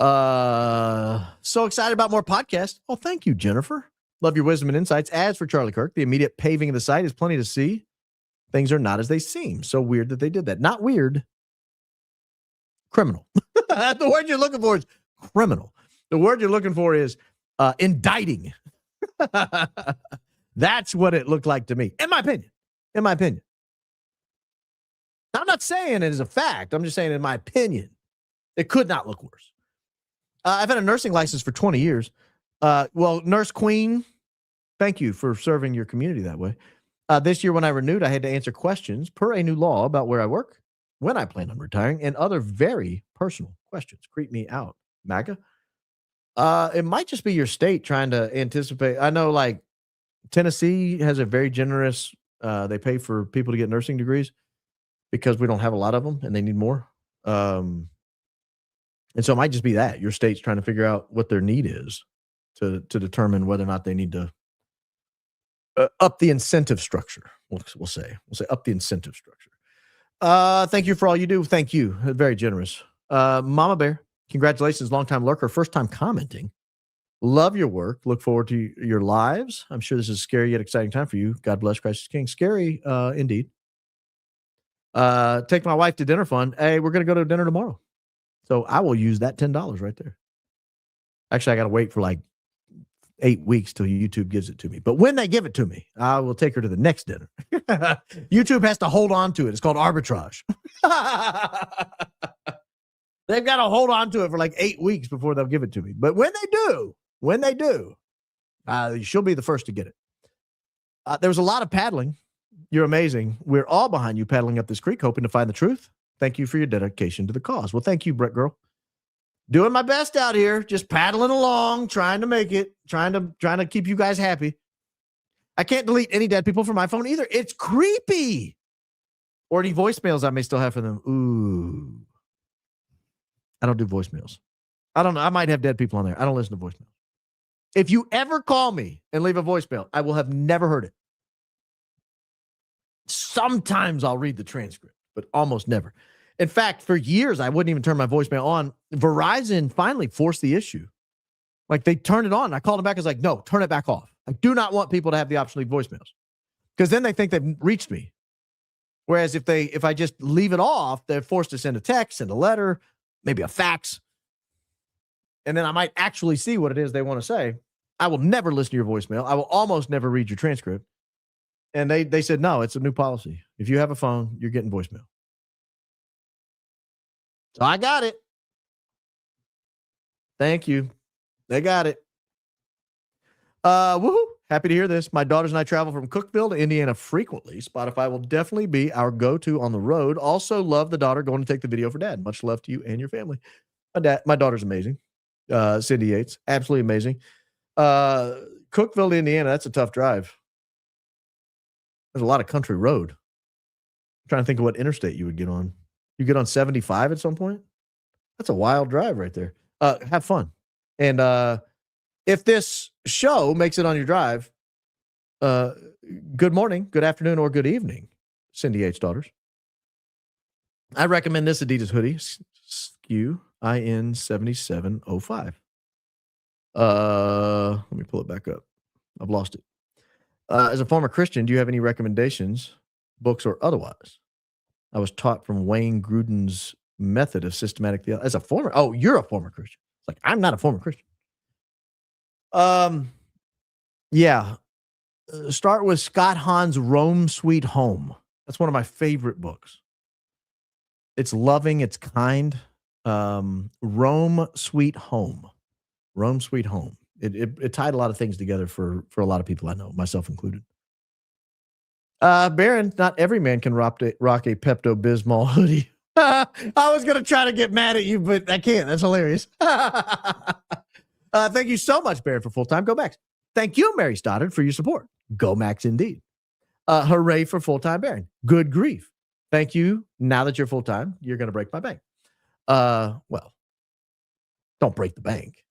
So excited about more podcasts. Oh, thank you, Jennifer. Love your wisdom and insights. As for Charlie Kirk, the immediate paving of the site is plenty to see. Things are not as they seem. So weird that they did that. Not weird. Criminal. The word you're looking for is criminal. The word you're looking for is indicting. That's what it looked like to me, in my opinion. I'm not saying it is a fact. I'm just saying, in my opinion, it could not look worse. I've had a nursing license for 20 years. Well, Nurse Queen, thank you for serving your community that way. This year when I renewed, I had to answer questions per a new law about where I work, when I plan on retiring, and other very personal questions. Creep me out, MAGA. It might just be your state trying to anticipate. I know, like, Tennessee has a very generous, they pay for people to get nursing degrees because we don't have a lot of them and they need more. And so it might just be that your state's trying to figure out what their need is to determine whether or not they need to up the incentive structure. We'll say up the incentive structure. Thank you for all you do. Thank you. Very generous. Mama Bear, congratulations. Longtime lurker, first time commenting. Love your work. Look forward to your lives. I'm sure this is a scary yet exciting time for you. God bless Christ is King. Scary, indeed. Take my wife to dinner fun. Hey, we're going to go to dinner tomorrow. So I will use that $10 right there. Actually, I got to wait for like 8 weeks till YouTube gives it to me. But when they give it to me, I will take her to the next dinner. YouTube has to hold on to it. It's called arbitrage. They've got to hold on to it for like 8 weeks before they'll give it to me. But when they do, she'll be the first to get it. There was a lot of paddling. You're amazing. We're all behind you paddling up this creek, hoping to find the truth. Thank you for your dedication to the cause. Well, thank you, Brett Girl. Doing my best out here, just paddling along, trying to make it, trying to keep you guys happy. I can't delete any dead people from my phone either. It's creepy. Or any voicemails I may still have for them. Ooh. I don't do voicemails. I don't know. I might have dead people on there. I don't listen to voicemails. If you ever call me and leave a voicemail, I will have never heard it. Sometimes I'll read the transcript, but almost never. In fact, for years, I wouldn't even turn my voicemail on. Verizon finally forced the issue. Like, they turned it on. I called them back. I was like, no, turn it back off. I do not want people to have the option to leave voicemails because then they think they've reached me. Whereas if I just leave it off, they're forced to send a text, send a letter, maybe a fax. And then I might actually see what it is they want to say. I will never listen to your voicemail. I will almost never read your transcript. And they said, no, it's a new policy. If you have a phone, you're getting voicemail. So I got it. Thank you. They got it. Woohoo. happy to hear this. My daughters and I travel from Cookville to Indiana frequently. Spotify will definitely be our go-to on the road. Also love the daughter going to take the video for dad. Much love to you and your family. My daughter's amazing. Cindy Yates, absolutely amazing. Cookville to Indiana, that's a tough drive. There's a lot of country road. I'm trying to think of what interstate you would get on. You get on 75 at some point? That's a wild drive right there. Have fun. And if this show makes it on your drive, good morning, good afternoon, or good evening, Cindy H. daughters. I recommend this Adidas hoodie, SKU IN 7705. Let me pull it back up. I've lost it. As a former Christian, do you have any recommendations, books or otherwise? I was taught from Wayne Gruden's method of systematic theology. As a former, you're a former Christian. It's like, I'm not a former Christian. Yeah. Start with Scott Hahn's Rome Sweet Home. That's one of my favorite books. It's loving, it's kind. Rome Sweet Home. Rome Sweet Home. It tied a lot of things together for a lot of people I know, myself included. Baron, not every man can rock a Pepto-Bismol hoodie. I was going to try to get mad at you, but I can't. That's hilarious. Thank you so much, Baron, for full-time. Go Max. Thank you, Mary Stoddard, for your support. Go Max indeed. Hooray for full-time Baron. Good grief. Thank you. Now that you're full-time, you're going to break my bank. Well, don't break the bank.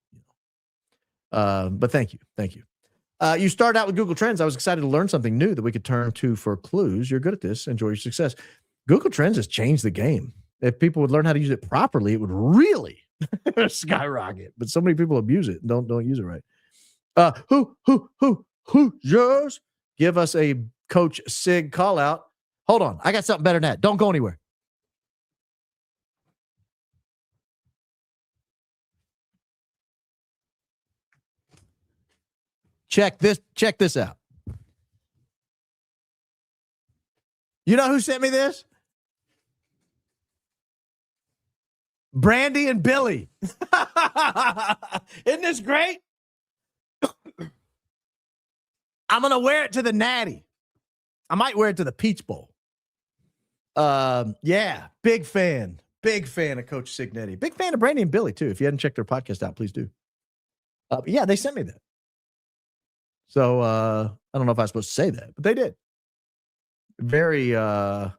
But thank you. Thank you. You started out with Google Trends. I was excited to learn something new that we could turn to for clues. You're good at this. Enjoy your success. Google Trends has changed the game. If people would learn how to use it properly, it would really skyrocket. But so many people abuse it and don't use it right. Yours? Give us a Coach Sig call out. Hold on. I got something better than that. Don't go anywhere. Check this out. You know who sent me this? Brandy and Billy. Isn't this great? I'm going to wear it to the Natty. I might wear it to the Peach Bowl. Yeah, big fan of Coach Signetti. Big fan of Brandy and Billy, too. If you hadn't checked their podcast out, please do. Yeah, they sent me that. So I don't know if I was supposed to say that, but they did. Very all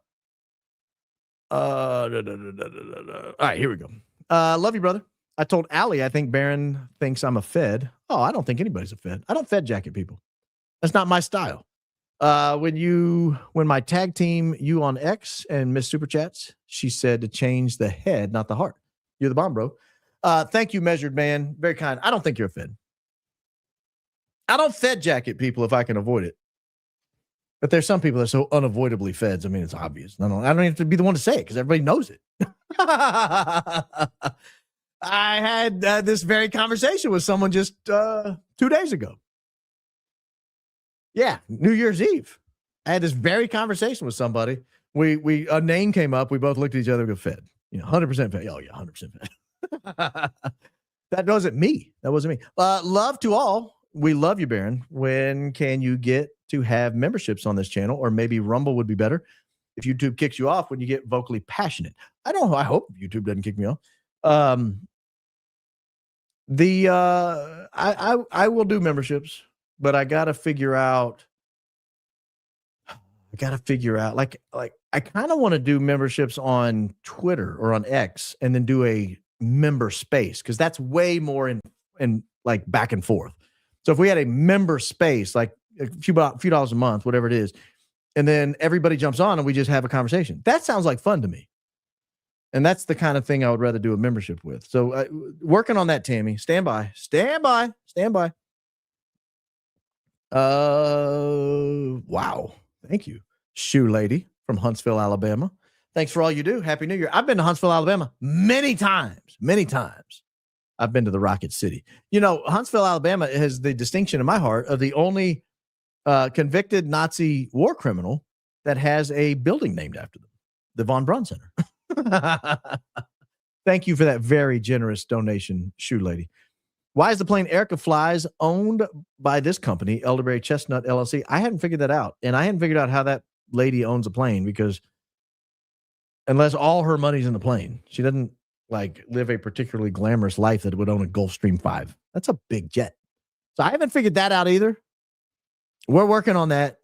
right, here we go. Love you, brother. I told Allie I think Barron thinks I'm a Fed. Oh, I don't think anybody's a Fed. I don't Fed jacket people. That's not my style. When my tag team you on X and Miss Super Chats, she said to change the head, not the heart. You're the bomb, bro. Thank you, Measured Man. Very kind. I don't think you're a Fed. I don't Fed jacket people if I can avoid it. But there's some people that are so unavoidably Feds. I mean, it's obvious. I don't even have to be the one to say it because everybody knows it. I had this very conversation with someone just 2 days ago. Yeah, New Year's Eve. I had this very conversation with somebody. A name came up. We both looked at each other and go, Fed. 100% Fed. Oh, yeah, 100% Fed. That wasn't me. Love to all. We love you, Baron. When can you get to have memberships on this channel? Or maybe Rumble would be better if YouTube kicks you off when you get vocally passionate. I don't know. I hope YouTube doesn't kick me off. I will do memberships, but I got to figure out, like I kind of want to do memberships on Twitter or on X and then do a member space because that's way more in like back and forth. So if we had a member space, like a few dollars a month, whatever it is, and then everybody jumps on and we just have a conversation, that sounds like fun to me. And that's the kind of thing I would rather do a membership with. So working on that, Tammy. Stand by. Wow. Thank you. Shoe Lady from Huntsville, Alabama. Thanks for all you do. Happy New Year. I've been to Huntsville, Alabama many times. I've been to the Rocket City. Huntsville, Alabama has the distinction in my heart of the only convicted Nazi war criminal that has a building named after them, the Von Braun Center. Thank you for that very generous donation, Shoe Lady. Why is the plane Erika flies owned by this company, Elderberry Chestnut LLC? I hadn't figured that out. And I hadn't figured out how that lady owns a plane, because unless all her money's in the plane, she doesn't like live a particularly glamorous life that would own a Gulfstream 5. That's a big jet. So I haven't figured that out either. We're working on that.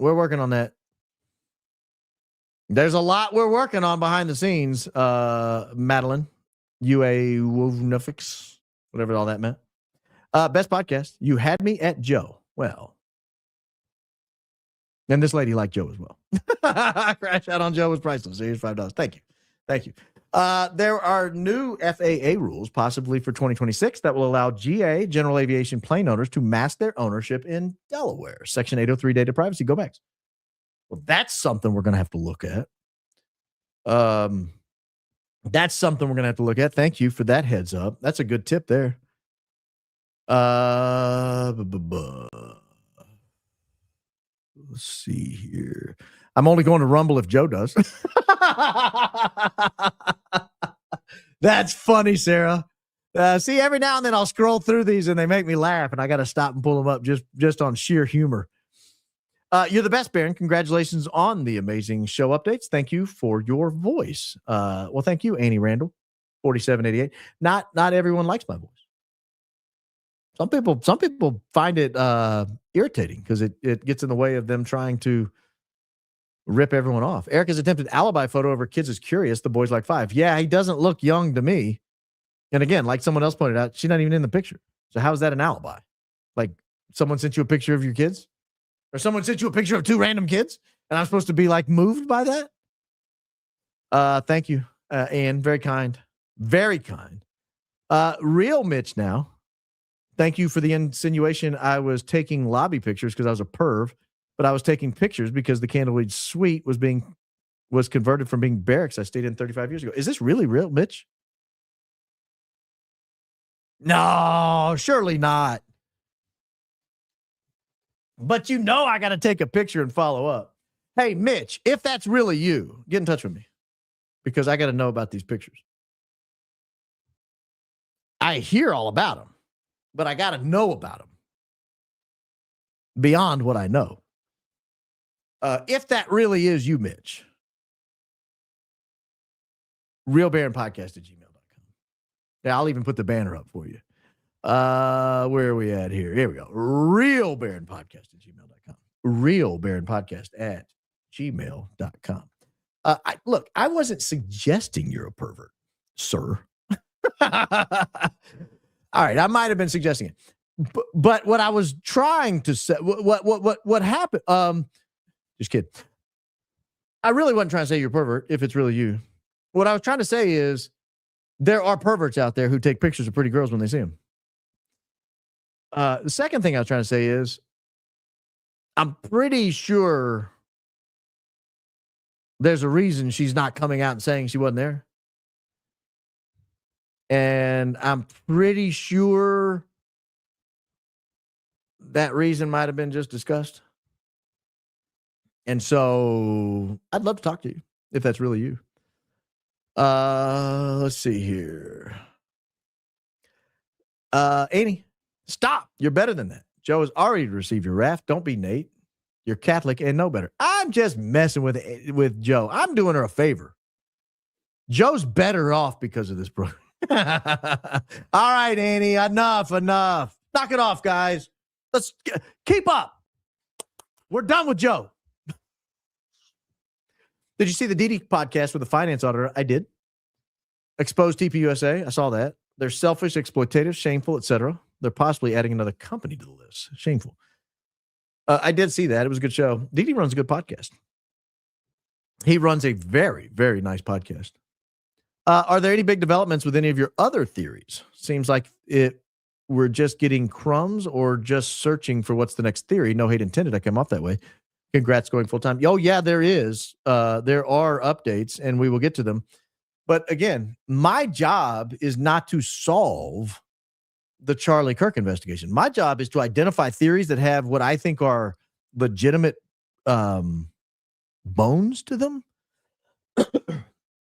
There's a lot we're working on behind the scenes, Madeline. UA Wovnufix, whatever all that meant. Best podcast. You had me at Joe. Well, and this lady liked Joe as well. Crash out on Joe was priceless. Here's $5. Thank you. There are new FAA rules, possibly for 2026, that will allow GA, General Aviation plane owners, to mask their ownership in Delaware. Section 803 data privacy. Go back. Well, that's something we're going to have to look at. Thank you for that heads up. That's a good tip there. Let's see here. I'm only going to Rumble if Joe does. That's funny, Sarah. See, every now and then I'll scroll through these and they make me laugh, and I got to stop and pull them up just on sheer humor. You're the best, Baron. Congratulations on the amazing show updates. Thank you for your voice. Well, thank you, Annie Randall, 4788. Not everyone likes my voice. Some people find it irritating because it gets in the way of them trying to rip everyone off. Erika's attempted alibi photo of her kids is curious. The boy's like 5. Yeah, he doesn't look young to me. And again, like someone else pointed out, she's not even in the picture. So how is that an alibi? Like someone sent you a picture of your kids? Or someone sent you a picture of 2 random kids? And I'm supposed to be like moved by that? Thank you, Ann. Very kind. Very kind. Real Mitch now. Thank you for the insinuation I was taking lobby pictures because I was a perv, but I was taking pictures because the Candlewood Suite was converted from being barracks I stayed in 35 years ago. Is this really real, Mitch? No, surely not. But I got to take a picture and follow up. Hey, Mitch, if that's really you, get in touch with me because I got to know about these pictures. I hear all about them, but I got to know about them beyond what I know. If that really is you, Mitch, realbaronpodcast@gmail.com. Yeah, I'll even put the banner up for you. Where are we at here? Here we go. realbaronpodcast@gmail.com. realbaronpodcast@gmail.com. Look, I wasn't suggesting you're a pervert, sir. All right, I might have been suggesting it, but what I was trying to say, what happened? Just kidding. I really wasn't trying to say you're a pervert if it's really you. What I was trying to say is there are perverts out there who take pictures of pretty girls when they see them. The second thing I was trying to say is I'm pretty sure there's a reason she's not coming out and saying she wasn't there. And I'm pretty sure that reason might have been just discussed. And so I'd love to talk to you if that's really you. Let's see here. Annie, stop. You're better than that. Joe has already received your wrath. Don't be Nate. You're Catholic and know better. I'm just messing with Joe. I'm doing her a favor. Joe's better off because of this program. All right, Annie, enough. Knock it off, guys. Let's keep up. We're done with Joe. Did you see the DD podcast with the finance auditor? I did. Exposed TPUSA. I saw that. They're selfish, exploitative, shameful, etc. They're possibly adding another company to the list. Shameful. I did see that. It was a good show. DD runs a good podcast. He runs a very, very nice podcast. Are there any big developments with any of your other theories? Seems like we're just getting crumbs or just searching for what's the next theory. No hate intended. I came off that way. Congrats going full time. Oh, yeah, there is. There are updates, and we will get to them. But again, my job is not to solve the Charlie Kirk investigation. My job is to identify theories that have what I think are legitimate bones to them,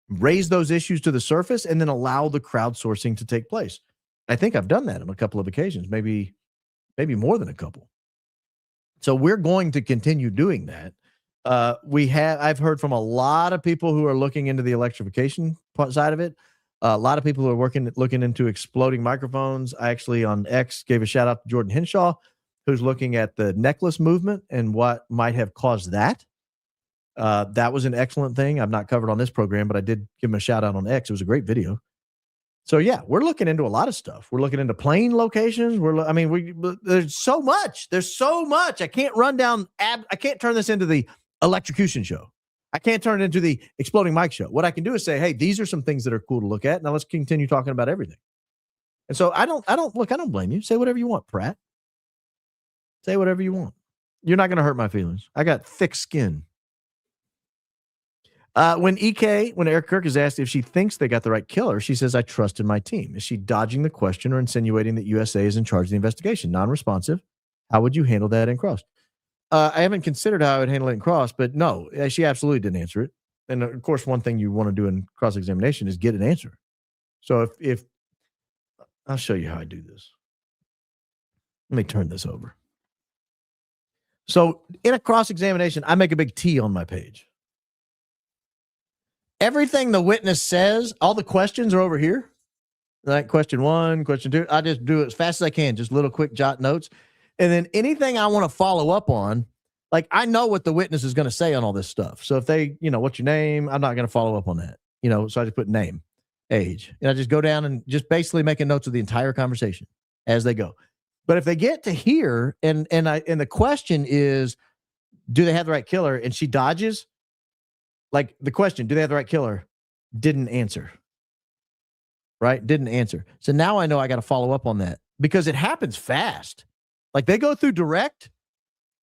raise those issues to the surface, and then allow the crowdsourcing to take place. I think I've done that on a couple of occasions, maybe more than a couple. So we're going to continue doing that. I've heard from a lot of people who are looking into the electrification side of it. A lot of people who are looking into exploding microphones. I actually on X gave a shout out to Jordan Henshaw, who's looking at the necklace movement and what might have caused that. That was an excellent thing. I've not covered on this program, but I did give him a shout out on X. It was a great video. So yeah, we're looking into a lot of stuff. We're looking into plane locations. There's so much. There's so much. I can't run down. I can't turn this into the electrocution show. I can't turn it into the exploding mic show. What I can do is say, hey, these are some things that are cool to look at. Now let's continue talking about everything. And so I don't blame you. Say whatever you want, Pratt. Say whatever you want. You're not going to hurt my feelings. I got thick skin. When Erika Kirk is asked if she thinks they got the right killer, she says, I trusted my team. Is she dodging the question or insinuating that USA is in charge of the investigation? Non-responsive. How would you handle that in cross? I haven't considered how I would handle it in cross, but no, she absolutely didn't answer it. And of course, one thing you want to do in cross-examination is get an answer. So if I'll show you how I do this. Let me turn this over. So in a cross-examination, I make a big T on my page. Everything the witness says, all the questions are over here. Like question 1, question 2. I just do it as fast as I can, just little quick jot notes. And then anything I want to follow up on, like I know what the witness is going to say on all this stuff. So if they, what's your name? I'm not going to follow up on that. So I just put name, age. And I just go down and just basically making notes of the entire conversation as they go. But if they get to here and the question is, do they have the right killer? And she dodges. Like the question, do they have the right killer? Didn't answer. Right? Didn't answer. So now I know I got to follow up on that because it happens fast. Like they go through direct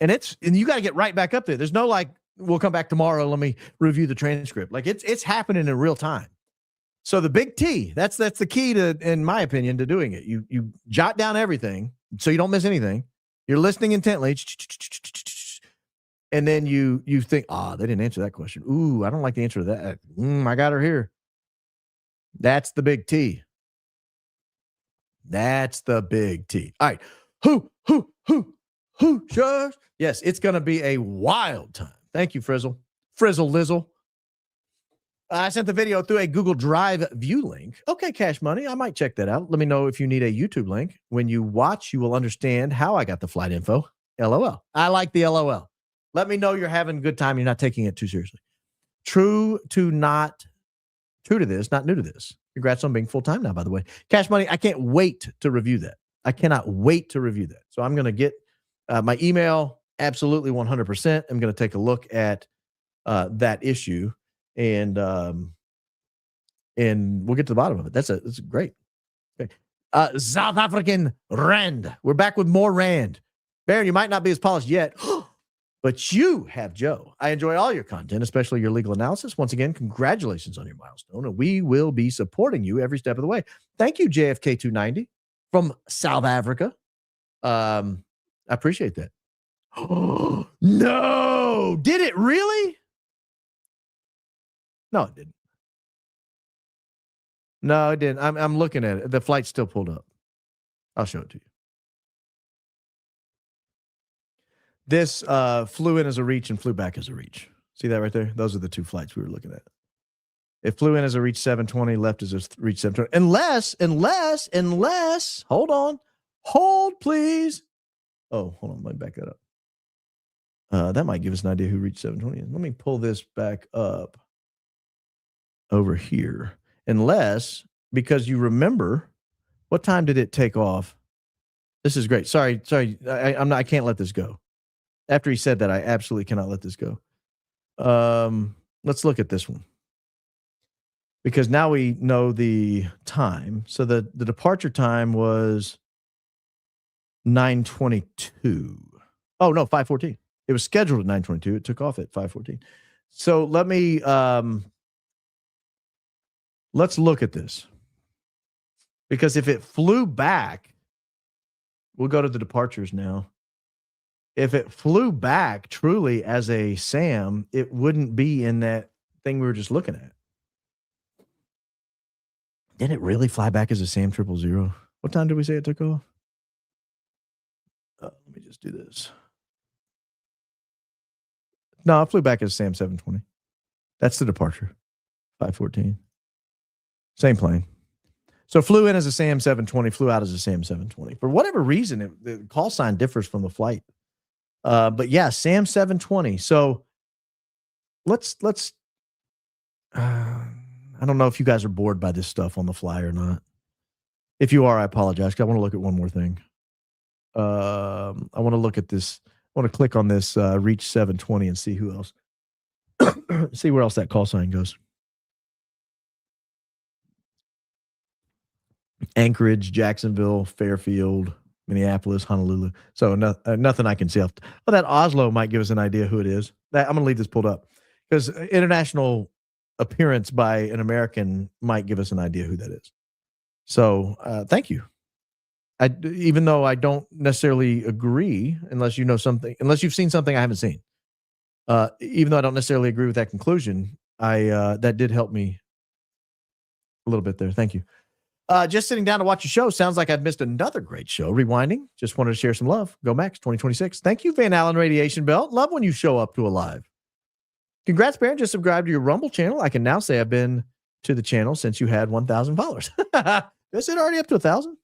and you got to get right back up there. There's no like, we'll come back tomorrow. Let me review the transcript. Like it's happening in real time. So the big T, that's the key to, in my opinion, to doing it. You jot down everything so you don't miss anything. You're listening intently. And then you think, they didn't answer that question. Ooh, I don't like the answer to that. I got her here. That's the big T. That's the big T. All right. Who, sure. Yes, it's going to be a wild time. Thank you, Frizzle Lizzle. I sent the video through a Google Drive view link. Okay, Cash Money. I might check that out. Let me know if you need a YouTube link. When you watch, you will understand how I got the flight info. LOL. I like the LOL. Let me know you're having a good time. You're not taking it too seriously. True to this, not new to this. Congrats on being full-time now, by the way. Cash Money, I can't wait to review that. I cannot wait to review that. So I'm going to get my email, absolutely 100%. I'm going to take a look at that issue, and we'll get to the bottom of it. That's great. Okay. South African Rand. We're back with more Rand. Baron, you might not be as polished yet, but you have Joe. I enjoy all your content, especially your legal analysis. Once again, congratulations on your milestone, and we will be supporting you every step of the way. Thank you, JFK290 from South Africa. I appreciate that. No, did it really? No, it didn't. No, it didn't. I'm looking at it. The flight's still pulled up. I'll show it to you. This flew in as a reach and flew back as a reach. See that right there? Those are the two flights we were looking at. It flew in as a reach 720, left as a reach 720. Unless, hold please. Oh, hold on, let me back that up. That might give us an idea who reached 720 is. Let me pull this back up over here. Unless, because you remember, what time did it take off? This is great. Sorry. I can't let this go. After he said that, I absolutely cannot let this go. Let's look at this one. Because now we know the time. So the departure time was 9:22. Oh, no, 5:14. It was scheduled at 9:22. It took off at 5:14. So let me, let's look at this. Because if it flew back, we'll go to the departures now. If it flew back truly as a SAM, it wouldn't be in that thing we were just looking at. Did it really fly back as a SAM 000? What time did we say it took off? Let me just do this. No, I flew back as Sam 720. That's the departure. 5:14. Same plane. So flew in as a Sam 720, flew out as a Sam 720. For whatever reason, the call sign differs from the flight. But yeah, Sam 720. So let's I don't know if you guys are bored by this stuff on the fly or not. If you are, I apologize. I want to look at one more thing. I want to look at this. I want to click on this Reach 720 and see who else. See where else that call sign goes. Anchorage, Jacksonville, Fairfield, Minneapolis, Honolulu. So nothing I can see. Well, that Oslo might give us an idea who it is. I'm going to leave this pulled up because international appearance by an American might give us an idea who that is. So thank you. Even though I don't necessarily agree, unless you know something, unless you've seen something I haven't seen. Even though I don't necessarily agree with that conclusion, that did help me a little bit there. Thank you. Just sitting down to watch a show. Sounds like I've missed another great show. Rewinding. Just wanted to share some love. Go Max 2026. Thank you, Van Allen Radiation Belt. Love when you show up to a live. Congrats, Baron. Just subscribed to your Rumble channel. I can now say I've been to the channel since you had 1,000 followers. Is it already up to 1,000? It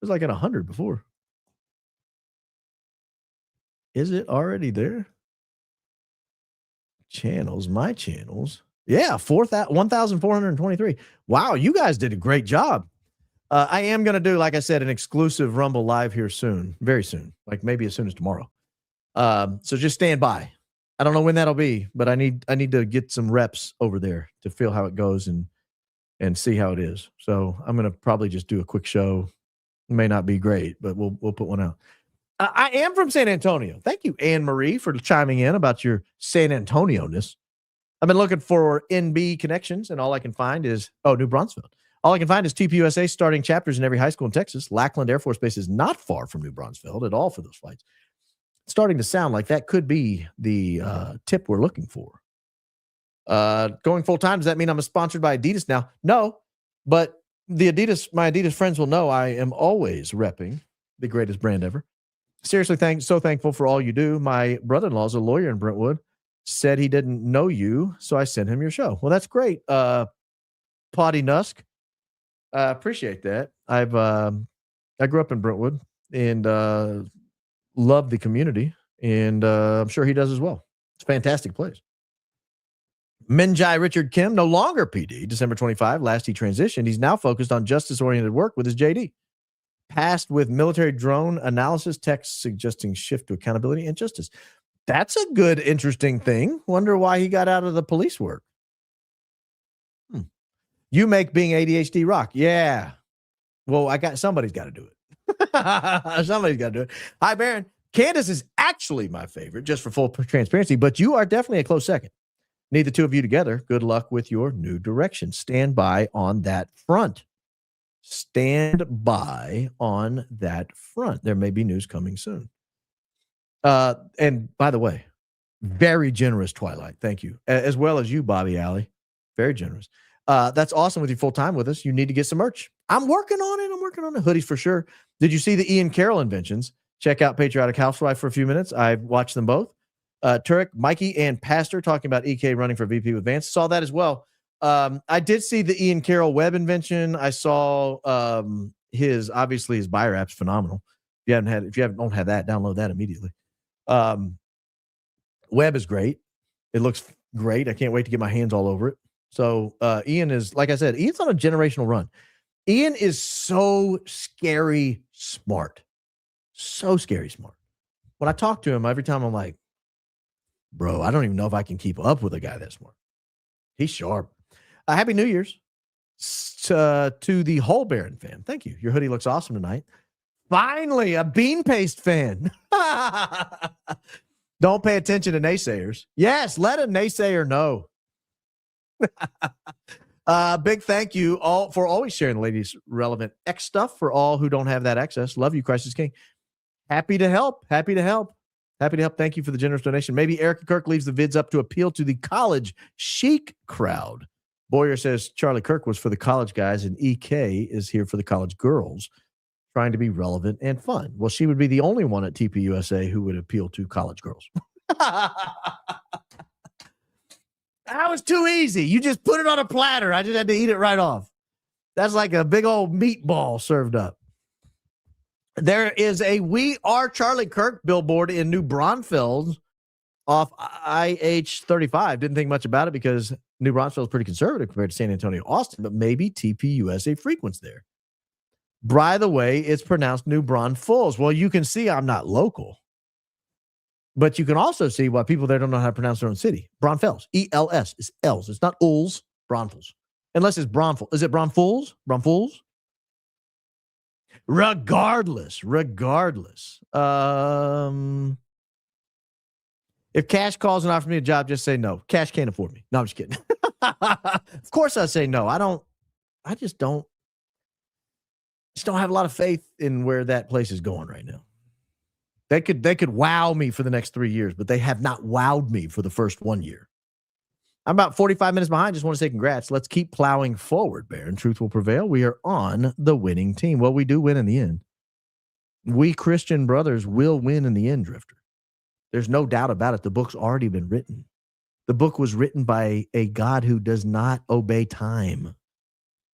was like at 100 before. Is it already there? Channels, my channels. Yeah, 1,423. Wow, you guys did a great job. I am going to do, like I said, an exclusive Rumble live here soon, very soon, like maybe as soon as tomorrow. So just stand by. I don't know when that'll be, but I need to get some reps over there to feel how it goes and see how it is. So I'm going to probably just do a quick show. It may not be great, but we'll put one out. I am from San Antonio. Thank you, Anne Marie, for chiming in about your San Antonio-ness. I've been looking for NB connections, and all I can find is, New Braunfels. All I can find is TPUSA starting chapters in every high school in Texas. Lackland Air Force Base is not far from New Braunfels at all for those flights. It's starting to sound like that could be the tip we're looking for. Going full time, does that mean I'm sponsored by Adidas now? No, but my Adidas friends will know I am always repping the greatest brand ever. Seriously, so thankful for all you do. My brother-in-law is a lawyer in Brentwood. Said he didn't know you, so I sent him your show. Well, that's great. Potty Nusk. Appreciate that. I grew up in Brentwood and love the community, and I'm sure he does as well. It's a fantastic place. Minjai Richard Kim, no longer PD, December 25. Last he transitioned. He's now focused on justice-oriented work with his JD. Passed with military drone analysis, text suggesting shift to accountability and justice. That's a good, interesting thing. Wonder why he got out of the police work. You make being ADHD rock. Yeah. Well, somebody's got to do it. Somebody's got to do it. Hi, Baron. Candace is actually my favorite, just for full transparency, but you are definitely a close second. Need the two of you together. Good luck with your new direction. Stand by on that front. Stand by on that front. There may be news coming soon. And by the way, very generous Twilight. Thank you. As well as you, Bobby Alley. Very generous. That's awesome with you full time with us. You need to get some merch. I'm working on it. I'm working on the hoodies for sure. Did you see the Ian Carroll inventions? Check out Patriotic Housewife for a few minutes. I've watched them both. Turek, Mikey, and Pastor talking about EK running for VP with Vance. Saw that as well. I did see the Ian Carroll web invention. I saw his buyer app's phenomenal. If you don't have that, download that immediately. Web is great. It looks great. I can't wait to get my hands all over it. So Ian is, like I said, Ian's on a generational run. Ian is so scary smart. So scary smart. When I talk to him, every time I'm like, bro, I don't even know if I can keep up with a guy that smart. He's sharp. Happy New Year's to the whole Baron fan. Thank you. Your hoodie looks awesome tonight. Finally, a bean paste fan. Don't pay attention to naysayers. Yes, let a naysayer know. Big thank you all for always sharing the ladies' relevant X stuff for all who don't have that access. Love you, Christ is King. Happy to help. Happy to help. Happy to help. Thank you for the generous donation. Maybe Erika Kirk leaves the vids up to appeal to the college chic crowd. Boyer says Charlie Kirk was for the college guys and EK is here for the college girls. trying to be relevant and fun. Well, she would be the only one at TPUSA who would appeal to college girls. That was too easy. You just put it on a platter. I just had to eat it right off. That's like a big old meatball served up. There is a We Are Charlie Kirk billboard in New Braunfels off IH-35. Didn't think much about it because New Braunfels is pretty conservative compared to San Antonio, Austin, but maybe TPUSA frequents there. By the way, it's pronounced New Braunfels. Well, you can see I'm not local. But you can also see why people there don't know how to pronounce their own city. Braunfels, E-L-S, is L's. It's not Ulls, Braunfels. Unless it's Braunfels. Is it Braunfels? Braunfels? Regardless. If Cash calls and offers me a job, just say no. Cash can't afford me. No, I'm just kidding. Of course I say no. I just don't have a lot of faith in where that place is going right now. They could wow me for the next 3 years, but they have not wowed me for the first 1 year. I'm about 45 minutes behind. Just want to say congrats. Let's keep plowing forward, Baron. Truth will prevail. We are on the winning team. Well, we do win in the end. We Christian brothers will win in the end, Drifter. There's no doubt about it. The book's already been written. The book was written by a God who does not obey time.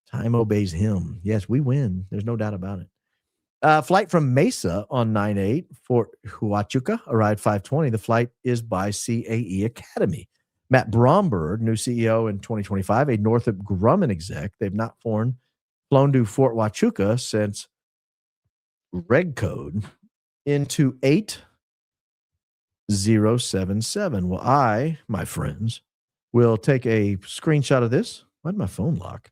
Time obeys him. Yes, we win. There's no doubt about it. Flight from Mesa on 9/8 for Huachuca arrived 5:20. The flight is by CAE Academy. Matt Bromberg, new CEO in 2025, a Northrop Grumman exec. They've not flown to Fort Huachuca since Reg Code into 8077. Well, I, my friends, will take a screenshot of this. Why did my phone lock?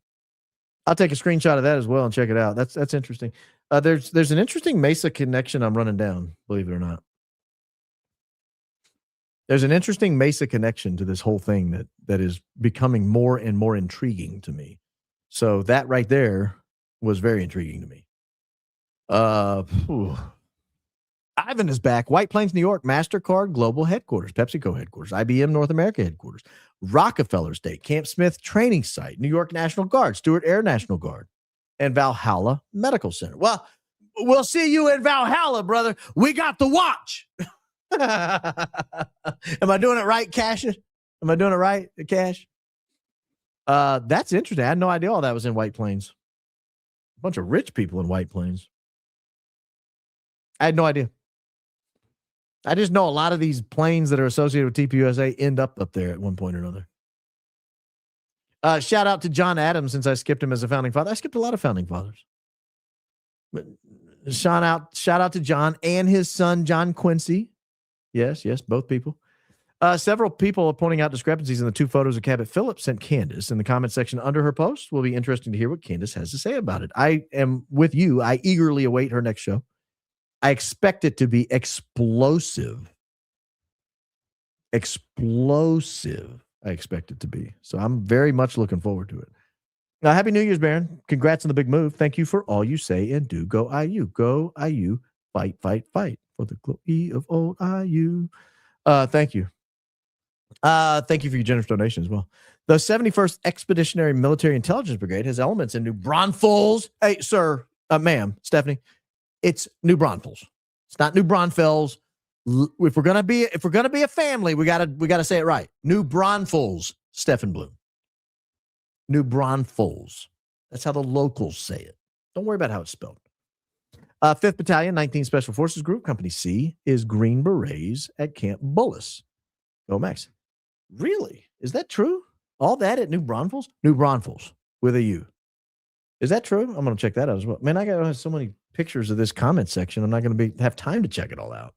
I'll take a screenshot of that as well and check it out. That's interesting. There's an interesting Mesa connection I'm running down, believe it or not. There's an interesting Mesa connection to this whole thing that is becoming more and more intriguing to me. So that right there was very intriguing to me. Ivan is back. White Plains, New York, MasterCard Global Headquarters, PepsiCo Headquarters, IBM North America Headquarters, Rockefeller State, Camp Smith Training Site, New York National Guard, Stewart Air National Guard, and Valhalla Medical Center. Well, we'll see you in Valhalla, brother. We got the watch. Am I doing it right, Cash? Am I doing it right, Cash? That's interesting. I had no idea all that was in White Plains. A bunch of rich people in White Plains. I had no idea. I just know a lot of these planes that are associated with TPUSA end up there at one point or another. Shout out to John Adams, since I skipped him as a founding father. I skipped a lot of founding fathers. But shout out to John and his son, John Quincy. Yes, both people. Several people are pointing out discrepancies in the two photos of Cabot Phillips sent Candace in the comment section under her post. Will be interesting to hear what Candace has to say about it. I am with you. I eagerly await her next show. I expect it to be explosive. Explosive, I expect it to be. So I'm very much looking forward to it. Now, Happy New Year's, Baron. Congrats on the big move. Thank you for all you say and do. Go IU. Go IU. Fight, fight, fight for the glory of old IU. Thank you. Thank you for your generous donation as well. The 71st Expeditionary Military Intelligence Brigade has elements in New Braunfels. Hey, sir, ma'am, Stephanie. It's New Braunfels. It's not New Braunfels. If we're gonna be a family, we gotta say it right. New Braunfels, Stephen Bloom. New Braunfels. That's how the locals say it. Don't worry about how it's spelled. 5th Battalion, 19th Special Forces Group, Company C, is Green Berets at Camp Bullis. Go Max. Really? Is that true? All that at New Braunfels? New Braunfels with a U. Is that true? I'm going to check that out as well. Man, I got so many pictures of this comment section. I'm not going to have time to check it all out.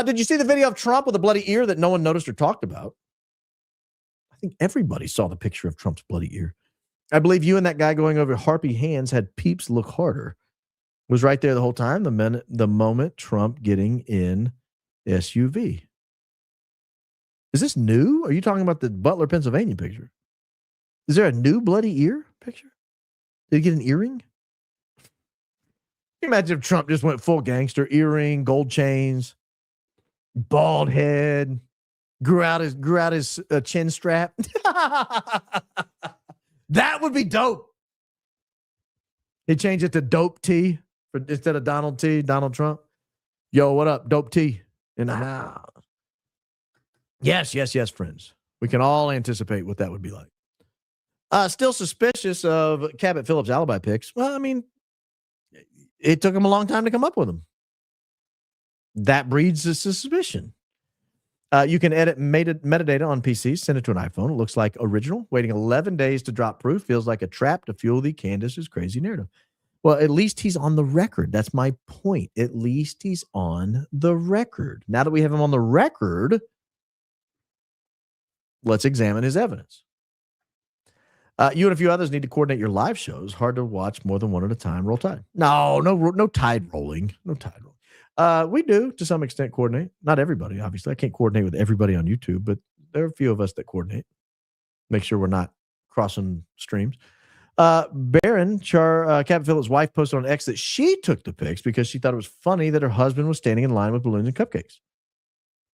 Did you see the video of Trump with a bloody ear that no one noticed or talked about? I think everybody saw the picture of Trump's bloody ear. I believe you and that guy going over Harpy hands had peeps look harder. Was right there the whole time. The moment Trump getting in SUV. Is this new? Are you talking about the Butler, Pennsylvania picture? Is there a new bloody ear picture? Did he get an earring? Can you imagine if Trump just went full gangster, earring, gold chains, bald head, grew out his chin strap? That would be dope. He changed it to Dope T. instead of Donald T, Donald Trump. Yo, what up? Dope T in the house. Yes, friends. We can all anticipate what that would be like. Still suspicious of Cabot Phillips alibi picks. Well, I mean, it took him a long time to come up with them. That breeds a suspicion. You can edit metadata on PCs, send it to an iPhone. It looks like original. Waiting 11 days to drop proof feels like a trap to fuel the Candace's crazy narrative. Well, at least he's on the record. That's my point. At least he's on the record. Now that we have him on the record, let's examine his evidence. You and a few others need to coordinate your live shows. Hard to watch more than one at a time. Roll Tide. No tide rolling. No tide rolling. We do, to some extent, coordinate. Not everybody, obviously. I can't coordinate with everybody on YouTube, but there are a few of us that coordinate. Make sure we're not crossing streams. Cabot Phillips' wife posted on X that she took the pics because she thought it was funny that her husband was standing in line with balloons and cupcakes.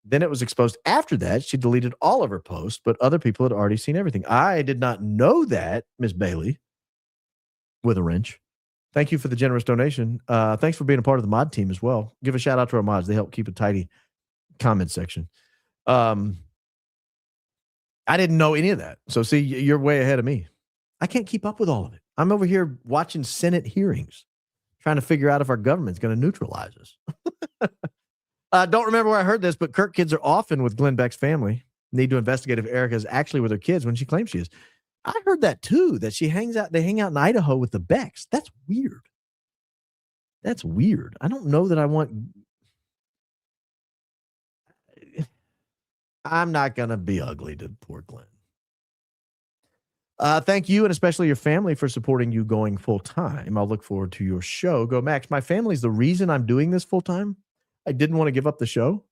Then it was exposed after that. She deleted all of her posts, but other people had already seen everything. I did not know that, Miss Bailey, with a wrench. Thank you for the generous donation. Thanks for being a part of the mod team as well. Give a shout out to our mods. They help keep a tidy comment section. I didn't know any of that. So see, you're way ahead of me. I can't keep up with all of it. I'm over here watching Senate hearings, trying to figure out if our government's going to neutralize us. Don't remember where I heard this, but Kirk kids are often with Glenn Beck's family. Need to investigate if Erika is actually with her kids when she claims she is. I heard that too, that they hang out in Idaho with the Becks. That's weird. I don't know that I want. I'm not going to be ugly to poor Glenn. Thank you and especially your family for supporting you going full time. I'll look forward to your show. Go Max. My family's the reason I'm doing this full time. I didn't want to give up the show.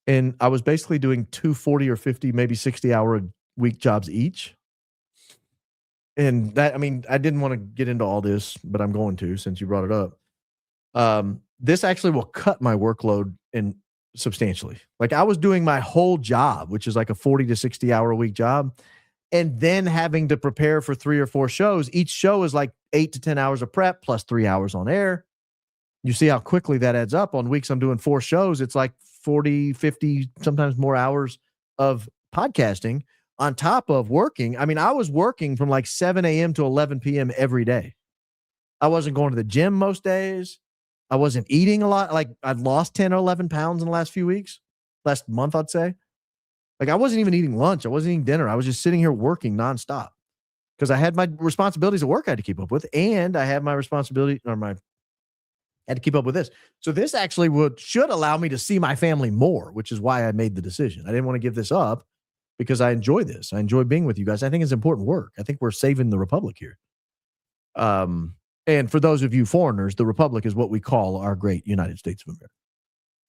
And I was basically doing 2 40 or 50, maybe 60-hour a week jobs each. And that, I mean, I didn't want to get into all this, but I'm going to since you brought it up. This actually will cut my workload in substantially. Like I was doing my whole job, which is like a 40 to 60-hour a week job, and then having to prepare for 3 or 4 shows. Each show is like 8 to 10 hours of prep plus 3 hours on air. You see how quickly that adds up. On weeks I'm doing 4 shows, it's like 40, 50, sometimes more hours of podcasting on top of working. I mean, I was working from like 7 a.m. to 11 p.m. every day. I wasn't going to the gym most days. I wasn't eating a lot. Like I'd lost 10 or 11 pounds in the last few weeks, last month, I'd say. Like I wasn't even eating lunch. I wasn't eating dinner. I was just sitting here working nonstop because I had my responsibilities at work I had to keep up with, and I had my responsibility had to keep up with this. So this actually should allow me to see my family more, which is why I made the decision. I didn't want to give this up because I enjoy this. I enjoy being with you guys. I think it's important work. I think we're saving the Republic here. And for those of you foreigners, the Republic is what we call our great United States of America.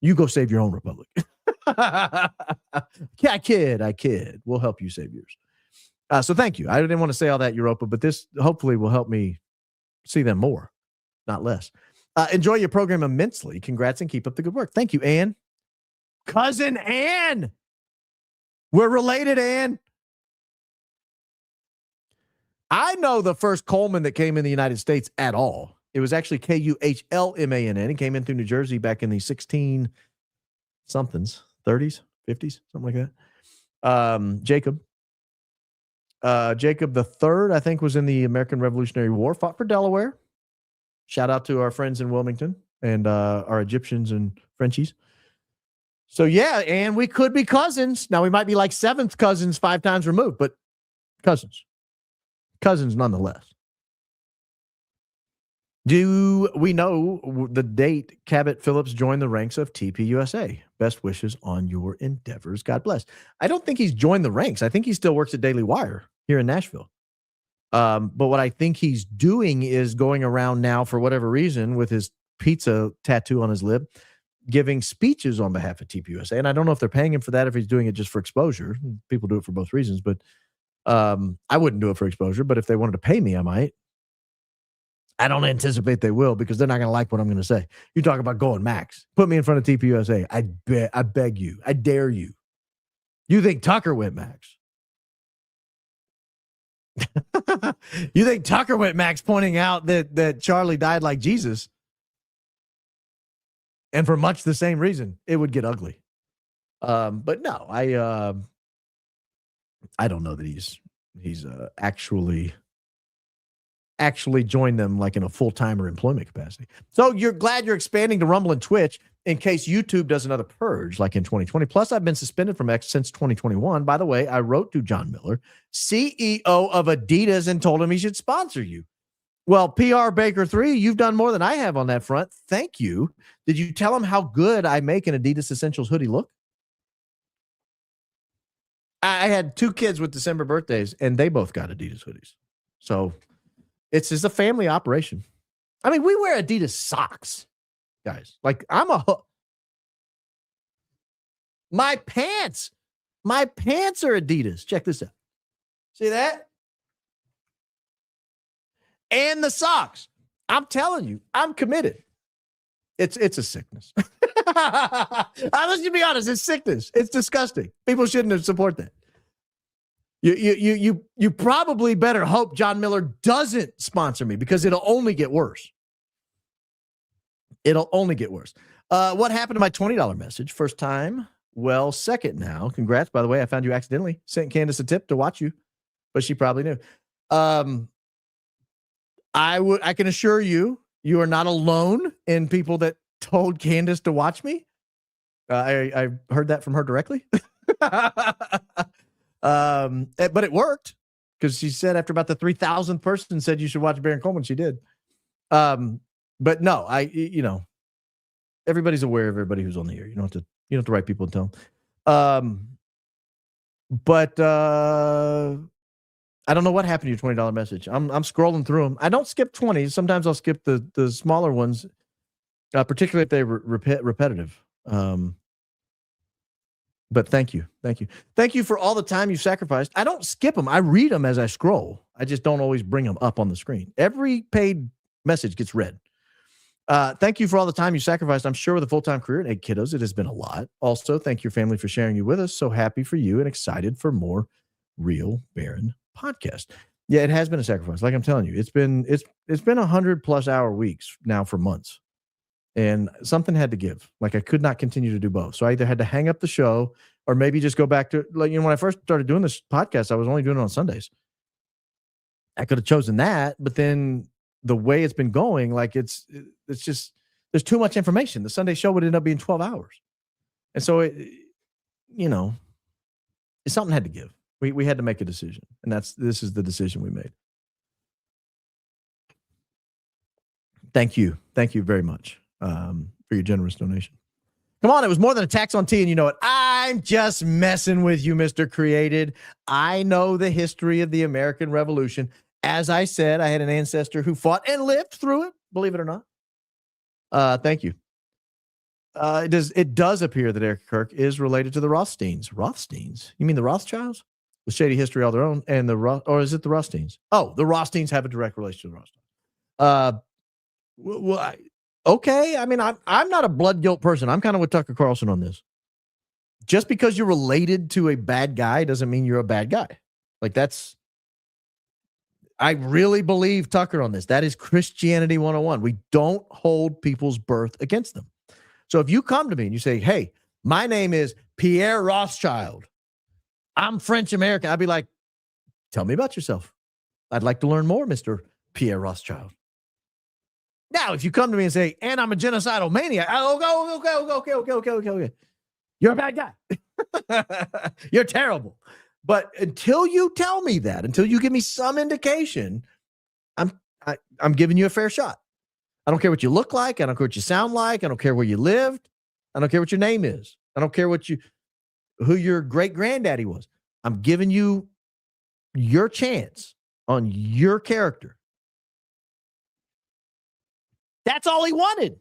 You go save your own Republic. I kid. We'll help you save yours. So thank you. I didn't want to say all that, Europa, but this hopefully will help me see them more, not less. Enjoy your program immensely. Congrats and keep up the good work. Thank you, Ann. Cousin Ann. We're related, Ann. I know the first Coleman that came in the United States at all. It was actually Kuhlmann. It came in through New Jersey back in the 16-somethings, 30s, 50s, something like that. Jacob the Third, I think, was in the American Revolutionary War, fought for Delaware. Shout out to our friends in Wilmington and our Egyptians and Frenchies. So, yeah, and we could be cousins. Now, we might be like 7th cousins 5 times removed, but cousins. Cousins nonetheless. Do we know the date Cabot Phillips joined the ranks of TPUSA? Best wishes on your endeavors. God bless. I don't think he's joined the ranks. I think he still works at Daily Wire here in Nashville. But what I think he's doing is going around now for whatever reason with his pizza tattoo on his lip, giving speeches on behalf of TPUSA. And I don't know if they're paying him for that, if he's doing it just for exposure. People do it for both reasons, but I wouldn't do it for exposure. But if they wanted to pay me, I might. I don't anticipate they will because they're not going to like what I'm going to say. You talk about going Max. Put me in front of TPUSA. I beg you. I dare you. You think Tucker went Max? You think Tucker went Max pointing out that Charlie died like Jesus? And for much the same reason, it would get ugly. But no, I don't know that he's actually joined them like in a full-time or employment capacity. So you're glad you're expanding to Rumble and Twitch in case YouTube does another purge like in 2020. Plus, I've been suspended from X since 2021. By the way, I wrote to John Miller, CEO of Adidas, and told him he should sponsor you. Well, PR Baker 3, you've done more than I have on that front. Thank you. Did you tell him how good I make an Adidas Essentials hoodie look? I had 2 kids with December birthdays, and they both got Adidas hoodies. So it's just a family operation. I mean, we wear Adidas socks, guys. Like my pants are Adidas. Check this out. See that? And the socks. I'm telling you, I'm committed. It's a sickness. Let's just be honest. It's sickness. It's disgusting. People shouldn't support that. You probably better hope John Miller doesn't sponsor me because it'll only get worse. It'll only get worse. What happened to my $20 message? First time. Well, second now. Congrats. By the way, I found you accidentally. Sent Candace a tip to watch you, but she probably knew. I can assure you, you are not alone in people that told Candace to watch me. I heard that from her directly. But it worked because she said after about the 3,000th person said you should watch Baron Coleman, she did. But no, everybody's aware of everybody who's on the air. You don't have to write people and tell them. But I don't know what happened to your $20 message. I'm scrolling through them. I don't skip 20s. Sometimes I'll skip the smaller ones, particularly if they're repetitive. But thank you. Thank you for all the time you've sacrificed. I don't skip them. I read them as I scroll. I just don't always bring them up on the screen. Every paid message gets read. Thank you for all the time you sacrificed. I'm sure with a full-time career and 8 kiddos, it has been a lot. Also, thank your family for sharing you with us. So happy for you and excited for more Real Baron podcast. Yeah, it has been a sacrifice. Like I'm telling you, it's been 100+ hour weeks now for months. And something had to give. Like I could not continue to do both. So I either had to hang up the show or maybe just go back to, like, when I first started doing this podcast, I was only doing it on Sundays. I could have chosen that, but then the way it's been going, like it's just, there's too much information. The Sunday show would end up being 12 hours. And so something had to give. We had to make a decision. And this is the decision we made. Thank you. Thank you very much. For your generous donation. Come on, it was more than a tax on tea, and you know it. I'm just messing with you, Mr. Created. I know the history of the American Revolution. As I said, I had an ancestor who fought and lived through it, believe it or not. Thank you. It does appear that Erika Kirk is related to the Rothsteins. Rothsteins? You mean the Rothschilds? With shady history all their own, and or is it the Rothsteins? Oh, the Rothsteins have a direct relation to the Rothsteins. Okay, I mean, I'm not a blood guilt person. I'm kind of with Tucker Carlson on this. Just because you're related to a bad guy doesn't mean you're a bad guy. Like I really believe Tucker on this. That is Christianity 101. We don't hold people's birth against them. So if you come to me and you say, hey, my name is Pierre Rothschild, I'm French American, I'd be like, tell me about yourself. I'd like to learn more, Mr. Pierre Rothschild. Now, if you come to me and say, and I'm a genocidal maniac, okay. You're a bad guy. You're terrible. But until you tell me that, until you give me some indication, I'm giving you a fair shot. I don't care what you look like. I don't care what you sound like. I don't care where you lived. I don't care what your name is. I don't care who your great granddaddy was. I'm giving you your chance on your character. That's all he wanted.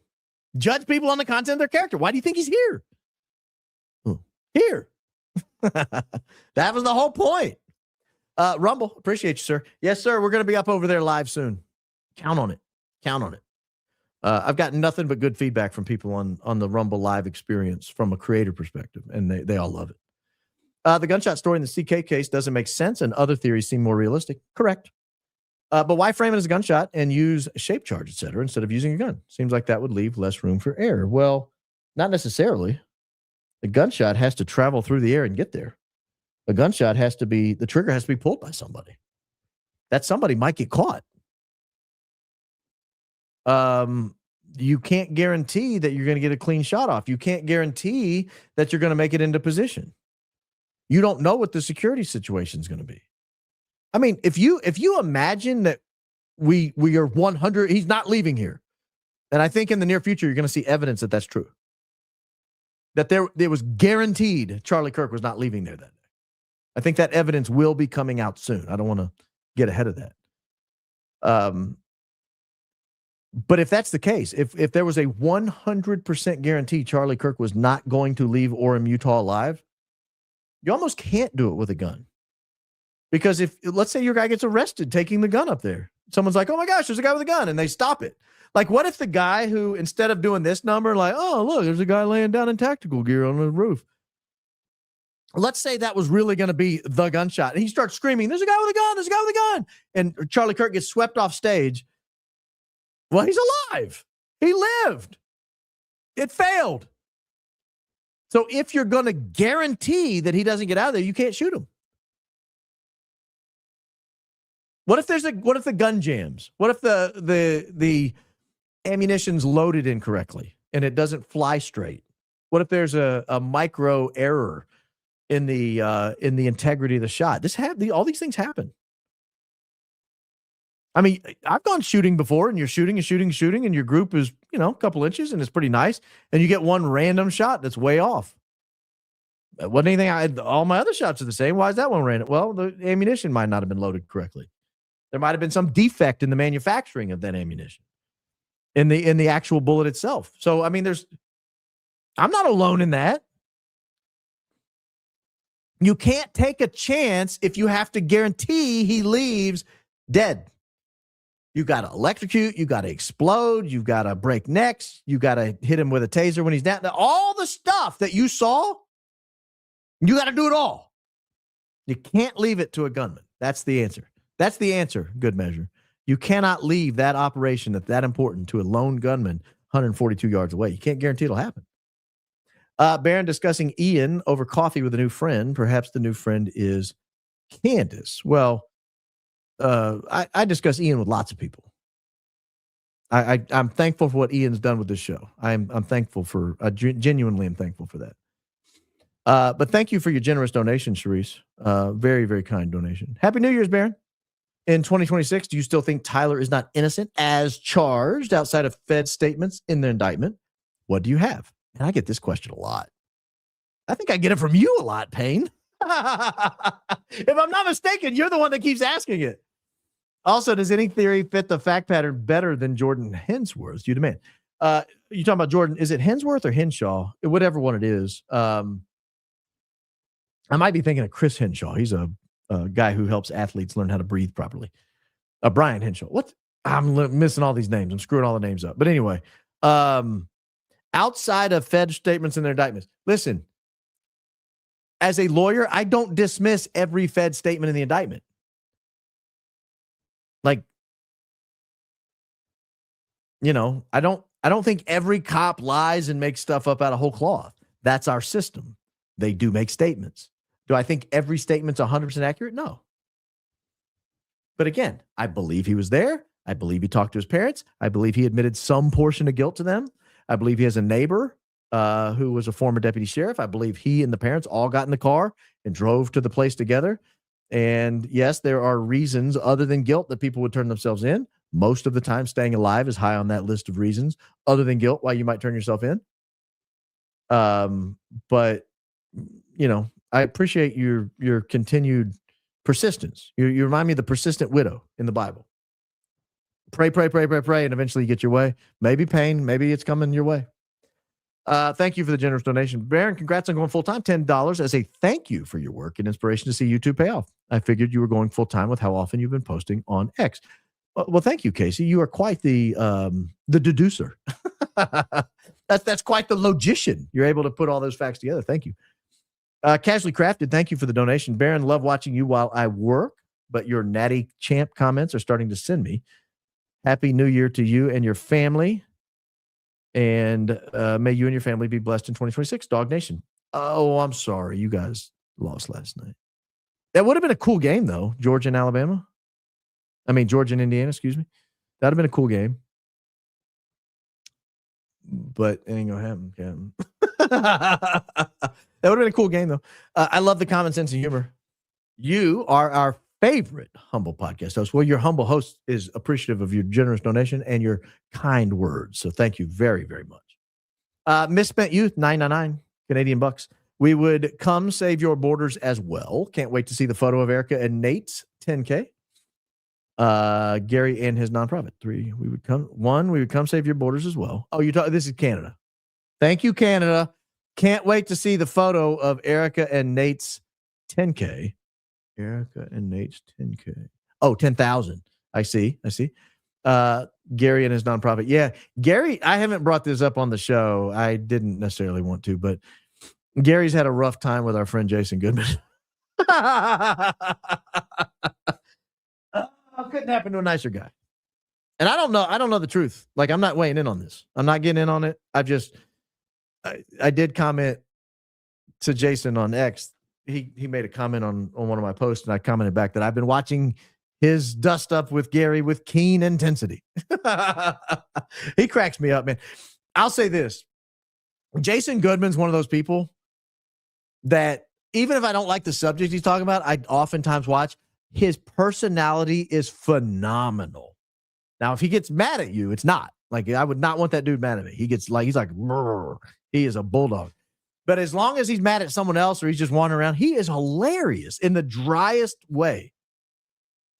Judge people on the content of their character. Why do you think he's here? Here. That was the whole point. Rumble, appreciate you, sir. Yes, sir. We're going to be up over there live soon. Count on it. I've gotten nothing but good feedback from people on the Rumble live experience from a creator perspective, and they all love it. The gunshot story in the CK case doesn't make sense, and other theories seem more realistic. Correct. But why frame it as a gunshot and use shape charge, et cetera, instead of using a gun? Seems like that would leave less room for error. Well, Not necessarily. The gunshot has to travel through the air and get there. The gunshot has to be, the trigger has to be pulled by somebody. That somebody might get caught. You can't guarantee that you're going to get a clean shot off. You can't guarantee that you're going to make it into position. You don't know what the security situation is going to be. I mean, if you imagine that we are 100, he's not leaving here. And I think in the near future, you're going to see evidence that that's true. That there was guaranteed Charlie Kirk was not leaving there that day. I think that evidence will be coming out soon. I don't want to get ahead of that. But if that's the case, if there was a 100% guarantee Charlie Kirk was not going to leave Orem, Utah alive, you almost can't do it with a gun. Because if, let's say your guy gets arrested taking the gun up there. Someone's like, oh my gosh, there's a guy with a gun, and they stop it. Like, what if the guy who, instead of doing this number, like, oh, look, there's a guy laying down in tactical gear on the roof. Let's say that was really going to be the gunshot. And he starts screaming, there's a guy with a gun, there's a guy with a gun. And Charlie Kirk gets swept off stage. Well, he's alive. He lived. It failed. So if you're going to guarantee that he doesn't get out of there, you can't shoot him. What if the gun jams? What if the ammunition's loaded incorrectly and it doesn't fly straight? What if there's a micro error in the integrity of the shot? All these things happen. I mean, I've gone shooting before, and you're shooting, and your group is, a couple inches, and it's pretty nice, and you get one random shot that's way off. It wasn't anything. All my other shots are the same. Why is that one random? Well, the ammunition might not have been loaded correctly. There might have been some defect in the manufacturing of that ammunition, in the actual bullet itself. So, I mean, I'm not alone in that. You can't take a chance if you have to guarantee he leaves dead. You got to electrocute. You got to explode. You got to break necks. You got to hit him with a taser when he's down. All the stuff that you saw, you got to do it all. You can't leave it to a gunman. That's the answer. That's the answer, good measure. You cannot leave that operation that's that important to a lone gunman 142 yards away. You can't guarantee it'll happen. Baron discussing Ian over coffee with a new friend. Perhaps the new friend is Candace. Well, I discuss Ian with lots of people. I'm thankful for what Ian's done with this show. I'm thankful for, genuinely am thankful for that. But thank you for your generous donation, Sharice. Very, very kind donation. Happy New Year's, Baron. In 2026, do you still think Tyler is not innocent as charged outside of Fed statements in the indictment? What do you have? And I get this question a lot. I think I get it from you a lot, Payne. If I'm not mistaken, you're the one that keeps asking it. Also, does any theory fit the fact pattern better than Jordan Hensworth? You demand. You talking about Jordan? Is it Hensworth or Henshaw? Whatever one it is. I might be thinking of Chris Henshaw. He's a guy who helps athletes learn how to breathe properly. Brian Henshaw. What? I'm missing all these names. I'm screwing all the names up. But anyway, outside of Fed statements in their indictments, listen, as a lawyer, I don't dismiss every Fed statement in the indictment. Like, I don't think every cop lies and makes stuff up out of whole cloth. That's our system. They do make statements. Do I think every statement's 100% accurate? No. But again, I believe he was there. I believe he talked to his parents. I believe he admitted some portion of guilt to them. I believe he has a neighbor who was a former deputy sheriff. I believe he and the parents all got in the car and drove to the place together. And yes, there are reasons other than guilt that people would turn themselves in. Most of the time, staying alive is high on that list of reasons other than guilt why you might turn yourself in. But, I appreciate your continued persistence. You remind me of the persistent widow in the Bible. Pray, and eventually you get your way. Maybe pain, maybe it's coming your way. Thank you for the generous donation. Baron, congrats on going full-time. $10 as a thank you for your work and inspiration to see YouTube pay off. I figured you were going full-time with how often you've been posting on X. Well, thank you, Casey. You are quite the deducer. That's quite the logician. You're able to put all those facts together. Thank you. Casually Crafted, thank you for the donation. Baron, love watching you while I work, but your natty champ comments are starting to send me. Happy New Year to you and your family. And may you and your family be blessed in 2026, Dog Nation. Oh, I'm sorry. You guys lost last night. That would have been a cool game, though. Georgia and Alabama. I mean, Georgia and Indiana, excuse me. That would have been a cool game. But it ain't going to happen, Captain. That would have been a cool game, though. I love the common sense and humor. You are our favorite humble podcast host. Well, your humble host is appreciative of your generous donation and your kind words. So thank you very, very much. Misspent Youth, 999 Canadian bucks. We would come save your borders as well. Can't wait to see the photo of Erika and Nate's 10K. Gary and his nonprofit. 3, we would come save your borders as well. Oh, this is Canada. Thank you, Canada. Can't wait to see the photo of Erika and Nate's 10K. Erika and Nate's 10K. Oh, 10,000. I see. Gary and his nonprofit. Yeah, Gary, I haven't brought this up on the show. I didn't necessarily want to, but Gary's had a rough time with our friend Jason Goodman. Couldn't happen to a nicer guy. And I don't know the truth. Like, I'm not weighing in on this. I'm not getting in on it. I did comment to Jason on X. He made a comment on one of my posts, and I commented back that I've been watching his dust up with Gary with keen intensity. He cracks me up, man. I'll say this. Jason Goodman's one of those people that even if I don't like the subject he's talking about, I oftentimes watch. His personality is phenomenal. Now, if he gets mad at you, it's not. Like, I would not want that dude mad at me. He's like, he is a bulldog. But as long as he's mad at someone else or he's just wandering around, he is hilarious in the driest way.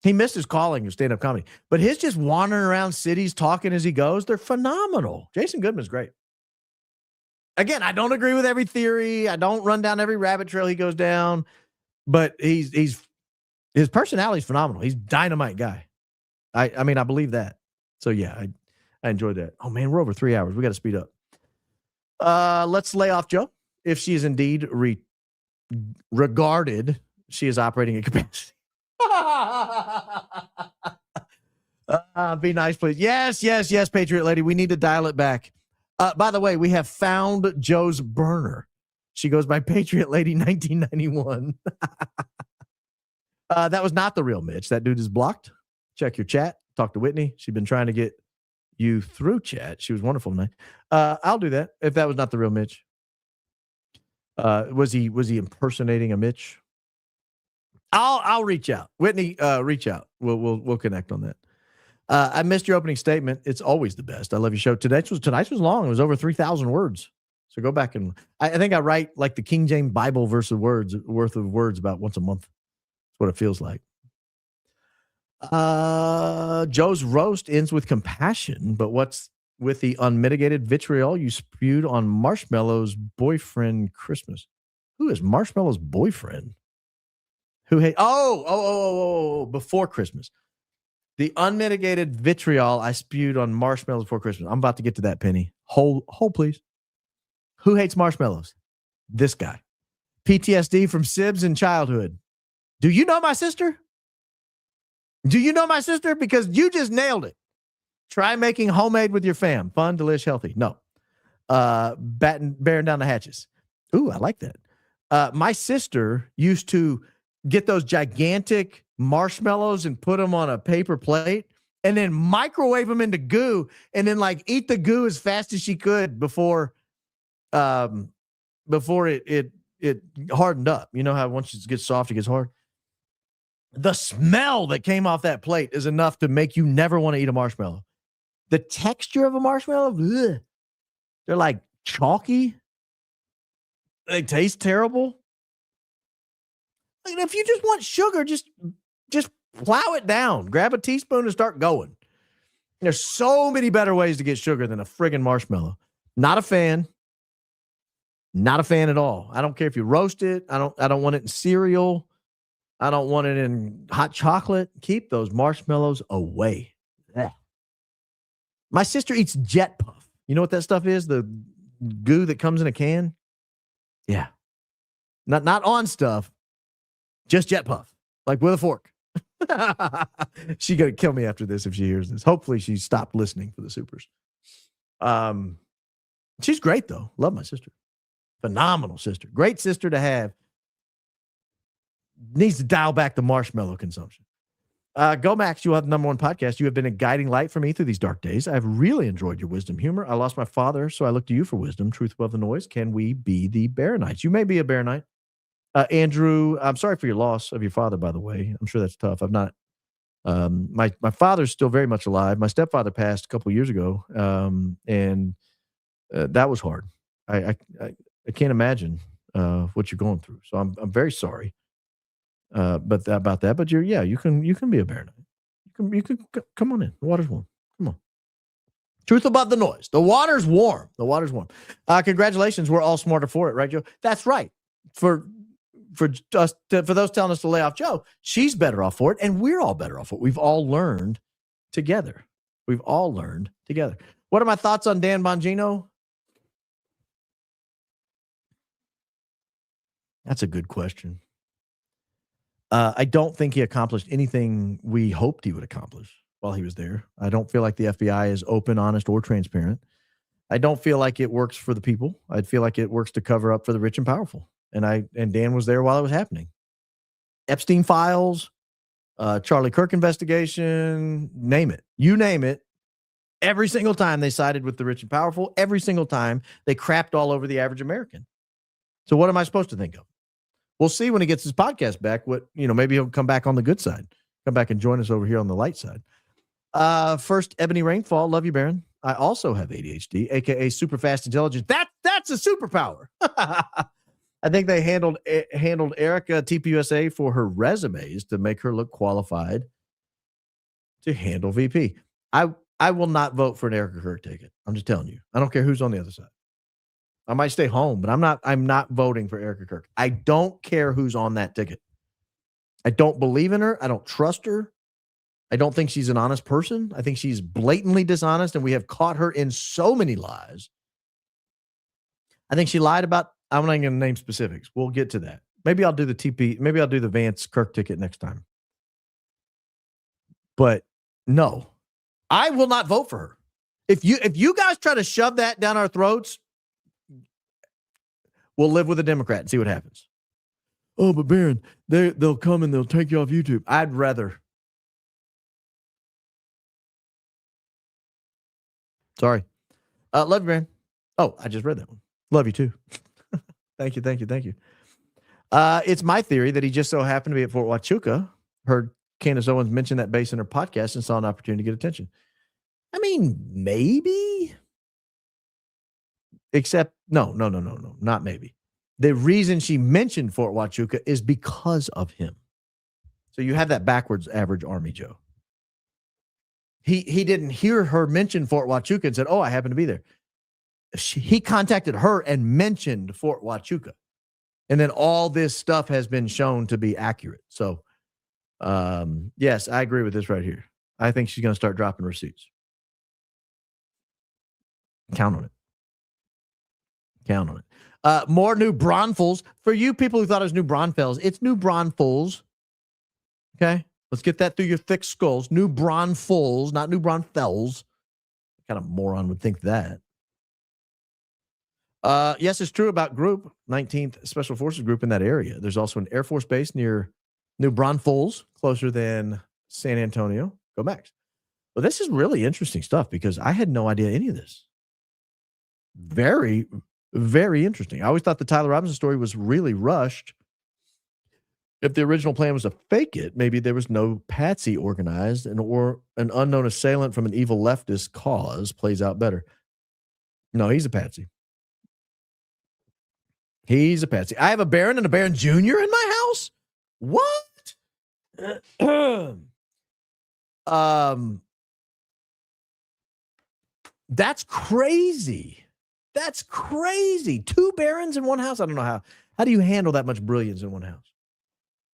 He missed his calling of stand-up comedy. But his just wandering around cities talking as he goes, they're phenomenal. Jason Goodman's great. Again, I don't agree with every theory. I don't run down every rabbit trail he goes down. But his personality is phenomenal. He's a dynamite guy. I mean, I believe that. So, yeah, I enjoyed that. Oh, man, we're over 3 hours. We got to speed up. Let's lay off Jo. If she is indeed regarded, she is operating at capacity. Be nice, please. Yes, Patriot Lady. We need to dial it back. By the way, we have found Joe's burner. She goes by Patriot Lady 1991. That was not the real Mitch. That dude is blocked. Check your chat. Talk to Whitney. She's been trying to get you through chat. She was wonderful tonight. I'll do that if that was not the real Mitch. Was he impersonating a Mitch? I'll reach out. Whitney, reach out. We'll connect on that. I missed your opening statement. It's always the best. I love your show. Tonight's was long. It was over 3,000 words. So go back and I think I write like the King James Bible worth of words about once a month. That's what it feels like. Joe's roast ends with compassion, but what's with the unmitigated vitriol you spewed on Marshmallow's boyfriend Christmas? Who is Marshmallow's boyfriend? Before Christmas. The unmitigated vitriol I spewed on marshmallows before Christmas. I'm about to get to that, Penny. Hold, please. Who hates marshmallows? This guy. PTSD from Sibs in childhood. Do you know my sister? Because you just nailed it. Try making homemade with your fam. Fun, delish, healthy. No. Bearing down the hatches. Ooh, I like that. My sister used to get those gigantic marshmallows and put them on a paper plate and then microwave them into goo and then like eat the goo as fast as she could before it hardened up. You know how once it gets soft, it gets hard. The smell that came off that plate is enough to make you never want to eat a marshmallow. The texture of a marshmallow, ugh, they're like chalky. They taste terrible. Like, if you just want sugar, just plow it down. Grab a teaspoon and start going. There's so many better ways to get sugar than a friggin' marshmallow. Not a fan. Not a fan at all. I don't care if you roast it. I don't want it in cereal. I don't want it in hot chocolate. Keep those marshmallows away. Ugh. My sister eats Jet Puff. You know what that stuff is? The goo that comes in a can? Yeah. Not on stuff. Just Jet Puff. Like with a fork. She's going to kill me after this if she hears this. Hopefully she stopped listening for the supers. She's great, though. Love my sister. Phenomenal sister. Great sister to have. Needs to dial back the marshmallow consumption. Go Max, you have the #1 podcast. You have been a guiding light for me through these dark days. I've really enjoyed your wisdom, humor. I lost my father, so I look to you for wisdom. Truth above the noise. Can we be the Baronites? You may be a Baronite. Andrew, I'm sorry for your loss of your father, by the way. I'm sure that's tough. I've not. My father's still very much alive. My stepfather passed a couple of years ago, and that was hard. I can't imagine what you're going through. So I'm very sorry. But you can be a Baronite. You can come on in. The water's warm. Come on. Truth above the noise. The water's warm. The water's warm. Congratulations. We're all smarter for it, right, Joe? That's right. For those telling us to lay off Joe, she's better off for it, and we're all better off for it. We've all learned together. What are my thoughts on Dan Bongino? That's a good question. I don't think he accomplished anything we hoped he would accomplish while he was there. I don't feel like the FBI is open, honest, or transparent. I don't feel like it works for the people. I feel like it works to cover up for the rich and powerful. And Dan was there while it was happening. Epstein files, Charlie Kirk investigation, name it. You name it. Every single time they sided with the rich and powerful, every single time they crapped all over the average American. So what am I supposed to think of? We'll see when he gets his podcast back. Maybe he'll come back on the good side. Come back and join us over here on the light side. First, Ebony Rainfall. Love you, Baron. I also have ADHD, aka super fast intelligence. That's a superpower. I think they handled Erika TPUSA for her resumes to make her look qualified to handle VP. I will not vote for an Erika Kirk ticket. I'm just telling you. I don't care who's on the other side. I might stay home, but I'm not voting for Erika Kirk. I don't care who's on that ticket. I don't believe in her. I don't trust her. I don't think she's an honest person. I think she's blatantly dishonest, and we have caught her in so many lies. I think she lied about, I'm not going to name specifics. We'll get to that. Maybe I'll do the Vance Kirk ticket next time. But no, I will not vote for her. If you guys try to shove that down our throats, we'll live with a Democrat and see what happens. Oh, but Baron, they'll come and they'll take you off YouTube. I'd rather. Sorry. Love you, Baron. Oh, I just read that one. Love you too. Thank you. It's my theory that he just so happened to be at Fort Huachuca, heard Candace Owens mention that base in her podcast, and saw an opportunity to get attention. I mean, maybe. Except, no, not maybe. The reason she mentioned Fort Huachuca is because of him. So you have that backwards average army, Joe. He didn't hear her mention Fort Huachuca and said, oh, I happen to be there. He contacted her and mentioned Fort Huachuca. And then all this stuff has been shown to be accurate. So, yes, I agree with this right here. I think she's going to start dropping receipts. Count on it. More new Braunfels. For you people who thought it was new Braunfels, it's new Braunfels. Okay? Let's get that through your thick skulls. New Braunfels, not new Braunfels. What kind of moron would think that? Yes, it's true about Group, 19th Special Forces Group in that area. There's also an Air Force base near New Braunfels, closer than San Antonio. Go Max. Well, this is really interesting stuff because I had no idea any of this. Very, very interesting. I always thought the Tyler Robinson story was really rushed. If the original plan was to fake it, maybe there was no patsy organized, or an unknown assailant from an evil leftist cause plays out better. No, he's a patsy. He's a patsy. I have a Baron and a Baron Jr. in my house? What? That's crazy. That's crazy. 2 Barons in one house? I don't know how. How do you handle that much brilliance in one house?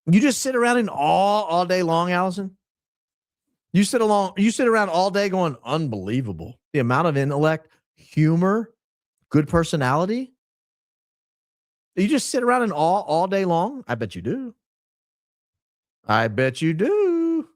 You just sit around in awe all day long, Allison? You sit around all day going, unbelievable. The amount of intellect, humor, good personality. You just sit around in awe all day long? I bet you do. I bet you do.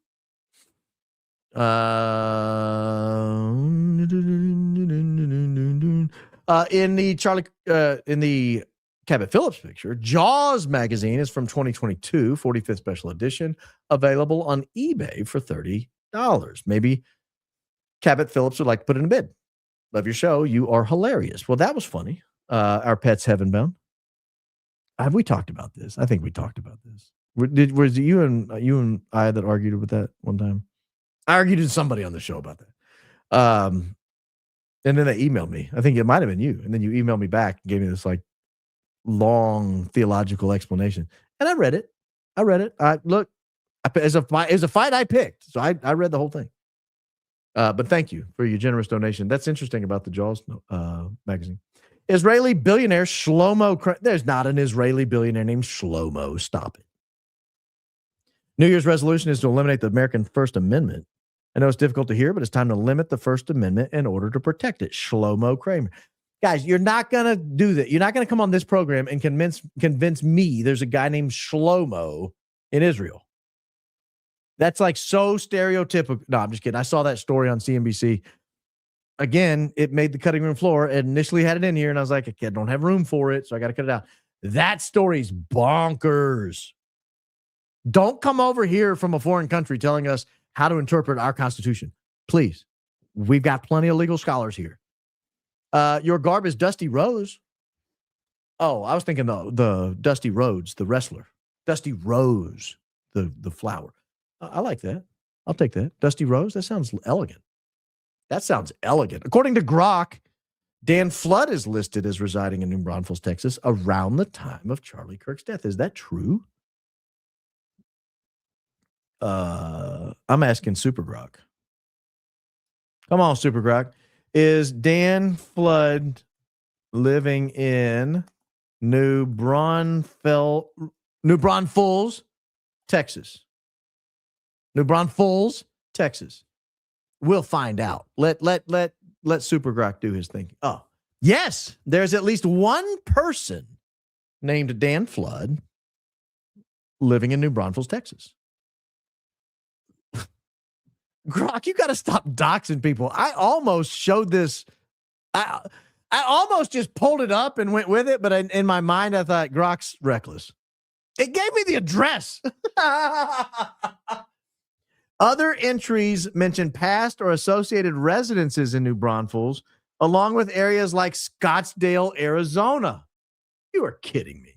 In the Cabot Phillips picture, Jaws magazine is from 2022, 45th special edition, available on eBay for $30. Maybe Cabot Phillips would like to put in a bid. Love your show. You are hilarious. Well, that was funny. Our pet's heaven bound. Have we talked about this? I think we talked about this. Was it you and I that argued with that one time? I argued with somebody on the show about that. And then they emailed me. I think it might have been you. And then you emailed me back and gave me this like long theological explanation. And I read it. It was a fight I picked. So I read the whole thing. But thank you for your generous donation. That's interesting about the Jaws magazine. Israeli billionaire Shlomo. There's not an Israeli billionaire named Shlomo. Stop it. New Year's resolution is to eliminate the American First Amendment. I know it's difficult to hear, but it's time to limit the First Amendment in order to protect it. Shlomo Kramer. Guys, you're not going to do that. You're not going to come on this program and convince me there's a guy named Shlomo in Israel. That's like so stereotypical. No, I'm just kidding. I saw that story on CNBC. Again, it made the cutting room floor. It initially had it in here, and I was like, I don't have room for it, so I got to cut it out. That story's bonkers. Don't come over here from a foreign country telling us how to interpret our Constitution. Please. We've got plenty of legal scholars here. Your garb is Dusty Rose. Oh, I was thinking the Dusty Rhodes, the wrestler. Dusty Rose, the flower. I like that. I'll take that. Dusty Rose, that sounds elegant. According to Grok, Dan Flood is listed as residing in New Braunfels, Texas, around the time of Charlie Kirk's death. Is that true? I'm asking Super Grok. Come on, Super Grok. Is Dan Flood living in New Braunfels, Texas? New Braunfels, Texas. We'll find out. Let Super Grok do his thing. Oh, yes, there's at least one person named Dan Flood living in New Braunfels, Texas. Grok, you got to stop doxing people. I almost showed this. I almost just pulled it up and went with it, but in my mind, I thought Grok's reckless. It gave me the address. Other entries mention past or associated residences in New Braunfels, along with areas like Scottsdale, Arizona. You are kidding me.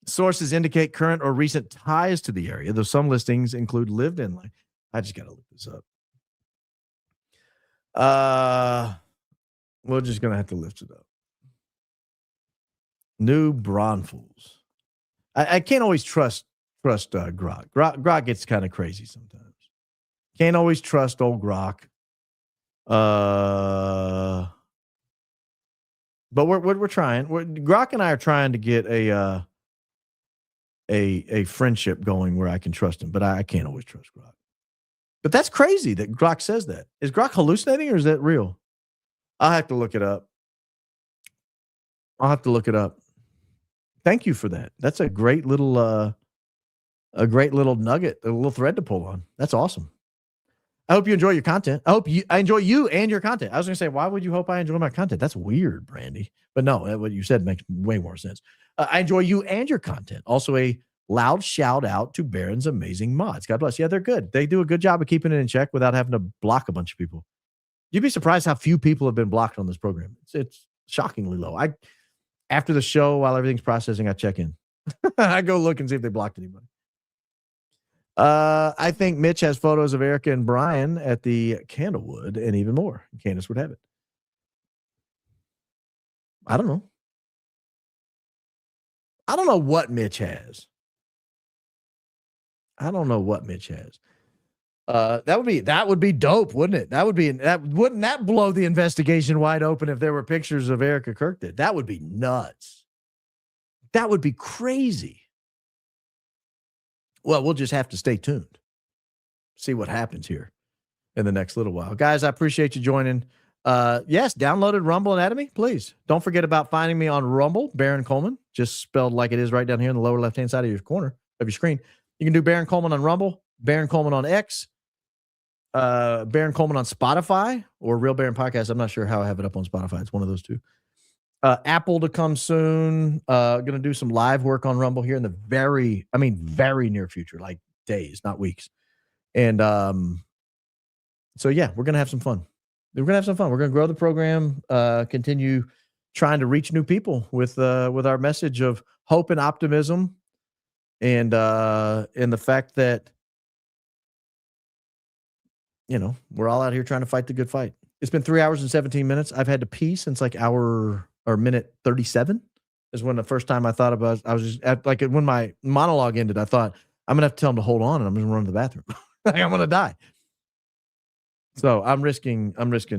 Sources indicate current or recent ties to the area, though some listings include lived-in life. I just got to look this up. We're just going to have to lift it up. New Braunfels. I can't always trust Grok. Grok gets kind of crazy sometimes. Can't always trust old Grok. But we're trying. Grok and I are trying to get a friendship going where I can trust him, but I can't always trust Grok. But that's crazy that Grok says that. Is Grok hallucinating or is that real? I'll have to look it up. Thank you for that. That's a great little nugget, a little thread to pull on. That's awesome. I hope you enjoy your content. I enjoy you and your content. I was going to say, why would you hope I enjoy my content? That's weird, Brandy. But no, what you said makes way more sense. I enjoy you and your content. Also, a loud shout out to Barron's amazing mods. God bless. Yeah, they're good. They do a good job of keeping it in check without having to block a bunch of people. You'd be surprised how few people have been blocked on this program. It's shockingly low. After the show, while everything's processing, I check in. I go look and see if they blocked anybody. I think Mitch has photos of Erika and Brian at the Candlewood and even more. Candace would have it. I don't know. I don't know what Mitch has. That would be dope, wouldn't it? Wouldn't that blow the investigation wide open if there were pictures of Erika Kirk there? That would be nuts. That would be crazy. Well, we'll just have to stay tuned. See what happens here in the next little while. Guys, I appreciate you joining. Yes, downloaded Rumble Anatomy, please. Don't forget about finding me on Rumble, Baron Coleman, just spelled like it is right down here in the lower left-hand side of your corner of your screen. You can do Baron Coleman on Rumble, Baron Coleman on X. Baron Coleman on Spotify or Real Baron Podcast. I'm not sure how I have it up on Spotify. It's one of those two. Apple to come soon. Going to do some live work on Rumble here in the very near future, like days, not weeks. And so yeah, we're going to have some fun. We're going to grow the program, continue trying to reach new people with our message of hope and optimism, and the fact that, you know, we're all out here trying to fight the good fight. It's been 3 hours and 17 minutes. I've had to pee since like minute 37 is when the first time I thought about, I was just at, like when my monologue ended, I thought I'm going to have to tell him to hold on and I'm going to run to the bathroom. Like I'm going to die. So I'm risking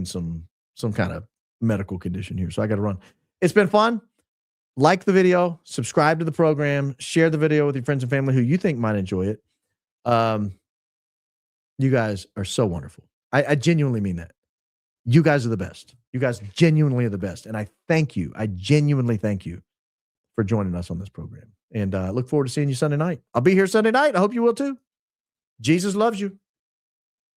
some kind of medical condition here. So I got to run. It's been fun. Like the video, subscribe to the program, share the video with your friends and family who you think might enjoy it. You guys are so wonderful. I genuinely mean that. You guys are the best. You guys genuinely are the best. And I thank you. I genuinely thank you for joining us on this program. And look forward to seeing you Sunday night. I'll be here Sunday night. I hope you will too. Jesus loves you.